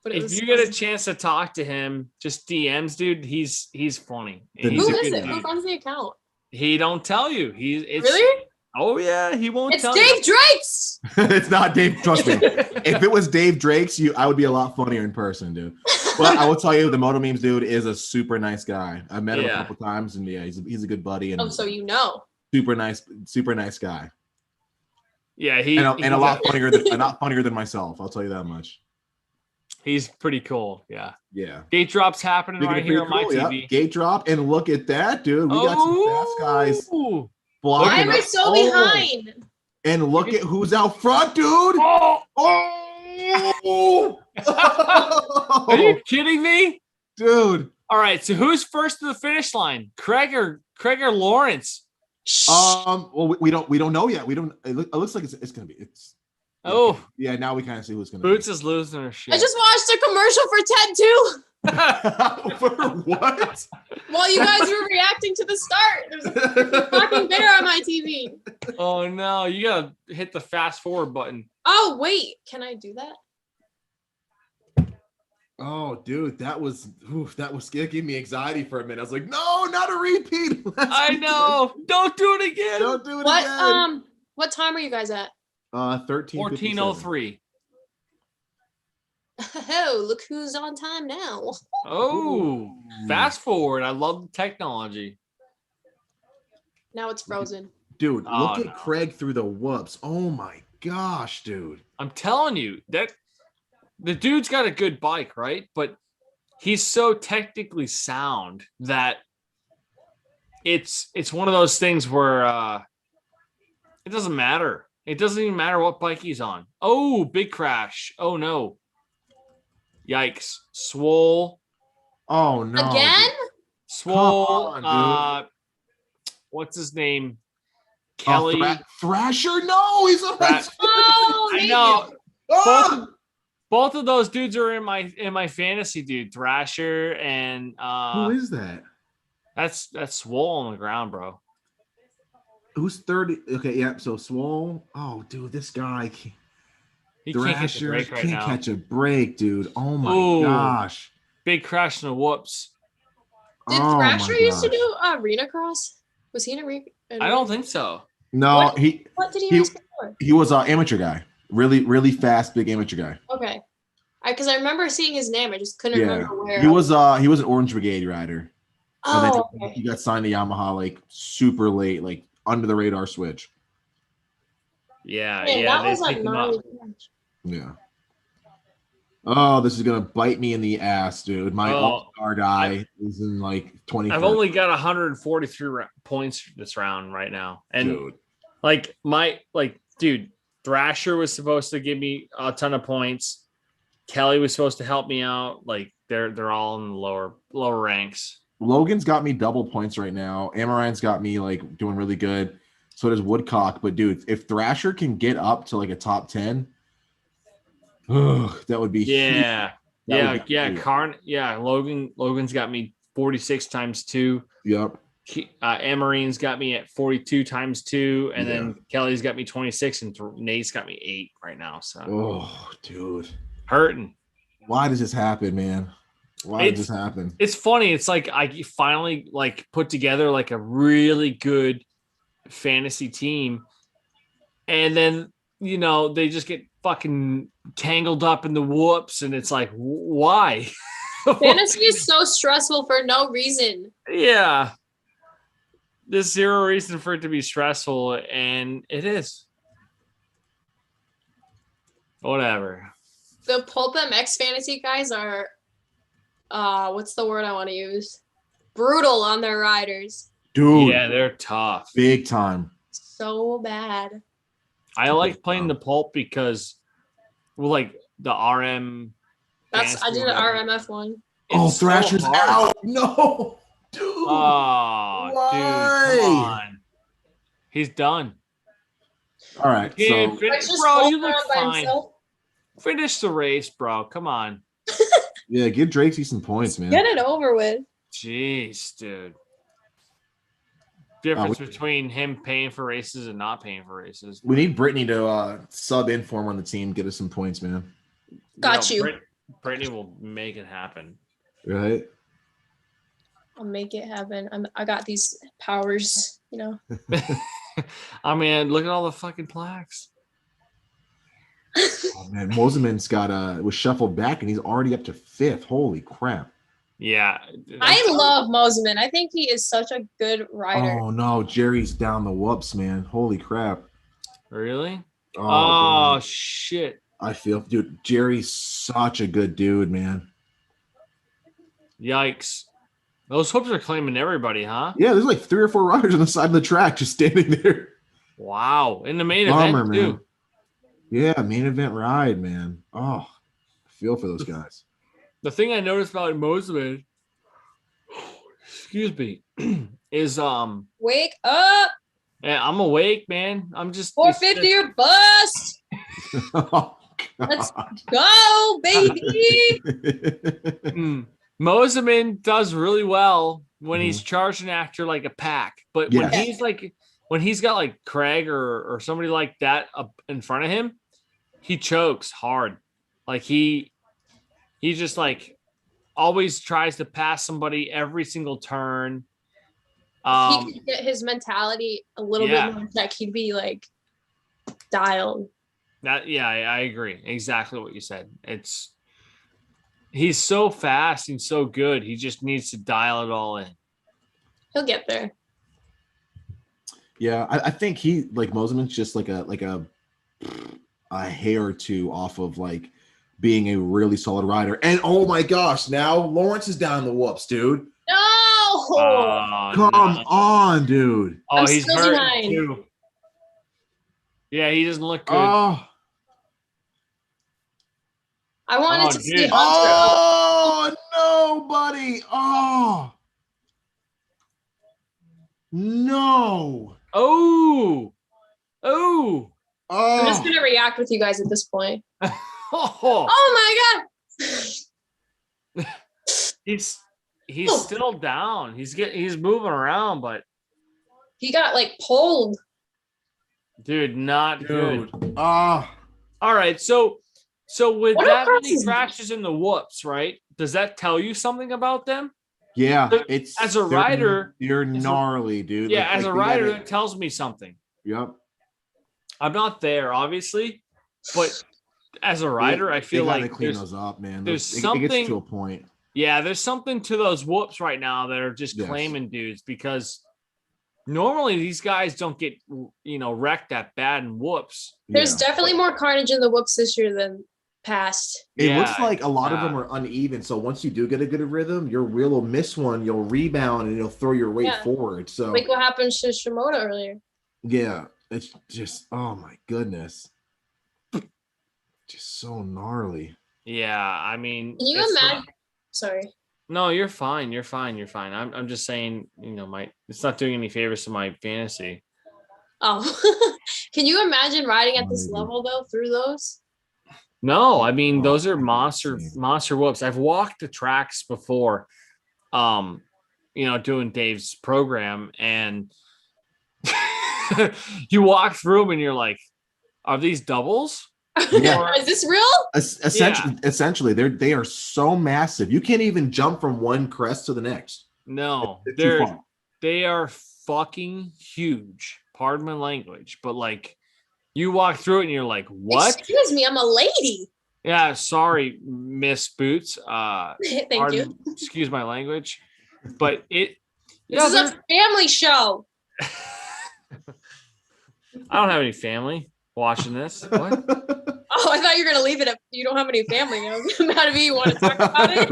But if you get a chance to talk to him, just DMs, dude. He's funny. Who is it? Who runs the account? He don't tell you. Really? Oh yeah, he won't. It's Dave Drake's. It's not Dave. Trust me. If it was Dave Drake's, I would be a lot funnier in person, dude. But I will tell you, the Moto Memes dude is a super nice guy. I've met him a couple times, and he's a good buddy. And so super nice guy. Yeah, and a lot funnier than myself. I'll tell you that much. He's pretty cool. Yeah. Yeah. Gate drop's happening right here on my TV. Yep. Gate drop, and look at that, dude. We got some fast guys. Why am I so behind? And look at who's out front, dude. Are you kidding me? Dude. All right. So who's first to the finish line? Craig or Lawrence? Well, we don't know yet. It looks like it's gonna be yeah, now we kind of see who's gonna Boots is losing her shit. I just watched a commercial for 10-2. For what? While you guys were reacting to the start. There's a fucking bear on my TV. Oh no, you gotta hit the fast forward button. Oh wait, can I do that? Oh, dude, that was giving me anxiety for a minute. I was like, no, not a repeat. I know. Don't do it again. Don't do it again. What time are you guys at? 14:03. Oh, look who's on time now. Oh, fast forward. I love the technology. Now it's frozen. Dude, look at Craig through the whoops. Oh my gosh, dude. I'm telling you, that the dude's got a good bike, right? But he's so technically sound that it's one of those things where it doesn't matter. It doesn't even matter what bike he's on. Oh, big crash. Oh no. Yikes. Swole. Oh no. Again? Swole. Come on, What's his name? dude. Kelly. Thrasher? No, he's a Oh, I know. Oh! Both of those dudes are in my fantasy, dude. Thrasher and Who is that? that's Swole on the ground, bro. Who's 30? Okay, yeah. So Swole. Oh, dude, this guy. He can't catch a Thrasher break right can't now. catch a break, dude. Oh my Ooh. gosh. Big crash and a whoops. Did Oh Thrasher my used to gosh. do arena cross? Was he in arena? I don't think so. No, What did he he- race before? he was an amateur guy. Really, really fast, big amateur guy. Okay. Because I remember seeing his name. I just couldn't Yeah. remember where. He was an Orange Brigade rider. And then Oh, he okay. got signed to Yamaha like super late, like under the radar switch. Yeah, Man, yeah. that They was picked a him up. gnarly match. Yeah. Oh, this is gonna bite me in the ass, dude. My all-star guy is in like 20. I've only got 143 points this round right now, and dude. dude, Thrasher was supposed to give me a ton of points. Kelly was supposed to help me out. Like they're all in the lower ranks. Logan's got me double points right now. Amarine's got me like doing really good. So does Woodcock. But dude, if Thrasher can get up to like a top 10, that would be huge. Yeah. That would be huge. Logan's got me 46 times 2. Yep. Amarine's got me at 42 times 2, and Yeah. then Kelly's got me 26, and Nate's got me 8 right now. So Oh, dude. hurting. Why does this happen, man? Why did this happen? It's funny. It's like I finally like put together like a really good fantasy team, and then they just get fucking tangled up in the whoops, and it's like, why? Fantasy is so stressful for no reason. Yeah, there's zero reason for it to be stressful, and it is. Whatever. The Pulp MX fantasy guys are, what's the word I want to use? Brutal on their riders. Dude. Yeah, they're tough. Big time. So bad. I like playing the Pulp because, well, like the RM. I did an RMF one. Oh, Thrasher's out. No. Dude. Oh, Why? dude, come on. He's done. All right. Yeah, So, bro, you look fine. Finish the race, bro. Come on. yeah, give Drakesy some points, man. Get it over with. Jeez, dude. Difference between him paying for races and not paying for races. We need Brittany to sub in for him on the team, get us some points, man. Got you. Brittany will make it happen. Right? I'll make it happen. I got these powers, I mean, look at all the fucking plaques. Oh man, Moseman's was shuffled back and he's already up to 5th. Holy crap. Yeah. I love Moseman. I think he is such a good rider. Oh no, Jerry's down the whoops, man. Holy crap. Really? Oh, shit. I feel, dude, Jerry's such a good dude, man. Yikes. Those hoops are claiming everybody, huh? Yeah, there's like 3 or 4 riders on the side of the track just standing there. Wow. In the main Bummer, event, man. too. Yeah, main event ride, man. Oh, I feel for those guys. The thing I noticed about Moseman, excuse me, is Wake up. yeah, I'm awake, man. I'm just 450 or bust. Oh, Let's go, baby. Moseman does really well when Mhm. he's charging after like a pack, but Yes. when he's got like Craig or somebody like that up in front of him, he chokes hard. Like he just like always tries to pass somebody every single turn. He could get his mentality a little bit more in check. He'd be like dialed. I agree. Exactly what you said. He's so fast and so good. He just needs to dial it all in. He'll get there. Yeah, I think Moseman's just like a hair or two off of like being a really solid rider. And oh my gosh, now Lawrence is down the whoops, dude. No. Come on, dude. Oh, I'm he's still hurt behind. too. Yeah, he doesn't look good. Oh, I wanted to see dude. Hunter. oh no, buddy. Oh. No. Oh. I'm just Oh. gonna react with you guys at this point. Oh. Oh my god! He's still down. He's moving around, but He got like pulled. dude, not good. Ah. All right, so with What that else many is- crashes in the whoops, right? Does that tell you something about them? Yeah, But it's as a rider, you're gnarly, dude. Yeah, Like- as like a they rider, gotta- that tells me something. Yep. I'm not there, obviously, but as a rider, I feel they gotta like clean there's those up, man. there's It gets something- to a point. Yeah, there's something to those whoops right now that are just Yes. claiming dudes because normally these guys don't get wrecked that bad in whoops. There's Yeah. definitely more carnage in the whoops this year than past. It Yeah, looks like a lot of yeah. them are uneven. So once you do get a good rhythm, your wheel will miss one, you'll rebound, and you'll throw your weight Yeah. forward. So Like what happened to Shimoda earlier. yeah, it's just oh my goodness, just so gnarly. Yeah, I mean, Can you it's imagine? not- Sorry. No, you're fine. You're fine. You're fine. I'm just saying, it's not doing any favors to my fantasy. Oh, can you imagine riding at this Maybe. level though through those? No, I mean those are Oh, monster whoops. I've walked the tracks before, doing Dave's program, and you walk through them and you're like, are these doubles? Yeah. Is this real? Essentially, they are so massive. You can't even jump from one crest to the next. No, It's too far. they are fucking huge. Pardon my language, but like you walk through it and you're like, what? Excuse me, I'm a lady. Yeah, sorry, Miss Boots. Thank you. Excuse my language, but This is a family show. I don't have any family watching this. What? Oh, I thought you were gonna leave it if you don't have any family. I was mad at me. You want to talk about it?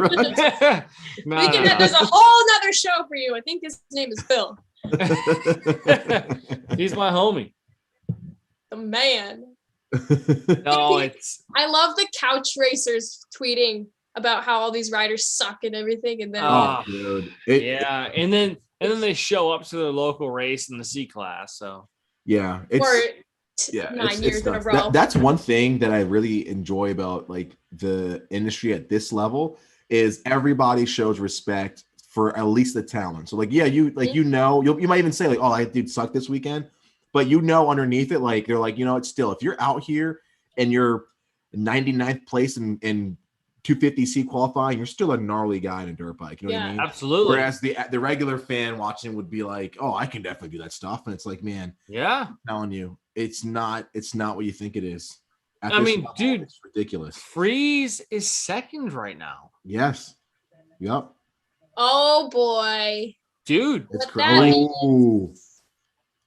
Right. There's a whole nother show for you. I think his name is Phil. He's my homie. The man. No, it's I love the couch racers tweeting about how all these riders suck and everything, and then Oh, dude. yeah, and then they show up to their local race in the C class. So Yeah, for yeah, 9 years in a nuts. row. That's one thing that I really enjoy about like the industry at this level is everybody shows respect for at least the talent. So like, yeah, you like you might even say like, oh, that dude sucked this weekend, but underneath it, like they're like, it's still if you're out here and you're 99th place in 250C qualifying, you're still a gnarly guy in a dirt bike. You know what I mean? absolutely. Whereas the regular fan watching would be like, oh, I can definitely do that stuff, and it's like, man, Yeah, I'm telling you, it's not what you think it is. At I this mean, level, dude, it's ridiculous. Friese is second right now, Yes. Yep. oh boy. dude. It's But that- crazy. Oh,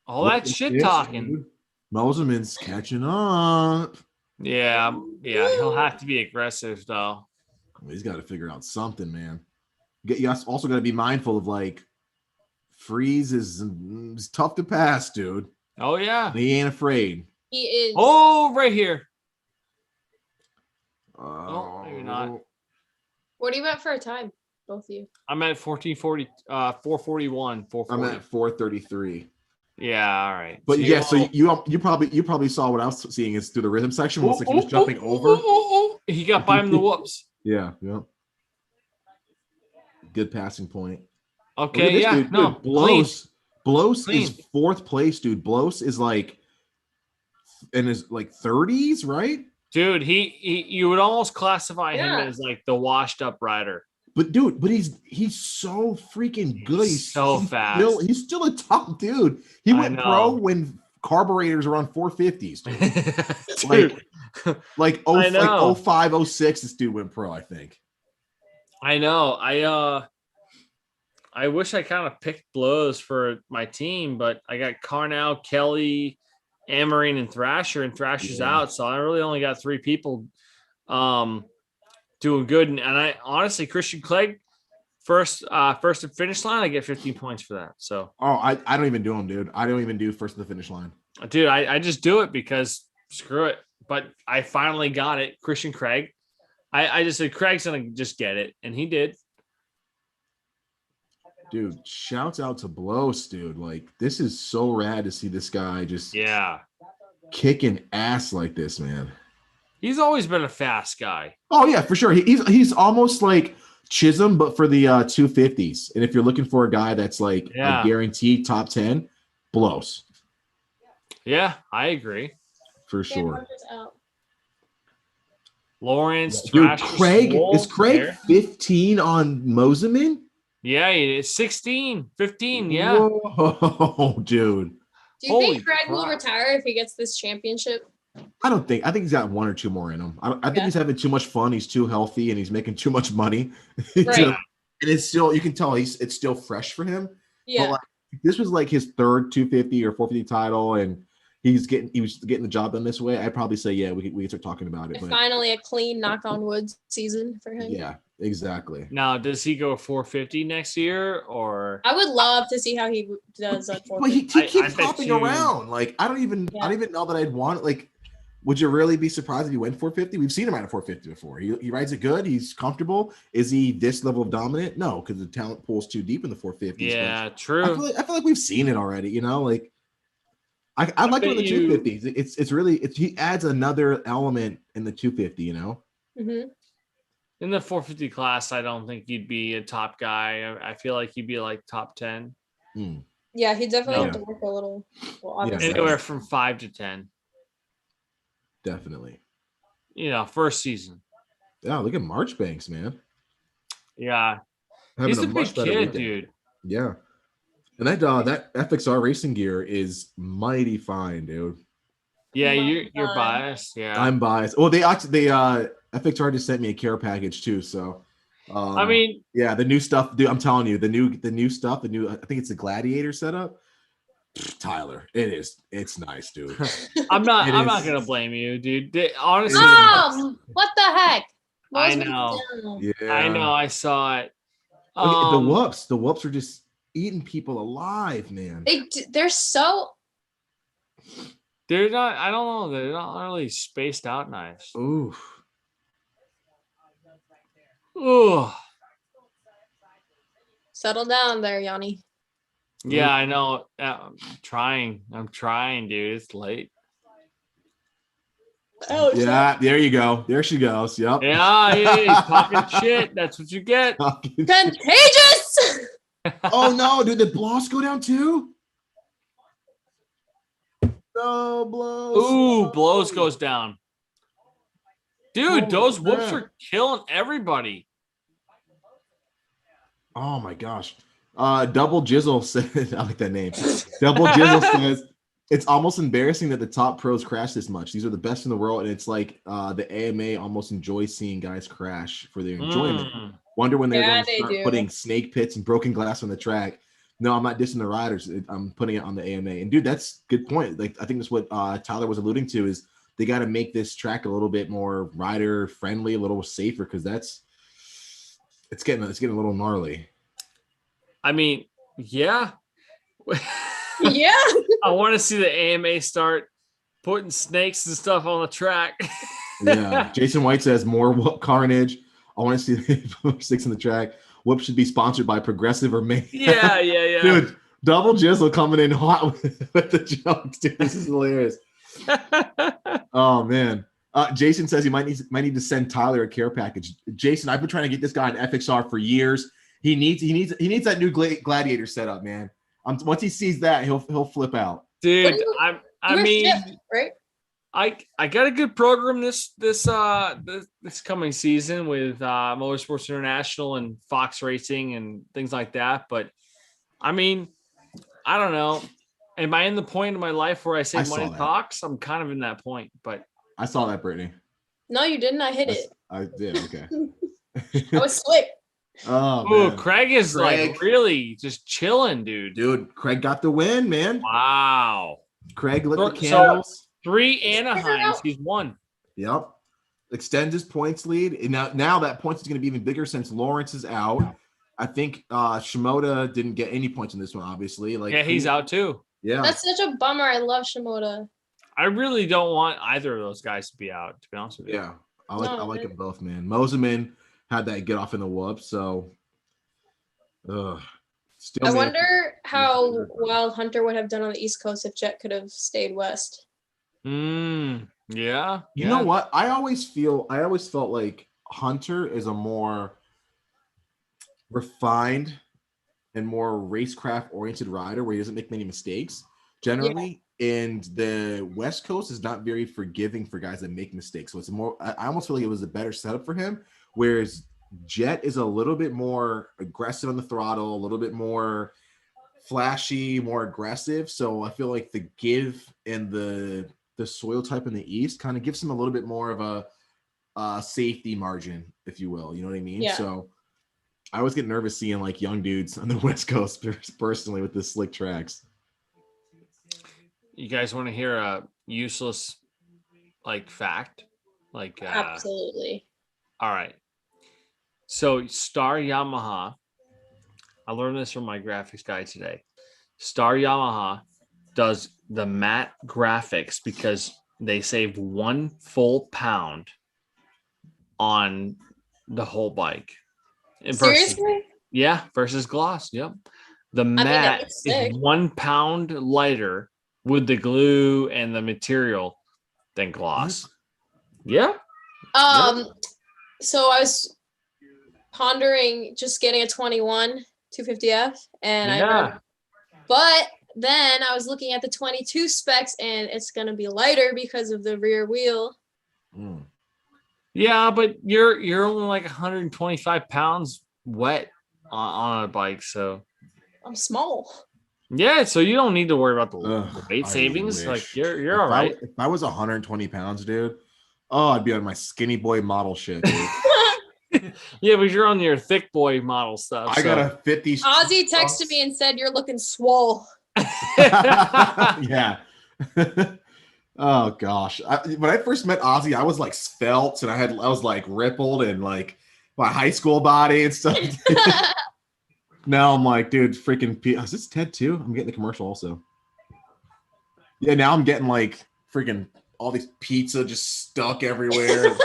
All that shit talking. Moselman's catching up. Yeah, he'll have to be aggressive though. He's got to figure out something, man. You also got to be mindful of like Friese is tough to pass, dude. Oh yeah. He ain't afraid. He is. Oh, right here. Oh, maybe not. What are you at for a time, both of you? I'm at 1440, 441, I'm 440. at 433. Yeah, all right. But yeah, so you'll- you probably saw what I was seeing is through the rhythm section. Once like he was jumping over. He got by him in the whoops. Yeah. Good passing point. Look at Okay, this yeah, dude, no, dude. Blows Clean. is fourth place, dude. Blows is like in his like 30s, right? dude. He you would almost classify him Yeah. as like the washed up rider. But dude, he's so freaking good. He's so he's fast. He's still a top dude. He I went know. pro when carburetors are on 450s, dude. Dude, like I know. 05, 06, this dude went pro, I think. I know. I wish I kind of picked blows for my team, but I got Carnell, Kelly, Amarine, and Thrasher, and Thrasher's Yeah. out. So I really only got 3 people doing good. And I honestly, Christian Clegg, first to finish line, I get 15 points for that. So Oh, I don't even do them, dude. I don't even do first to the finish line. Dude, I just do it because screw it. But I finally got it. Christian Craig. I just said Craig's gonna just get it, and he did. Dude, shouts out to Blows, dude. Like, this is so rad to see this guy just kicking ass like this, man. He's always been a fast guy. Oh yeah, for sure. He's almost like Chisholm, but for the 250s. And if you're looking for a guy that's like a guaranteed top 10, Blows. Yeah, I agree. For sure. Lawrence, dude, Craig is Craig there. 15 on Moseman? Yeah, he is 16, 15. Yeah. Whoa, dude. Do you think Craig will retire if he gets this championship? I think he's got one or two more in him. I think he's having too much fun. He's too healthy and he's making too much money. Right. And it's still, you can tell it's still fresh for him. Yeah. But like, this was like his third 250 or 450 title, and he was getting the job done this way. I'd probably say, yeah, we can start talking about it. But finally a clean knock on wood season for him. Yeah, exactly. Now, does he go 450 next year, or? I would love to see how he does at 450. But he keeps hopping around. Like, I don't even know that I'd want it. Like, would you really be surprised if he went 450? We've seen him ride a 450 before. He rides it good. He's comfortable. Is he this level of dominant? No, because the talent pool's too deep in the 450s. Yeah, true. I feel like we've seen it already. You know, like I like him in the 250s. It's really he adds another element in the 250. You know. Mm-hmm. In the 450 class, I don't think he'd be a top guy. I feel like he'd be like top 10. Yeah, he definitely have to work a little. Well, anywhere from 5 to 10. Definitely. You know, first season. Yeah, look at Marchbanks, man. Yeah. He's a big kid, dude. Yeah. And that FXR racing gear is mighty fine, dude. Yeah, you're biased. Yeah. I'm biased. Well, they FXR just sent me a care package too, so I mean, yeah, the new stuff, dude. I'm telling you, the new stuff, I think it's the Gladiator setup. Tyler, it's nice, dude. I'm not gonna blame you, dude. Honestly, what the heck? I know. Yeah, I know. I saw it. The whoops are just eating people alive, man. They're so. They're not. I don't know. They're not really spaced out nice. Ooh. Ooh. Settle down there, Yanni. Yeah, I know. I'm trying, dude. It's late. Oh, yeah, there you go. There she goes. Yep. Yeah, talking shit. That's what you get. Contagious. Oh no, did the Bloss go down too? No, Blows. Ooh, Blows goes down. Dude, those whoops are killing everybody. Oh my gosh. Double Jizzle said, I like that name. Double Jizzle says, it's almost embarrassing that the top pros crash this much. These are the best in the world. And it's like the AMA almost enjoys seeing guys crash for their enjoyment. Wonder when they're going to start putting snake pits and broken glass on the track. No, I'm not dissing the riders. I'm putting it on the AMA. And dude, that's a good point. Like, I think that's what Tyler was alluding to is they got to make this track a little bit more rider friendly, a little safer. Cause it's getting a little gnarly. I mean, yeah. Yeah. I want to see the AMA start putting snakes and stuff on the track. Yeah. Jason White says more whoop carnage. I want to see the six on the track. Whoop should be sponsored by Progressive or May. Yeah. Dude, Double Jizzle coming in hot with the jokes, dude. This is hilarious. Oh man. Jason says he might need to send Tyler a care package. Jason, I've been trying to get this guy an FXR for years. He needs that new Gladiator setup, man. Once he sees that, he'll flip out. Dude, I mean, right? I got a good program this coming season with Motorsports International and Fox Racing and things like that. But I mean, I don't know. Am I in the point in my life where I say money talks? I'm kind of in that point, but I saw that, Brittany. No, you didn't. I hit it. I did. Okay. I was slick. Oh, man. Craig is like really just chilling, dude. Dude, Craig got the win, man. Wow. Craig lit the candles. So 3 Anaheims, he's won. Yep. Extends his points lead. And now that points is going to be even bigger since Lawrence is out. I think Shimoda didn't get any points in this one, obviously. Like, yeah, he's out too. Yeah. That's such a bummer. I love Shimoda. I really don't want either of those guys to be out, to be honest with you. Yeah. I like No, them both, man. Moseman had that get off in the whoop, so still I man. wonder how well Hunter would have done on the East Coast if Jet could have stayed West. Yeah. You know what? I always felt like Hunter is a more refined and more racecraft oriented rider where he doesn't make many mistakes generally. And the West Coast is not very forgiving for guys that make mistakes. So it's more, I almost feel like it was a better setup for him. Whereas Jet is a little bit more aggressive on the throttle, a little bit more flashy, more aggressive. So I feel like the give and the soil type in the East kind of gives him a little bit more of a safety margin, if you will. You know what I mean? Yeah. So I always get nervous seeing like young dudes on the West Coast personally with the slick tracks. You guys want to hear a useless fact? Absolutely. All right. So Star Yamaha, I learned this from my graphics guy today. Star Yamaha does the matte graphics because they saved 1 full pound on the whole bike. Seriously? Versus gloss. Yep. The matte is 1 pound lighter with the glue and the material than gloss. Yeah. So I was pondering just getting a 21 250F, and but then I was looking at the 22 specs, and it's gonna be lighter because of the rear wheel. Yeah, but you're only like 125 pounds wet on a bike, so I'm small. Yeah, so you don't need to worry about the weight savings. Like you're all right. If I was 120 pounds, dude, I'd be on my skinny boy model shit, dude. Yeah, but you're on your thick boy model stuff. I got a 50. Ozzy texted me and said, "You're looking swole." Yeah. Oh gosh. When I first met Ozzy, I was like svelte and I was like rippled and like my high school body and stuff. Now I'm like, dude, freaking is this Ted too? I'm getting the commercial also. Yeah, now I'm getting like freaking all these pizza just stuck everywhere.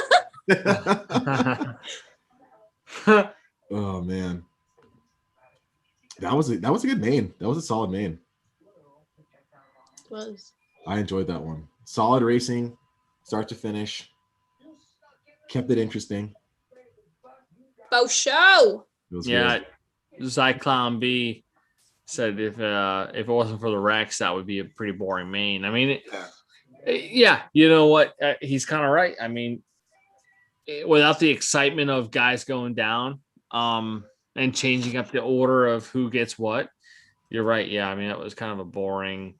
Oh man. That was a good main. That was a solid main. I enjoyed that one. Solid racing, start to finish. Kept it interesting. Faux show. Yeah. Zyclown B said if it wasn't for the Rex, that would be a pretty boring main. I mean, you know what? He's kind of right. I mean, without the excitement of guys going down and changing up the order of who gets what, you're right. Yeah, I mean, it was kind of a boring.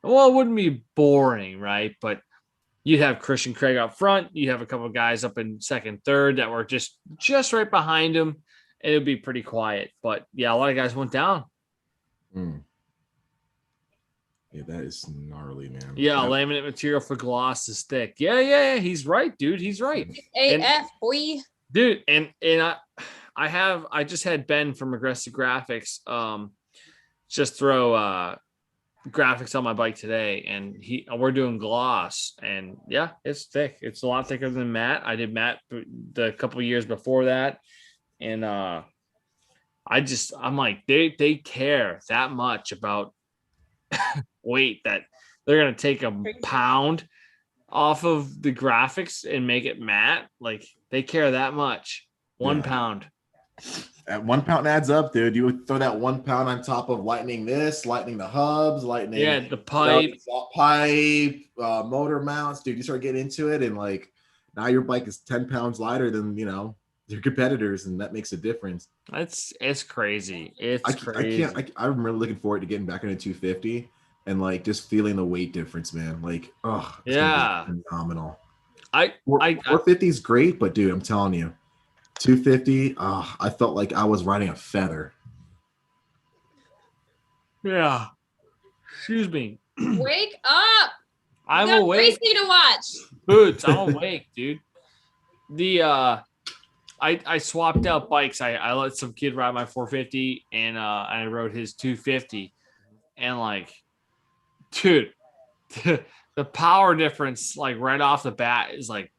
Well, it wouldn't be boring, right? But you'd have Christian Craig up front. You have a couple of guys up in second, third that were just right behind him. It would be pretty quiet. But, yeah, a lot of guys went down. Yeah, that is gnarly, man. Yeah, laminate material for gloss is thick. Yeah. He's right, dude. He's right. AF, boy. Dude, and I just had Ben from Aggressive Graphics just throw graphics on my bike today, and we're doing gloss, and yeah, it's thick. It's a lot thicker than matte. I did matte the couple of years before that, and I'm like they care that much about weight that they're gonna take a pound off of the graphics and make it matte. Like they care that much. 1 pound. At 1 pound adds up, dude. You would throw that 1 pound on top of lightening the hubs, lightening the pipe, motor mounts, dude. You start getting into it, and like now your bike is 10 pounds lighter than your competitors, and that makes a difference. It's crazy. Crazy. I'm really looking forward to getting back into 250 and like just feeling the weight difference, man. Like, it's gonna be phenomenal. 450 is great, but dude, I'm telling you. 250, I felt like I was riding a feather. Yeah. Excuse me. Wake up. I'm awake. Racing to watch. Boots, I'm awake, dude. I swapped out bikes. I let some kid ride my 450 and I rode his 250. And like dude, the power difference, like right off the bat, is like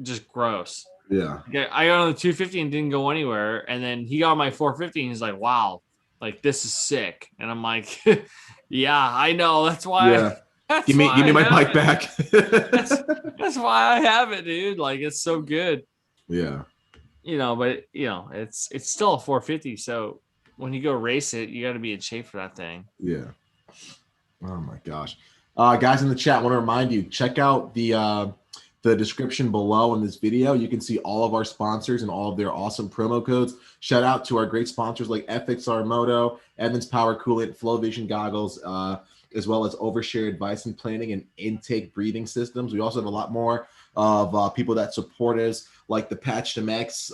just gross. Yeah. Yeah, I got on the 250 and didn't go anywhere, and then he got my 450 and he's like, "Wow, like this is sick." And I'm like, "Yeah, I know. That's why." Yeah. That's Give me why my I bike have back. it. That's why I have it, dude. Like it's so good, Yeah. But it's still a 450. So when you go race it, you got to be in shape for that thing. Yeah. Oh my gosh. Guys in the chat, want to remind you, check out the description below in this video. You can see all of our sponsors and all of their awesome promo codes. Shout out to our great sponsors like FXR Moto, Evans Power Coolant, Flow Vision Goggles, as well as Overshare Advice and Planning and Intake Breathing Systems. We also have a lot more of people that support us, like the Patch to Max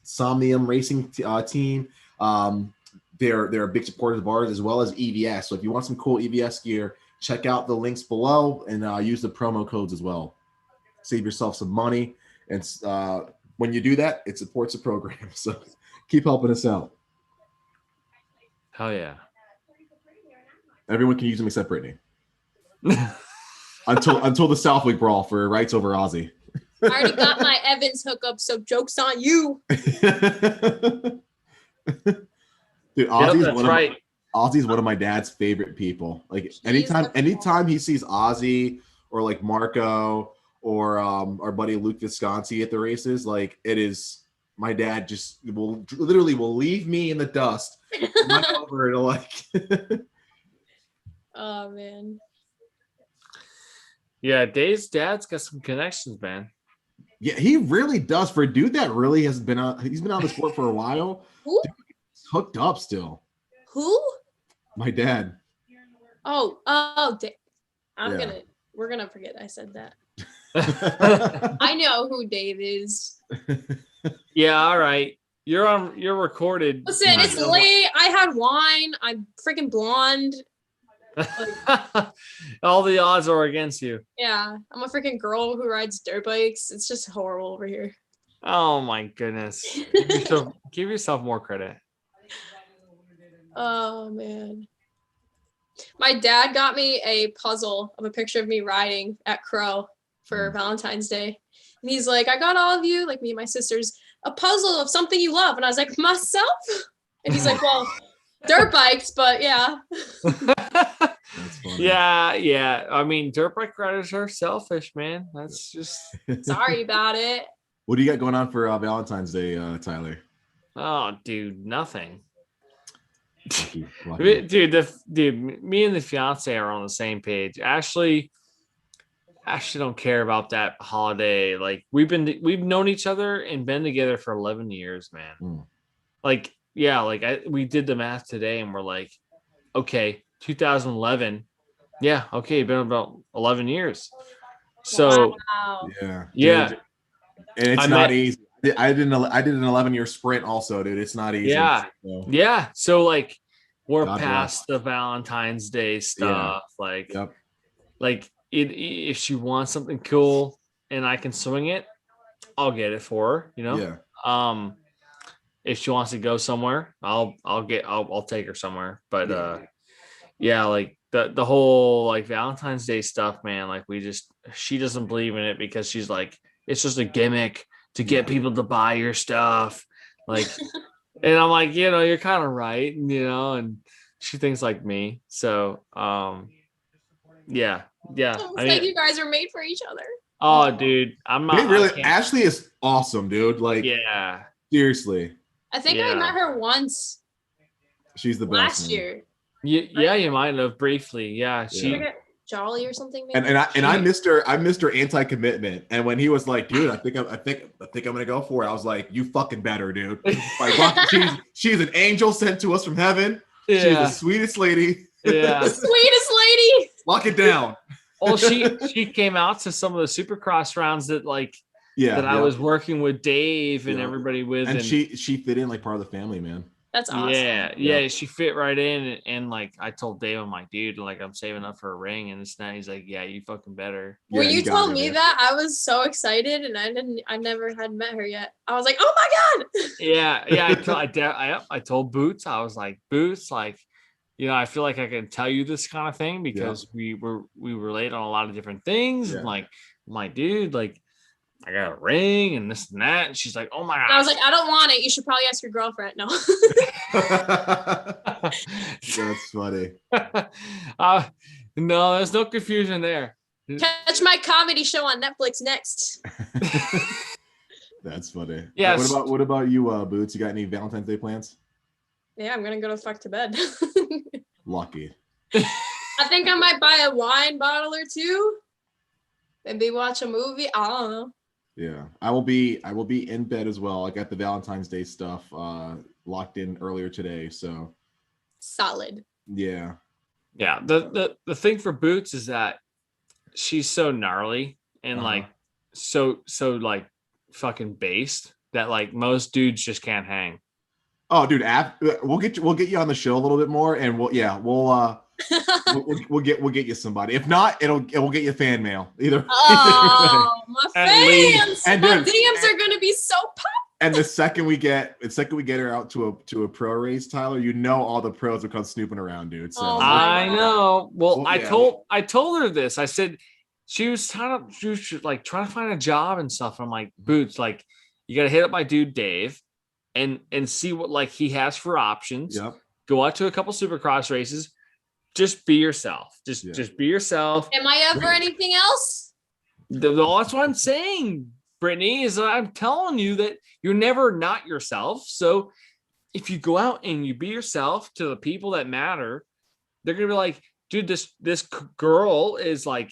Somnium Racing team. They're big supporters of ours, as well as EVS. So if you want some cool EVS gear, check out the links below and use the promo codes as well. Save yourself some money, and when you do that, it supports the program. So keep helping us out. Hell yeah! Everyone can use them except Brittany. until the Southwick brawl for rights over Aussie. I already got my Evans hookup, so joke's on you. Dude, Aussie's right. Aussie's one of my dad's favorite people. Like anytime he sees Aussie or like Marco or our buddy Luke Visconti at the races, like it is, my dad just will leave me in the dust. Not over to like. Oh man. Yeah, Dave's dad's got some connections, man. Yeah, he really does. For a dude that really has been he's been on the sport for a while. Who? Dude, he's hooked up still. Who? My dad. Oh, we're gonna forget I said that. I know who Dave is. Yeah, all right. You're recorded. Listen, it's late. I had wine. I'm freaking blonde. All the odds are against you. Yeah, I'm a freaking girl who rides dirt bikes. It's just horrible over here. Oh my goodness. Give yourself more credit. Oh man. My dad got me a puzzle of a picture of me riding at Crow for Valentine's Day. And he's like, I got all of you, like me and my sisters, a puzzle of something you love. And I was like, myself? And he's like, well, dirt bikes, but yeah. That's funny. Yeah. I mean, dirt bike riders are selfish, man. That's just Sorry about it. What do you got going on for Valentine's Day, Tyler? Oh, dude, nothing. Lucky. Dude, me and the fiance are on the same page. Ashley don't care about that holiday. Like we've known each other and been together for 11 years, man. Like, yeah, like we did the math today and we're like, okay, 2011. Yeah, okay, been about 11 years. So wow. Yeah. And it's not easy. I did an 11-year sprint also, dude. It's not easy. Yeah. So. Yeah. So like we're God past the Valentine's Day stuff. Yeah. Like if she wants something cool and I can swing it, I'll get it for her, Yeah. If she wants to go somewhere, I'll take her somewhere. But like the whole like Valentine's Day stuff, man, like she doesn't believe in it because she's like, it's just a gimmick to get people to buy your stuff. Like, and I'm like, you're kind of right. And she thinks like me. So, yeah. It's like you guys are made for each other. Oh, dude, I'm not. Ashley is awesome, dude. Like, yeah, seriously. I think I met her once. She's the best. Last year. Yeah, you might have briefly. Yeah, she. Jolly or something. Maybe? And I missed her anti-commitment. And when he was like, dude, I think I'm gonna go for it. I was like, you fucking better, dude. Like, she's an angel sent to us from heaven. Yeah. She's the sweetest lady. Yeah. The sweetest lady. Lock it down. Well, she came out to some of the Supercross rounds that I was working with Dave and everybody with, and she fit in like part of the family, man. That's awesome. Yeah, she fit right in, and like I told Dave, I'm like, dude, like I'm saving up for a ring, and this now he's like, yeah, you fucking better. When you told me that, I was so excited, and I never had met her yet. I was like, oh my god. Yeah. I told Boots, I was like, Boots, like I feel like I can tell you this kind of thing because we relate on a lot of different things. Yeah. And like, I'm like, dude, like, I got a ring and this and that. And she's like, oh my God. I was like, I don't want it. You should probably ask your girlfriend. No. That's funny. No, there's no confusion there. Catch my comedy show on Netflix next. That's funny. Yes. What about you, Boots? You got any Valentine's Day plans? Yeah, I'm gonna go to fuck to bed. Lucky. I think I might buy a wine bottle or two. Maybe watch a movie. I don't know. Yeah, I will be in bed as well. I got the Valentine's Day stuff locked in earlier today, so solid. Yeah. Yeah. The thing for Boots is that she's so gnarly and like so like fucking based that like most dudes just can't hang. Oh, dude, we'll get you on the show a little bit more, and we'll get you somebody. If not, we'll get you fan mail. Either. Oh, my fans! And my dude, DMs are gonna be so pumped. And the second we get her out to a pro race, Tyler, all the pros will come snooping around, dude. So I know. Well, I yeah. told her this. I said she was trying to find a job and stuff. I'm like, Boots, like you gotta hit up my dude Dave and see what like he has for options. Yep. Go out to a couple Supercross races. Just be yourself. Just be yourself. Am I ever anything else? That's what I'm saying, Brittany, is I'm telling you that you're never not yourself. So if you go out and you be yourself to the people that matter, they're going to be like, dude, this girl is like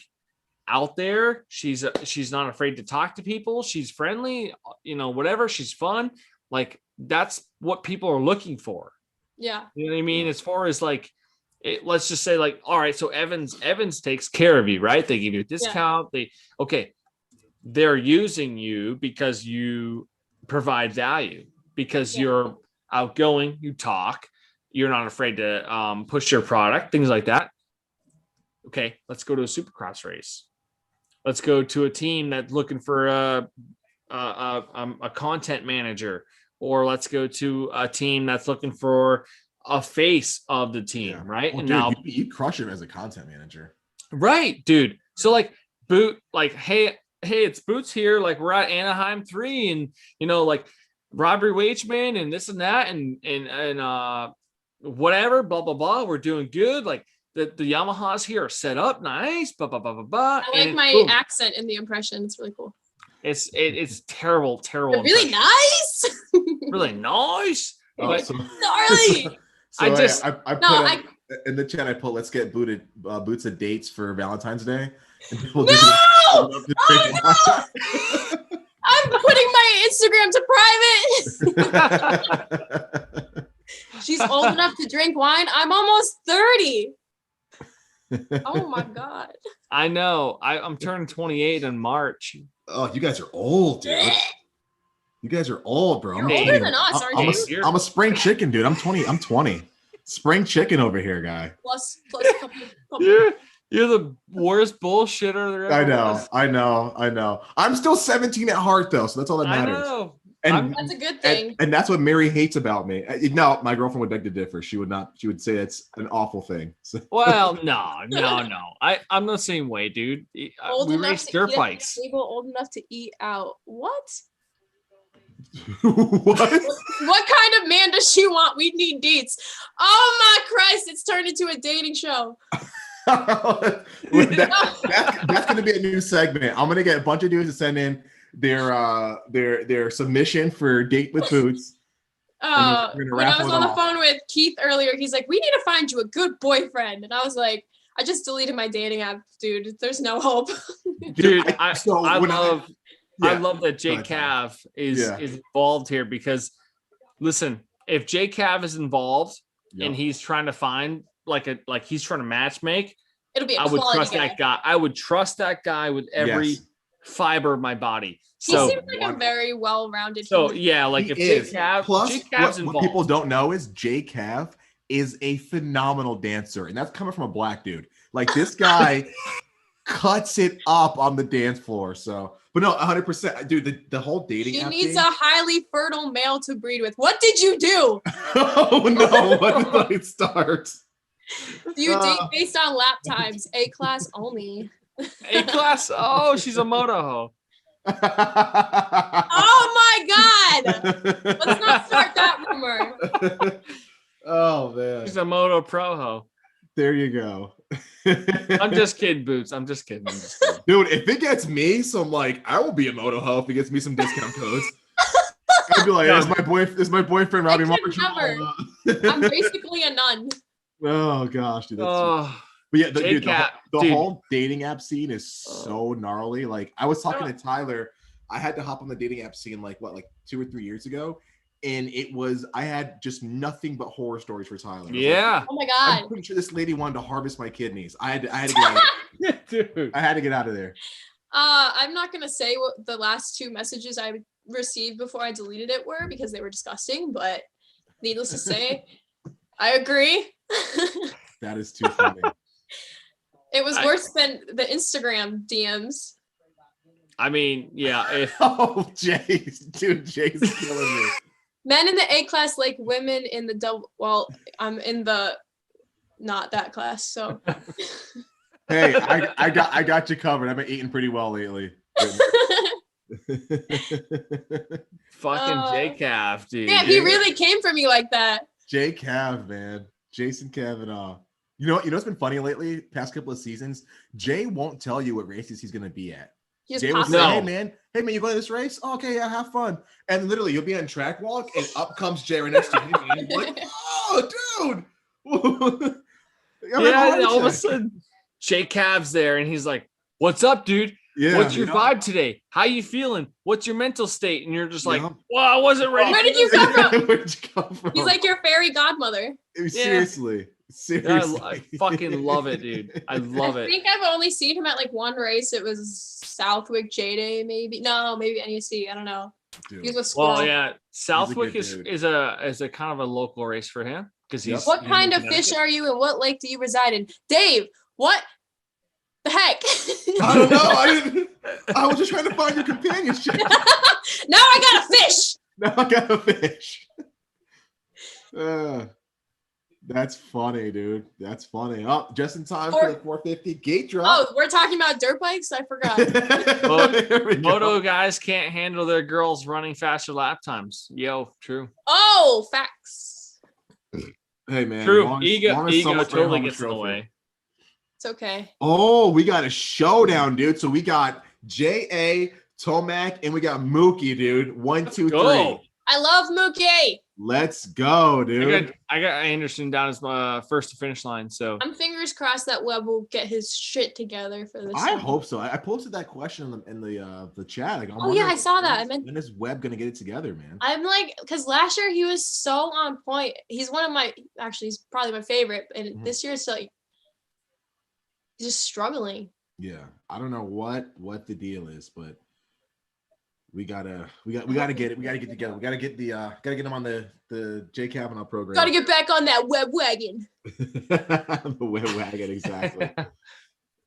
out there. She's not afraid to talk to people. She's friendly, whatever. She's fun. Like that's what people are looking for. Yeah. You know what I mean? As far as like, let's just say like, all right, so Evans takes care of you, right? They give you a discount. Yeah. They're using you because you provide value, because you're outgoing, you talk, you're not afraid to push your product, things like that. Okay, let's go to a Supercross race. Let's go to a team that's looking for a content manager, or let's go to a team that's looking for a face of the team, right? Well, and dude, now you crush him as a content manager, right, dude? So like, hey, it's Boots here. Like we're at Anaheim 3, and like robbery wageman and this and that, and whatever, blah blah blah. We're doing good. Like the Yamahas here are set up nice. Blah blah blah blah blah. I like my accent in the impression. It's really cool. It's terrible. They're really nice. Really nice. But gnarly. So I put in the chat. I put let's get Boots of dates for Valentine's Day. And people no! I'm putting my Instagram to private. She's old enough to drink wine. I'm almost 30. Oh my God. I know. I'm turning 28 in March. Oh, you guys are old, dude. You guys are old, bro. You're older than us, aren't you? I'm a spring chicken, dude. I'm 20. Spring chicken over here, guy. Plus a couple. You're the worst bullshitter there ever was. I know. I'm still 17 at heart, though, so that's all that matters. I know. And that's a good thing. And that's what Mary hates about me. No, my girlfriend would beg to differ. She would not. She would say it's an awful thing. So. Well, no. I'm the same way, dude. We race dirt bikes. Old enough to eat out. What? What kind of man does she want? We need deets. Oh my Christ! It's turned into a dating show. That's going to be a new segment. I'm going to get a bunch of dudes to send in their submission for date with Boots. When I was on the phone with Keith earlier, he's like, "We need to find you a good boyfriend," and I was like, "I just deleted my dating app, dude. There's no hope." Dude, I love that Jay Cav is involved here because, listen, if Jay Cav is involved and he's trying to find like he's trying to match make, it'll be. I would trust that guy. I would trust that guy with every fiber of my body. He seems like a very well-rounded. Yeah, like if Jay Cav, plus Jay Cav's involved. What people don't know is Jay Cav is a phenomenal dancer, and that's coming from a black dude. Like this guy cuts it up on the dance floor. So. But no, 100%, dude. The whole dating. She needs a highly fertile male to breed with. What did you do? Oh no! What did I start? Do you date based on lap times? A class only. A class. Oh, she's a moto hoe. Oh my God! Let's not start that rumor. Oh man, She's a moto pro hoe. there you go. I'm just kidding, Boots. I'm just kidding. Dude, if it gets me some, like, I will be a moto hoe if it gets me some discount codes. I'd be like, this my boyfriend Robbie Marshall. I'm basically a nun. Oh gosh, dude. But yeah, the whole dating app scene is so gnarly. Like, I was talking to Tyler. I had to hop on the dating app scene like 2 or 3 years ago, and I had just nothing but horror stories for Tyler. Yeah. Like, oh my God. I'm pretty sure this lady wanted to harvest my kidneys. I had to get out of there. Dude. I had to get out of there. I'm not gonna say what the last 2 messages I received before I deleted it were because they were disgusting, but needless to say, I agree. That is too funny. It was worse than the Instagram DMs. I mean, yeah. Oh, Jay's killing me. Men in the A class like women in the double. Well, I'm in the not that class, so. Hey, I got you covered. I've been eating pretty well lately. Fucking J-Cav, dude. Yeah, he really came for me like that. J-Cav, man. Jason Kavanaugh. You know what's been funny lately? Past couple of seasons, Jay won't tell you what races he's gonna be at. Jay will say, hey man, you going to this race? Oh, okay, yeah, have fun. And literally, you'll be on track walk, and up comes Jay right next to you. And you're like, oh, dude. Yeah, all of a sudden, J-Cav's there, and he's like, what's up, dude? Yeah, what's your vibe today? How you feeling? What's your mental state? And you're just like, well, I wasn't ready. Where did you come from? Where'd you come from? He's like your fairy godmother. Seriously. Yeah, I fucking love it, dude. I love it. I think I've only seen him at like one race. It was Southwick J-Day, maybe. No, maybe NEC. I don't know. Dude. He was with Squirrel. Well, yeah, Southwick is a kind of a local race for him because he's. What kind of fish are you, and what lake do you reside in, Dave? What the heck? I don't know. I was just trying to find your companionship. Now I got a fish. That's funny, dude. That's funny. Oh, just in time for the 450 gate drop. Oh, we're talking about dirt bikes? I forgot. Moto guys can't handle their girls running faster lap times. Yo, true. Oh, facts. Hey, man. True. Ego totally gets in the way. It's okay. Oh, we got a showdown, dude. So we got J.A., Tomac, and we got Mookie, dude. 1, 2, 3. I love Mookie. Let's go, dude. I got Anderson down as my first to finish line. So I'm fingers crossed that Webb will get his shit together for this. I hope so. I posted that question in the chat. Like, I saw that. When is Webb gonna get it together, man? I'm like, because last year he was so on point. He's he's probably my favorite. And this year it's like he's just struggling. Yeah, I don't know what the deal is, but we gotta get it. We gotta get together. We gotta get get him on the Jay Kavanaugh program. Gotta get back on that web wagon. The web wagon, exactly.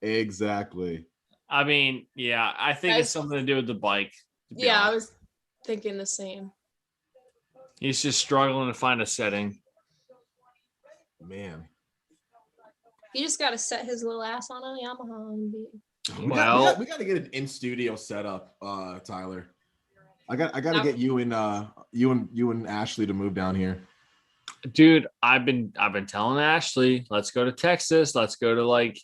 Exactly. I mean, yeah, I think it's something to do with the bike. Yeah, honest. I was thinking the same. He's just struggling to find a setting. Man. He just gotta set his little ass on a Yamaha and be. We got to get an in studio setup, Tyler. I got to get you and Ashley to move down here. Dude, I've been telling Ashley, let's go to Texas. Let's go to like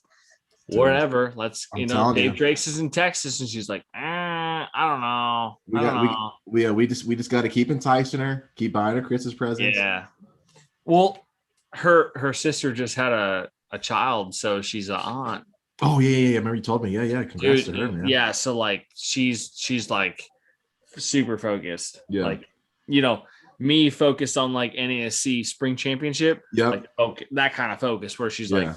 wherever. Let's Dave Drake's is in Texas, and she's like, I don't know. We just got to keep enticing her, keep buying her Christmas presents. Yeah. Well, her sister just had a child, so she's an aunt. Oh yeah. Remember you told me. Yeah. Congrats to her, man. Yeah. So like she's like super focused. Yeah. Like, me focused on like NASC spring championship. Yeah. Like, okay, that kind of focus where she's like,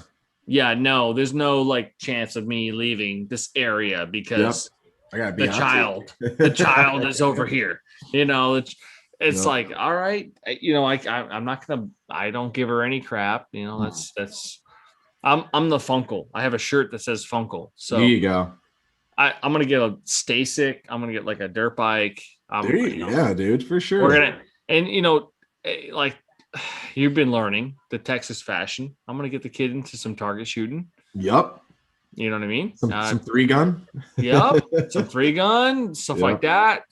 yeah, no, there's no like chance of me leaving this area because I gotta be the child is over here. It's like, all right, I'm not gonna. I don't give her any crap. That's. I'm the Funkle. I have a shirt that says Funkle. So there you go. I'm gonna get a Stasic. I'm gonna get like a dirt bike. Yeah, dude, for sure. We're gonna, and like you've been learning the Texas fashion. I'm gonna get the kid into some target shooting. Yup. You know what I mean? Some 3-gun. Yep. Some 3-gun, stuff like that.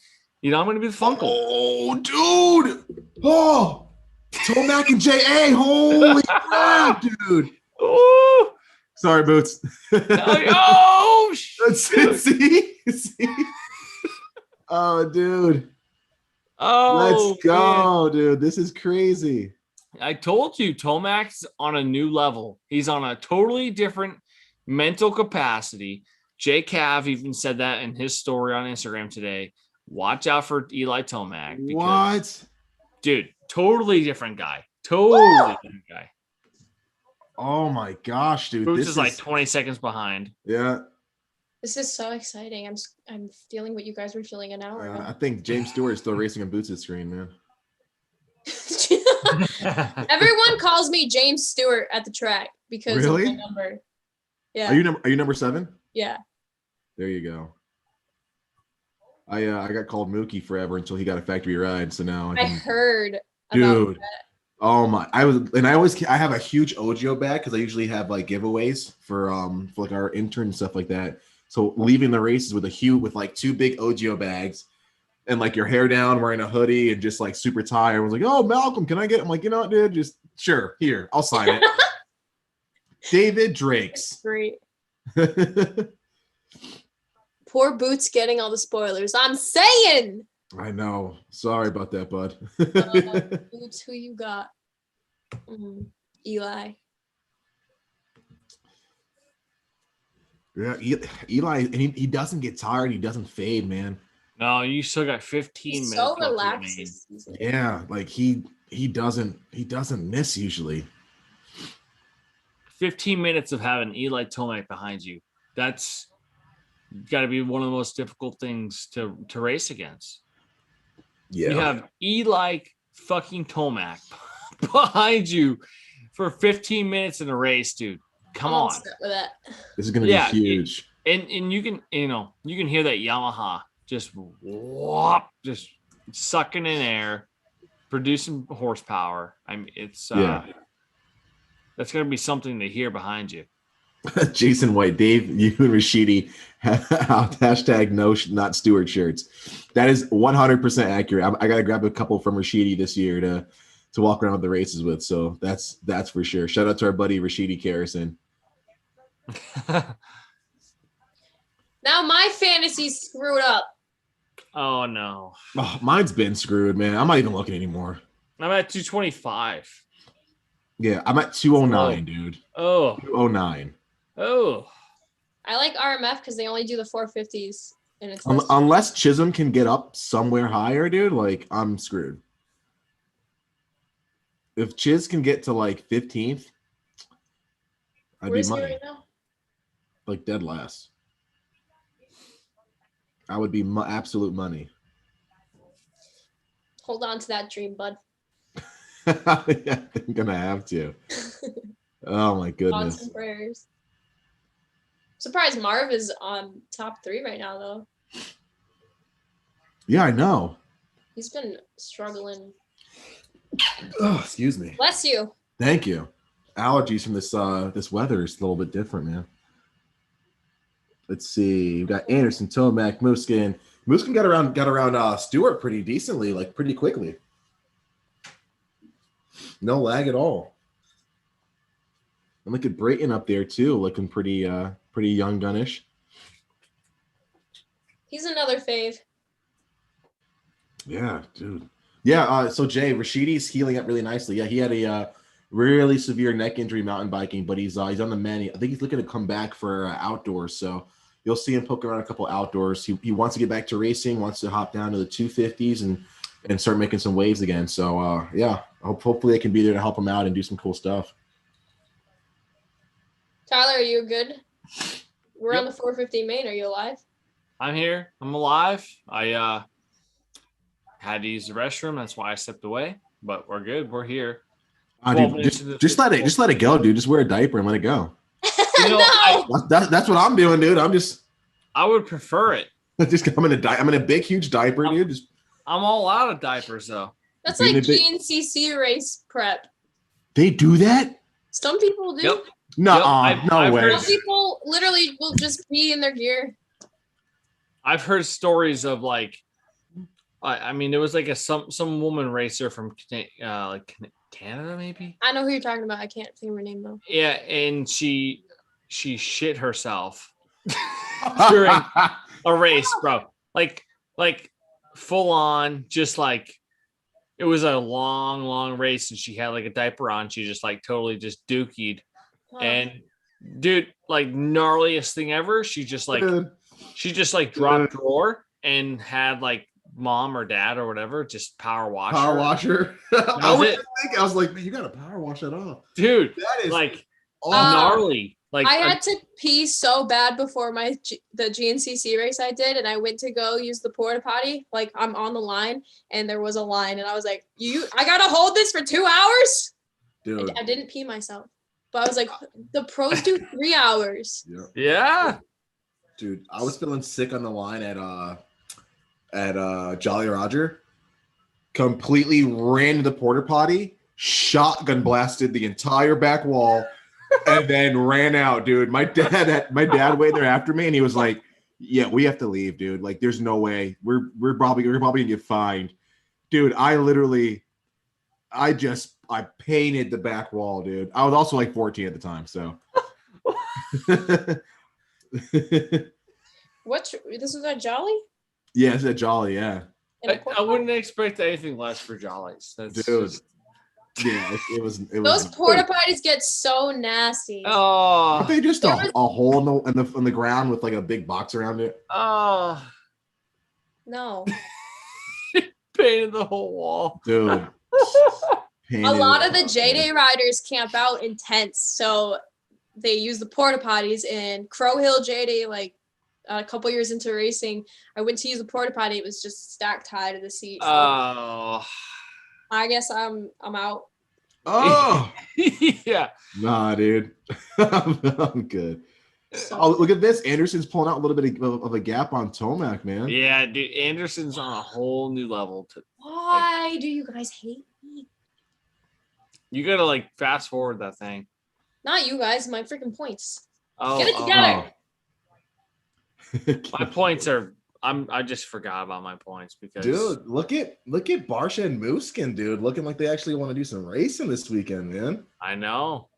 You know, I'm gonna be the Funkle. Oh, dude. Oh, Tomac and J.A. Holy crap, dude. Ooh. Sorry, Boots. Oh, see? Oh, dude. Oh, let's go, dude. This is crazy. I told you, Tomac's on a new level. He's on a totally different mental capacity. Jay Cav even said that in his story on Instagram today. Watch out for Eli Tomac. What? Dude, totally different guy. Totally different guy. Oh my gosh, dude. Boots is like 20 seconds behind. Yeah. This is so exciting. I'm feeling what you guys were feeling an hour ago. I think James Stewart is still racing on Boots' screen, man. Everyone calls me James Stewart at the track because of my Really? number. Yeah. Are you number 7? Yeah. There you go. I got called Mookie forever until he got a factory ride. So now I heard about dude. that. Oh my! I have a huge Ogio bag because I usually have like giveaways for like our intern and stuff like that. So leaving the races with like 2 big Ogio bags and like your hair down, wearing a hoodie and just like super tired. I was like, "Oh, Malcolm, can I get?" I'm like, "You know what, dude? Just sure. Here, I'll sign it." David Drakes. Great. Poor Boots getting all the spoilers. I'm saying. I know. Sorry about that, bud. Boots, who you got? Eli. Yeah, Eli, and he doesn't get tired. He doesn't fade, man. No, you still got 15 He's minutes. so relaxed this season. Yeah, like he doesn't miss usually. 15 minutes of having Eli Tomac behind you. That's got to be one of the most difficult things to race against. Yeah. You have Eli fucking Tomac behind you for 15 minutes in a race, dude. Come I'm on. upset with that. This is going to be huge. And you can hear that Yamaha just whop, just sucking in air, producing horsepower. I mean, it's that's going to be something to hear behind you. Jason White, Dave, you and Rashidi have hashtag no not Stewart shirts. That is 100% accurate. I got to grab a couple from Rashidi this year to walk around the races with. So that's for sure. Shout out to our buddy Rashidi Carrison. Now my fantasy's screwed up. Oh no. Oh, mine's been screwed, man. I'm not even looking anymore. I'm at 225. Yeah, I'm at 209, dude. Oh. 209. Oh. I like RMF because they only do the 450s. And it's unless Chisholm can get up somewhere higher, dude, like I'm screwed. If Chiz can get to like 15th, I'd be money. Right now? Like dead last. I would be absolute money. Hold on to that dream, bud. Yeah, I'm gonna have to. Oh my goodness. Thoughts and prayers. Surprised Marv is on top 3 right now, though. Yeah, I know. He's been struggling. Oh, excuse me. Bless you. Thank you. Allergies from this weather is a little bit different, man. Let's see. We've got Anderson, Tomac, Muskin. Muskin got around Stewart pretty decently, like pretty quickly. No lag at all. And look at Brayton up there too, looking pretty young gunnish. He's another fave. Yeah, dude. Yeah, so Jay, Rashidi's healing up really nicely. Yeah, he had a really severe neck injury mountain biking, but he's on the mend. I think he's looking to come back for outdoors. So you'll see him poking around a couple outdoors. He wants to get back to racing, wants to hop down to the 250s and start making some waves again. So yeah, hopefully they can be there to help him out and do some cool stuff. Tyler, are you good? We're on the 450 main. Are you alive? I'm here. I'm alive. I had to use the restroom. That's why I stepped away. But we're good. We're here. Dude, just let it go, dude. Just wear a diaper and let it go. You know, No! That's what I'm doing, dude. I would prefer it. I'm in a big, huge diaper, dude. I'm all out of diapers though. That's like GNCC race prep. They do that? Some people do. Yep. No, Yep. no way. Some people literally will just be in their gear. I've heard stories of like, I mean, there was like some woman racer from like Canada, maybe. I know who you're talking about. I can't think of her name though. Yeah, and she shit herself during a race, bro. Like full on, just like it was a long race, and she had like a diaper on. She just like totally just dookied, and dude, like gnarliest thing ever. She just like dropped drawer and had like mom or dad or whatever just power wash her. I was like, man, you gotta power wash that off, dude. That is like gnarly. Like I had to pee so bad before the GNCC race I did, and I went to go use the porta potty. Like I'm on the line, and there was a line, and I was like, I gotta hold this for 2 hours. Dude, I didn't pee myself, but I was like, the pros do 3 hours. Yeah. Dude, I was feeling sick on the line at Jolly Roger. Completely ran to the porta potty, shotgun blasted the entire back wall, and then ran out, dude. My dad waited there after me, and he was like, "Yeah, we have to leave, dude. Like, there's no way. We're probably gonna get fined." Dude, I painted the back wall, dude. I was also like 14 at the time, so. This was at Jolly? Yeah, it's at Jolly, yeah. I wouldn't expect anything less for Jollies. Dude. Yeah, it was. Those porta potties get so nasty. Oh, aren't they just a hole in the ground with like a big box around it? Oh, no. Painted the whole wall, dude. A lot of the J-Day riders camp out in tents, so they use the porta potties. And Crow Hill J-Day, like a couple years into racing, I went to use the porta potty. It was just stacked high to the seat. So oh. I guess I'm out. Oh, yeah. Nah, dude. I'm good. Oh, look at this. Anderson's pulling out a little bit of a gap on Tomac, man. Yeah, dude. Anderson's on a whole new level. Why do you guys hate me? You gotta like fast forward that thing. Not you guys. My freaking points. Oh, get it together. My points are. I just forgot about my points because. Dude, look at Barsha and Mooskin, dude, looking like they actually want to do some racing this weekend, man. I know.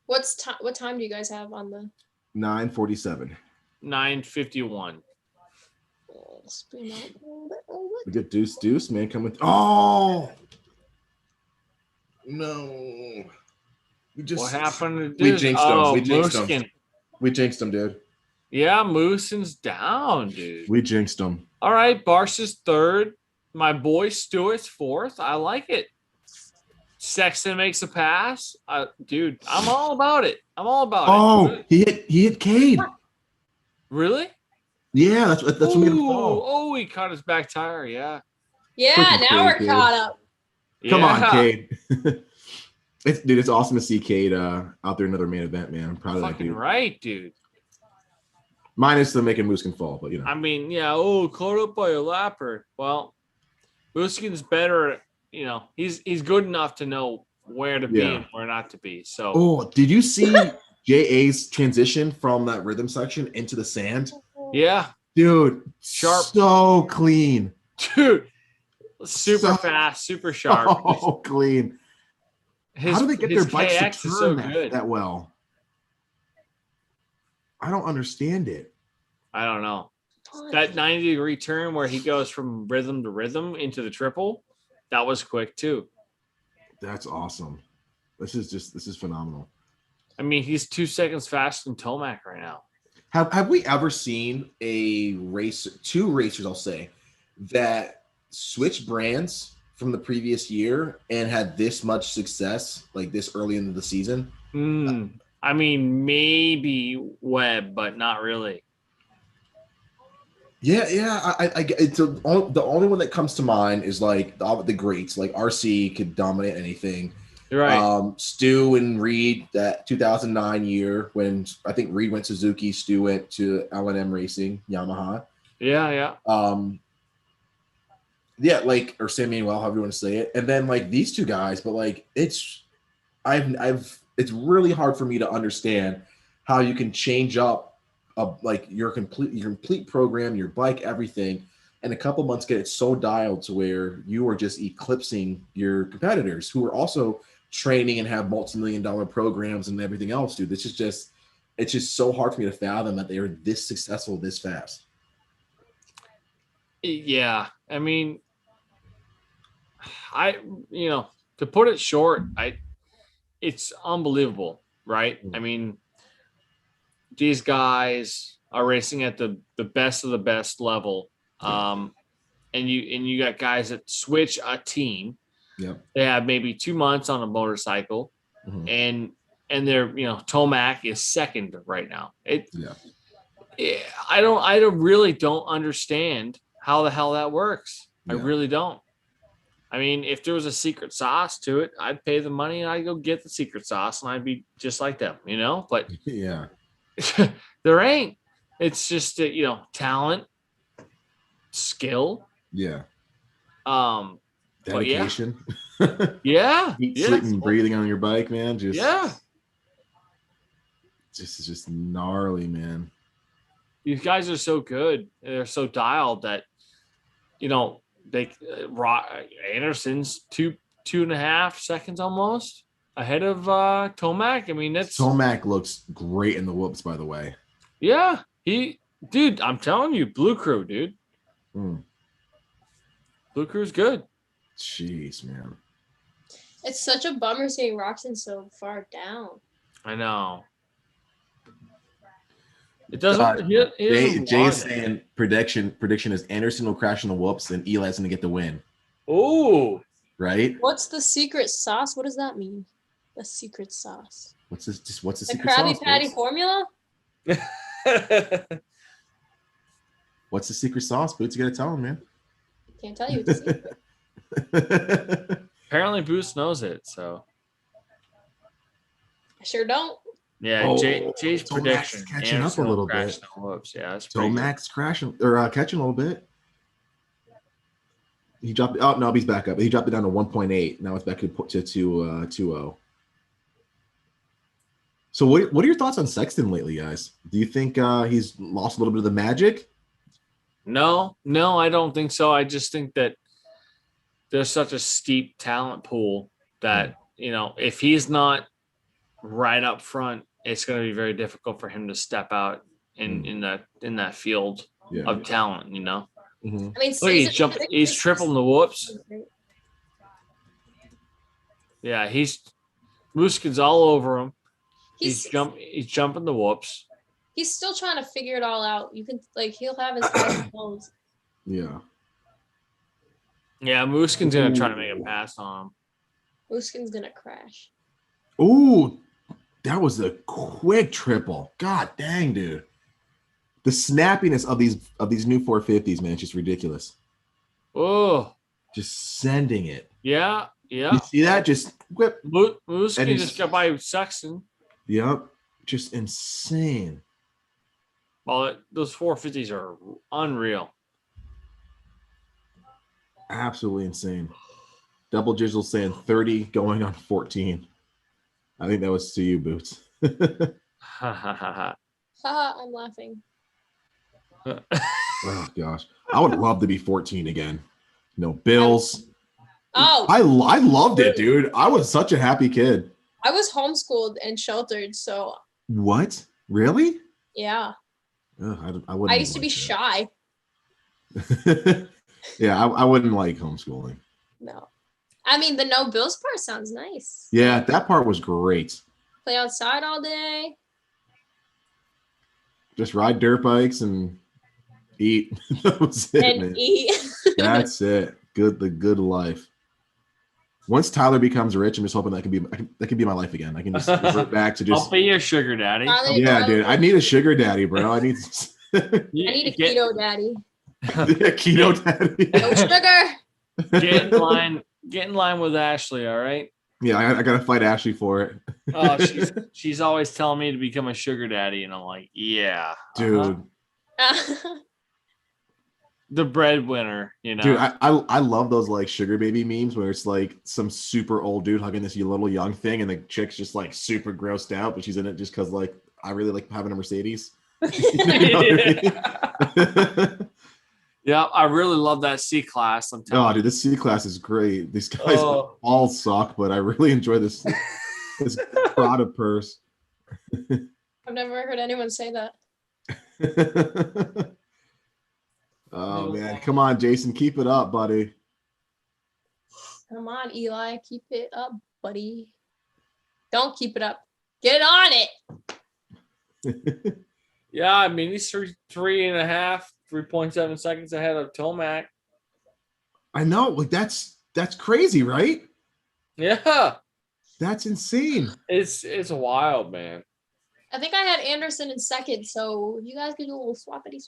What time do you guys have on the 9:47? 9:51. We get Deuce, man, coming. Oh no! What happened to We Deuce? jinxed him. Oh, We jinxed Mooskin. him. We jinxed him, dude. Yeah, Mooskin's down, dude. We jinxed him. All right, Barsh's third. My boy Stewart's fourth. I like it. Sexton makes a pass. Dude, I'm all about it. Oh, he hit Cade. Really? Yeah, that's what made him fall. Oh, he caught his back tire. Yeah. Yeah, Freaking now we're Cade, caught up. Come on, Yeah. Cade. It's awesome to see Cade out there in another main event, man. I'm proud of that Fucking dude. right, dude. Minus the making Mooskin fall, but you know. I mean, yeah. Oh, caught up by a lapper. Well, Mooskin's better. You know, he's good enough to know where to be and where not to be. So. Oh, did you see JA's transition from that rhythm section into the sand? Yeah. Dude, Sharp. So clean. Dude, super fast, super sharp. Oh, clean. How do they get their bikes KX to is so turn good. that well? I don't understand it. I don't know. That 90-degree turn where he goes from rhythm to rhythm into the triple, that was quick too. That's awesome. This is phenomenal. I mean, he's 2 seconds faster than Tomac right now. Have we ever seen two racers, I'll say, that switched brands from the previous year and had this much success like this early into the season? I mean, maybe Webb, but not really. Yeah. It's the only one that comes to mind is like the greats, like RC could dominate anything. Right. Stu and Reed, that 2009 year when I think Reed went Suzuki, Stu went to L&M Racing, Yamaha. Yeah. Yeah, like, or Samuel, however you want to say it. And then like these two guys, but like it's really hard for me to understand how you can change up like your complete program, your bike, everything, and a couple months get it so dialed to where you are just eclipsing your competitors who are also training and have multi-million-dollar programs and everything else, dude. It's just so hard for me to fathom that they are this successful this fast. Yeah, I mean, to put it short, it's unbelievable, right? I mean, these guys are racing at the best of the best level. And you got guys that switch a team. Yeah. They have maybe 2 months on a motorcycle, and they're, Tomac is second right now. I really don't understand how the hell that works. Yeah. I really don't. I mean, if there was a secret sauce to it, I'd pay the money and I'd go get the secret sauce and I'd be just like them, but yeah, there ain't. It's just, talent, skill. Yeah. Dedication. But yeah. Sleeping, breathing on your bike, man. It's just gnarly, man. These guys are so good. They're so dialed that, they Anderson's 2.5 seconds almost ahead of Tomac. I mean, Tomac looks great in the whoops, by the way. Yeah, dude, I'm telling you, Blue Crew, dude. Blue Crew's good. Jeez, man. It's such a bummer seeing Roxon so far down. I know. It doesn't. Jay is saying prediction is Anderson will crash in the whoops and Eli's gonna get the win. Oh, right. What's the secret sauce? What does that mean? The secret sauce. What's the secret sauce? The Krabby Patty formula. What's the secret sauce? Boots, you gotta tell him, man. Can't tell you. It's a secret. Apparently, Boots knows it. So I sure don't. Yeah, Jay's prediction. Catching up a little bit. Whoops, yeah, that's Tomac's crashing or catching a little bit. He dropped. Oh no, he's back up. He dropped it down to 1.8. Now it's back to 2.0. So what are your thoughts on Sexton lately, guys? Do you think he's lost a little bit of the magic? No, I don't think so. I just think that there's such a steep talent pool that if he's not right up front, it's going to be very difficult for him to step out in that field of talent. Mm-hmm. I mean, look, he's tripling the whoops. Yeah, Muskin's all over him. He's jumping the whoops. He's still trying to figure it all out. You can he'll have his eyes closed. Yeah. Yeah, Muskin's gonna try to make a pass on him. Muskin's gonna crash. Ooh, that was a quick triple. God dang, dude. The snappiness of these new 450s, man, it's just ridiculous. Oh, just sending it. Yeah. You see that? Just whip. Muskin just got by Sexton. Yep. Just insane. Well, those 450s are unreal. Absolutely insane. Double Jizzle saying 30 going on 14. I think that was to you, Boots. I'm laughing. Oh gosh, I would love to be 14 again. Bills. Oh, I loved it, dude. I was such a happy kid. I was homeschooled and sheltered, so. What? Really? Yeah. Ugh, I wouldn't. I used to be shy. Yeah, I wouldn't like homeschooling. No. I mean, the no bills part sounds nice. Yeah, that part was great. Play outside all day. Just ride dirt bikes and eat. That was it, and man. Eat. That's it. The good life. Once Tyler becomes rich, I'm just hoping that can be my life again. I can just revert back to just. I'll be your sugar daddy. Yeah, dude. I need a sugar daddy, bro. I need. I need a keto daddy. Yeah, keto daddy. No sugar. Get in line with Ashley, all right? Yeah, I gotta fight Ashley for it. Oh, she's always telling me to become a sugar daddy, and I'm like, yeah, dude. the breadwinner, you know. Dude, I love those like sugar baby memes where it's like some super old dude hugging this little young thing, and the chick's just like super grossed out, but she's in it just because like I really like having a Mercedes. You know what I mean? Yeah, I really love that C class. I'm telling Oh, you. dude, this C class is great. These guys all suck, but I really enjoy this Prada purse. I've never heard anyone say that. Oh man, come on, Jason, keep it up, buddy. Come on, Eli, keep it up, buddy. Don't keep it up. Get on it. Yeah, I mean, he's 3.7 seconds ahead of Tomac. I know, like that's crazy, right? Yeah, That's insane. it's wild, man. I think I had Anderson in second, so you guys could do a little swappity.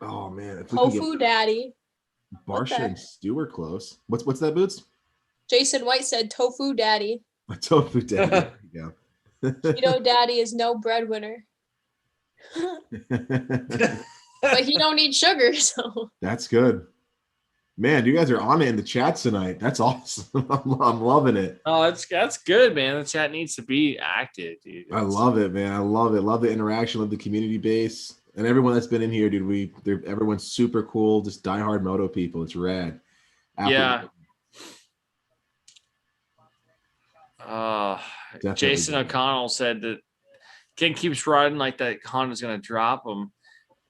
Oh man, if we can Tofu get Daddy. Barsha and Stu are close. What's that, Boots? Jason White said Tofu Daddy. A tofu daddy. There you go. Keto Daddy is no breadwinner. But he don't need sugar, so. That's good. Man, you guys are on it in the chat tonight. That's awesome. I'm loving it. Oh, that's good, man. The chat needs to be active, dude. I love it, man. I love it. Love the interaction, love the community base. And everyone that's been in here, dude, everyone's super cool, just diehard moto people. It's rad. Yeah. Definitely. Jason O'Connell said that King keeps riding like that Honda's gonna drop him.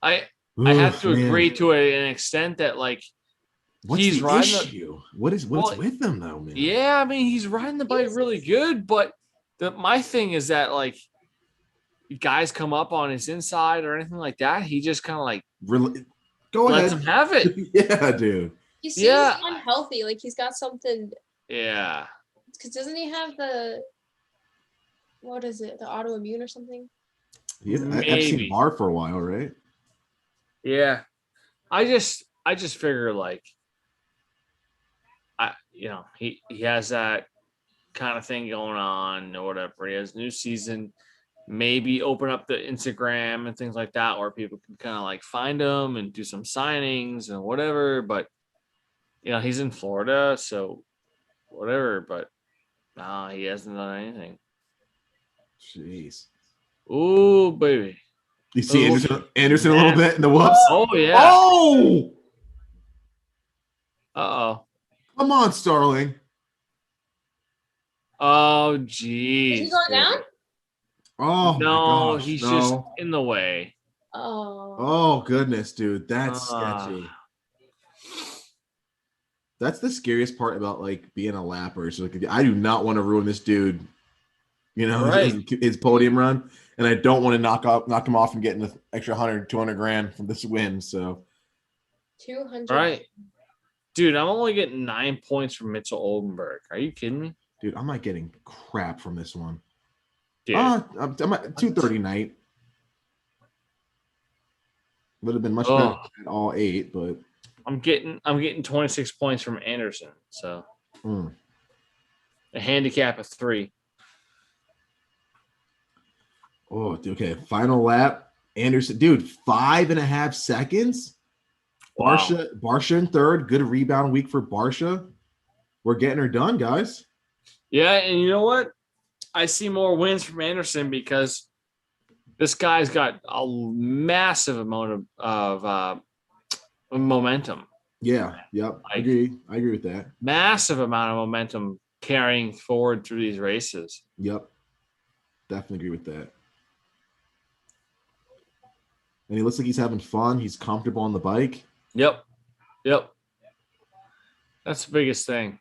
I have to agree to an extent that like what's he's the riding issue? What's with him though, man? Yeah, I mean he's riding the bike really good, but my thing is that like guys come up on his inside or anything like that, he just kind of like lets him have it. Yeah, dude. He seems unhealthy. Like he's got something. Yeah. Because doesn't he have what is it? The autoimmune or something? Yeah, I've seen Bar for a while, right? Yeah. I just figure like he has that kind of thing going on or whatever. He has new season, maybe open up the Instagram and things like that where people can kind of like find him and do some signings and whatever. But he's in Florida, so whatever, but he hasn't done anything. Jeez. Ooh, baby. You see Anderson a little bit in the whoops? Oh, yeah. Oh! Uh-oh. Come on, Starling. Oh, geez. Is he going down? Oh, no, my gosh. he's just in the way. Oh, goodness, dude. That's sketchy. That's the scariest part about like being a lapper. So like, I do not want to ruin this dude, his podium run, and I don't want to knock him off and get an extra 200 grand from this win. So 200. Right, dude. I'm only getting 9 points from Mitchell Oldenburg. Are you kidding me, dude? I'm not getting crap from this one. Dude, I'm at 230 night. Would have been much better at all 8, but. I'm getting 26 points from Anderson, so a handicap of 3. Oh, okay. Final lap. Anderson, dude, 5.5 seconds. Wow. Barsha in third. Good rebound week for Barsha. We're getting her done, guys. Yeah, and you know what? I see more wins from Anderson because this guy's got a massive amount of momentum. Yeah, yep. I agree with that. Massive amount of momentum carrying forward through these races. Yep. Definitely agree with that. And he looks like he's having fun. He's comfortable on the bike. Yep. That's the biggest thing.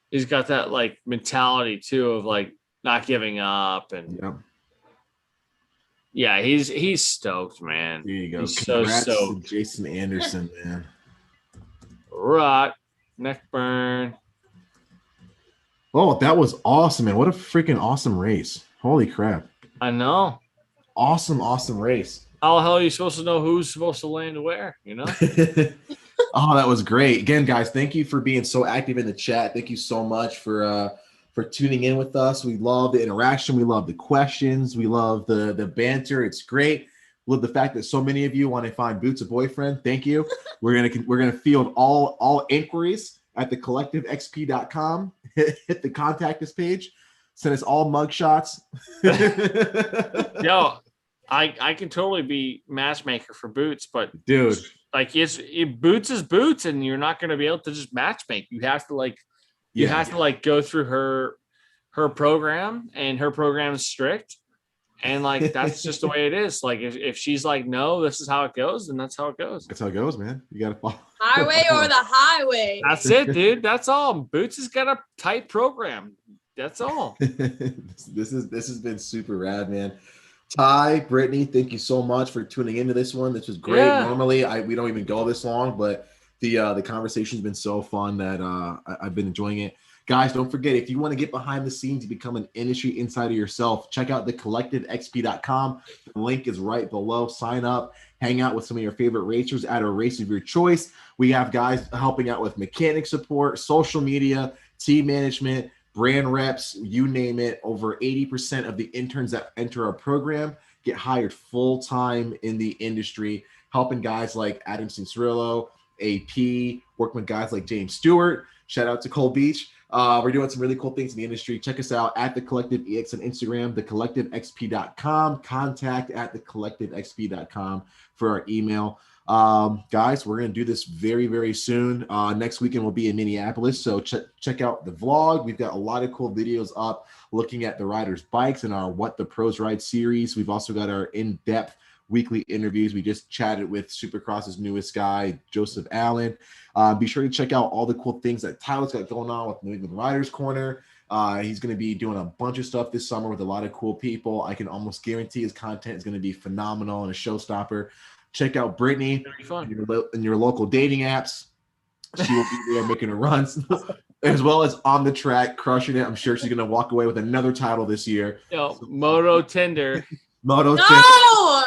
He's got that like mentality too of like not giving up and yeah, he's stoked, man. There you go. He's Congrats so stoked. to Jason Anderson, man. Rock, neck burn. Oh, that was awesome, man. What a freaking awesome race. Holy crap. I know. Awesome race. How the hell are you supposed to know who's supposed to land where, Oh, that was great. Again, guys, thank you for being so active in the chat. Thank you so much for tuning in with us. We love the interaction. We love the questions. We love the banter. It's great. Love the fact that so many of you want to find Boots a boyfriend. Thank you. We're gonna field all inquiries at thecollectivexp.com. Hit the contact us page. Send us all mugshots. Yo, I can totally be matchmaker for Boots, but dude, like Boots is Boots, and you're not going to be able to just matchmake. You have to go through her program, and her program is strict, and like that's just the way it is. Like if she's like, no, this is how it goes, then that's how it goes. That's how it goes, man. You gotta follow Highway or the highway. That's it, dude. That's all. Boots has got a tight program. That's all. This has been super rad, man. Ty, Brittany, thank you so much for tuning into this one. This was great. Yeah. Normally, we don't even go this long, but the conversation's been so fun that I've been enjoying it. Guys, don't forget, if you want to get behind the scenes, become an industry insider yourself, check out thecollectivexp.com. The link is right below. Sign up, hang out with some of your favorite racers at a race of your choice. We have guys helping out with mechanic support, social media, team management, brand reps, you name it. Over 80% of the interns that enter our program get hired full-time in the industry, helping guys like Adam Cincerillo, AP, working with guys like James Stewart. Shout out to Cole Beach. We're doing some really cool things in the industry. Check us out at The Collective EX on Instagram, thecollectivexp.com, contact at thecollectivexp.com for our email. Guys, we're going to do this very, very soon. Next weekend we'll be in Minneapolis, so check out the vlog. We've got a lot of cool videos up looking at the riders' bikes and our What the Pros Ride series. We've also got our in-depth weekly interviews. We just chatted with Supercross's newest guy, Joseph Allen. Be sure to check out all the cool things that Tyler's got going on with New England Riders Corner. He's going to be doing a bunch of stuff this summer with a lot of cool people. I can almost guarantee his content is going to be phenomenal and a showstopper. Check out Brittany in your local dating apps. She will be there making her runs, as well as on the track, crushing it. I'm sure she's going to walk away with another title this year. Yo, Moto Tinder. Moto No!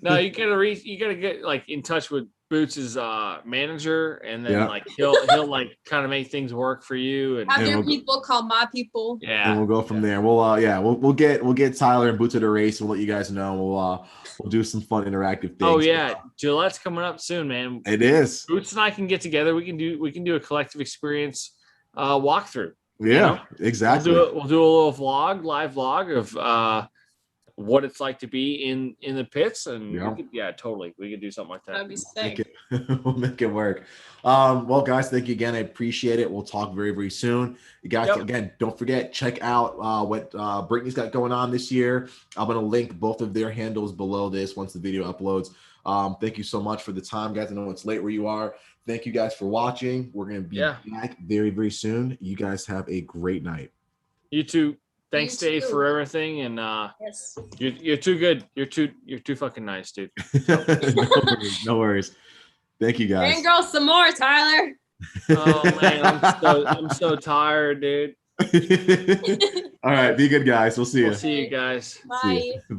No, you gotta get like in touch with Boots's manager, and then like he'll like kind of make things work for you. And Have your people call my people. Yeah, and we'll go from there. We'll get Tyler and Boots at a race. We'll let you guys know. We'll do some fun interactive things. Oh yeah, Gillette's coming up soon, man. It is. Boots and I can get together. We can do a collective experience walkthrough. Yeah, exactly. We'll do a little live vlog of what it's like to be in the pits, and totally, we could do something like that. That'd be sick. We'll make it work. Well, guys, thank you again. I appreciate it. We'll talk very, very soon. You guys, again, don't forget, check out what Brittany's got going on this year. I'm going to link both of their handles below this once the video uploads. Thank you so much for the time, guys. I know it's late where you are. Thank you guys for watching. We're going to be back very, very soon. You guys have a great night. You too. Thanks, Dave, for everything. And yes, you're too good. You're too fucking nice, dude. No worries. Thank you, guys. And girl, some more, Tyler. Oh man, I'm so tired, dude. All right, be good, guys. We'll see you. We'll see you guys. Bye.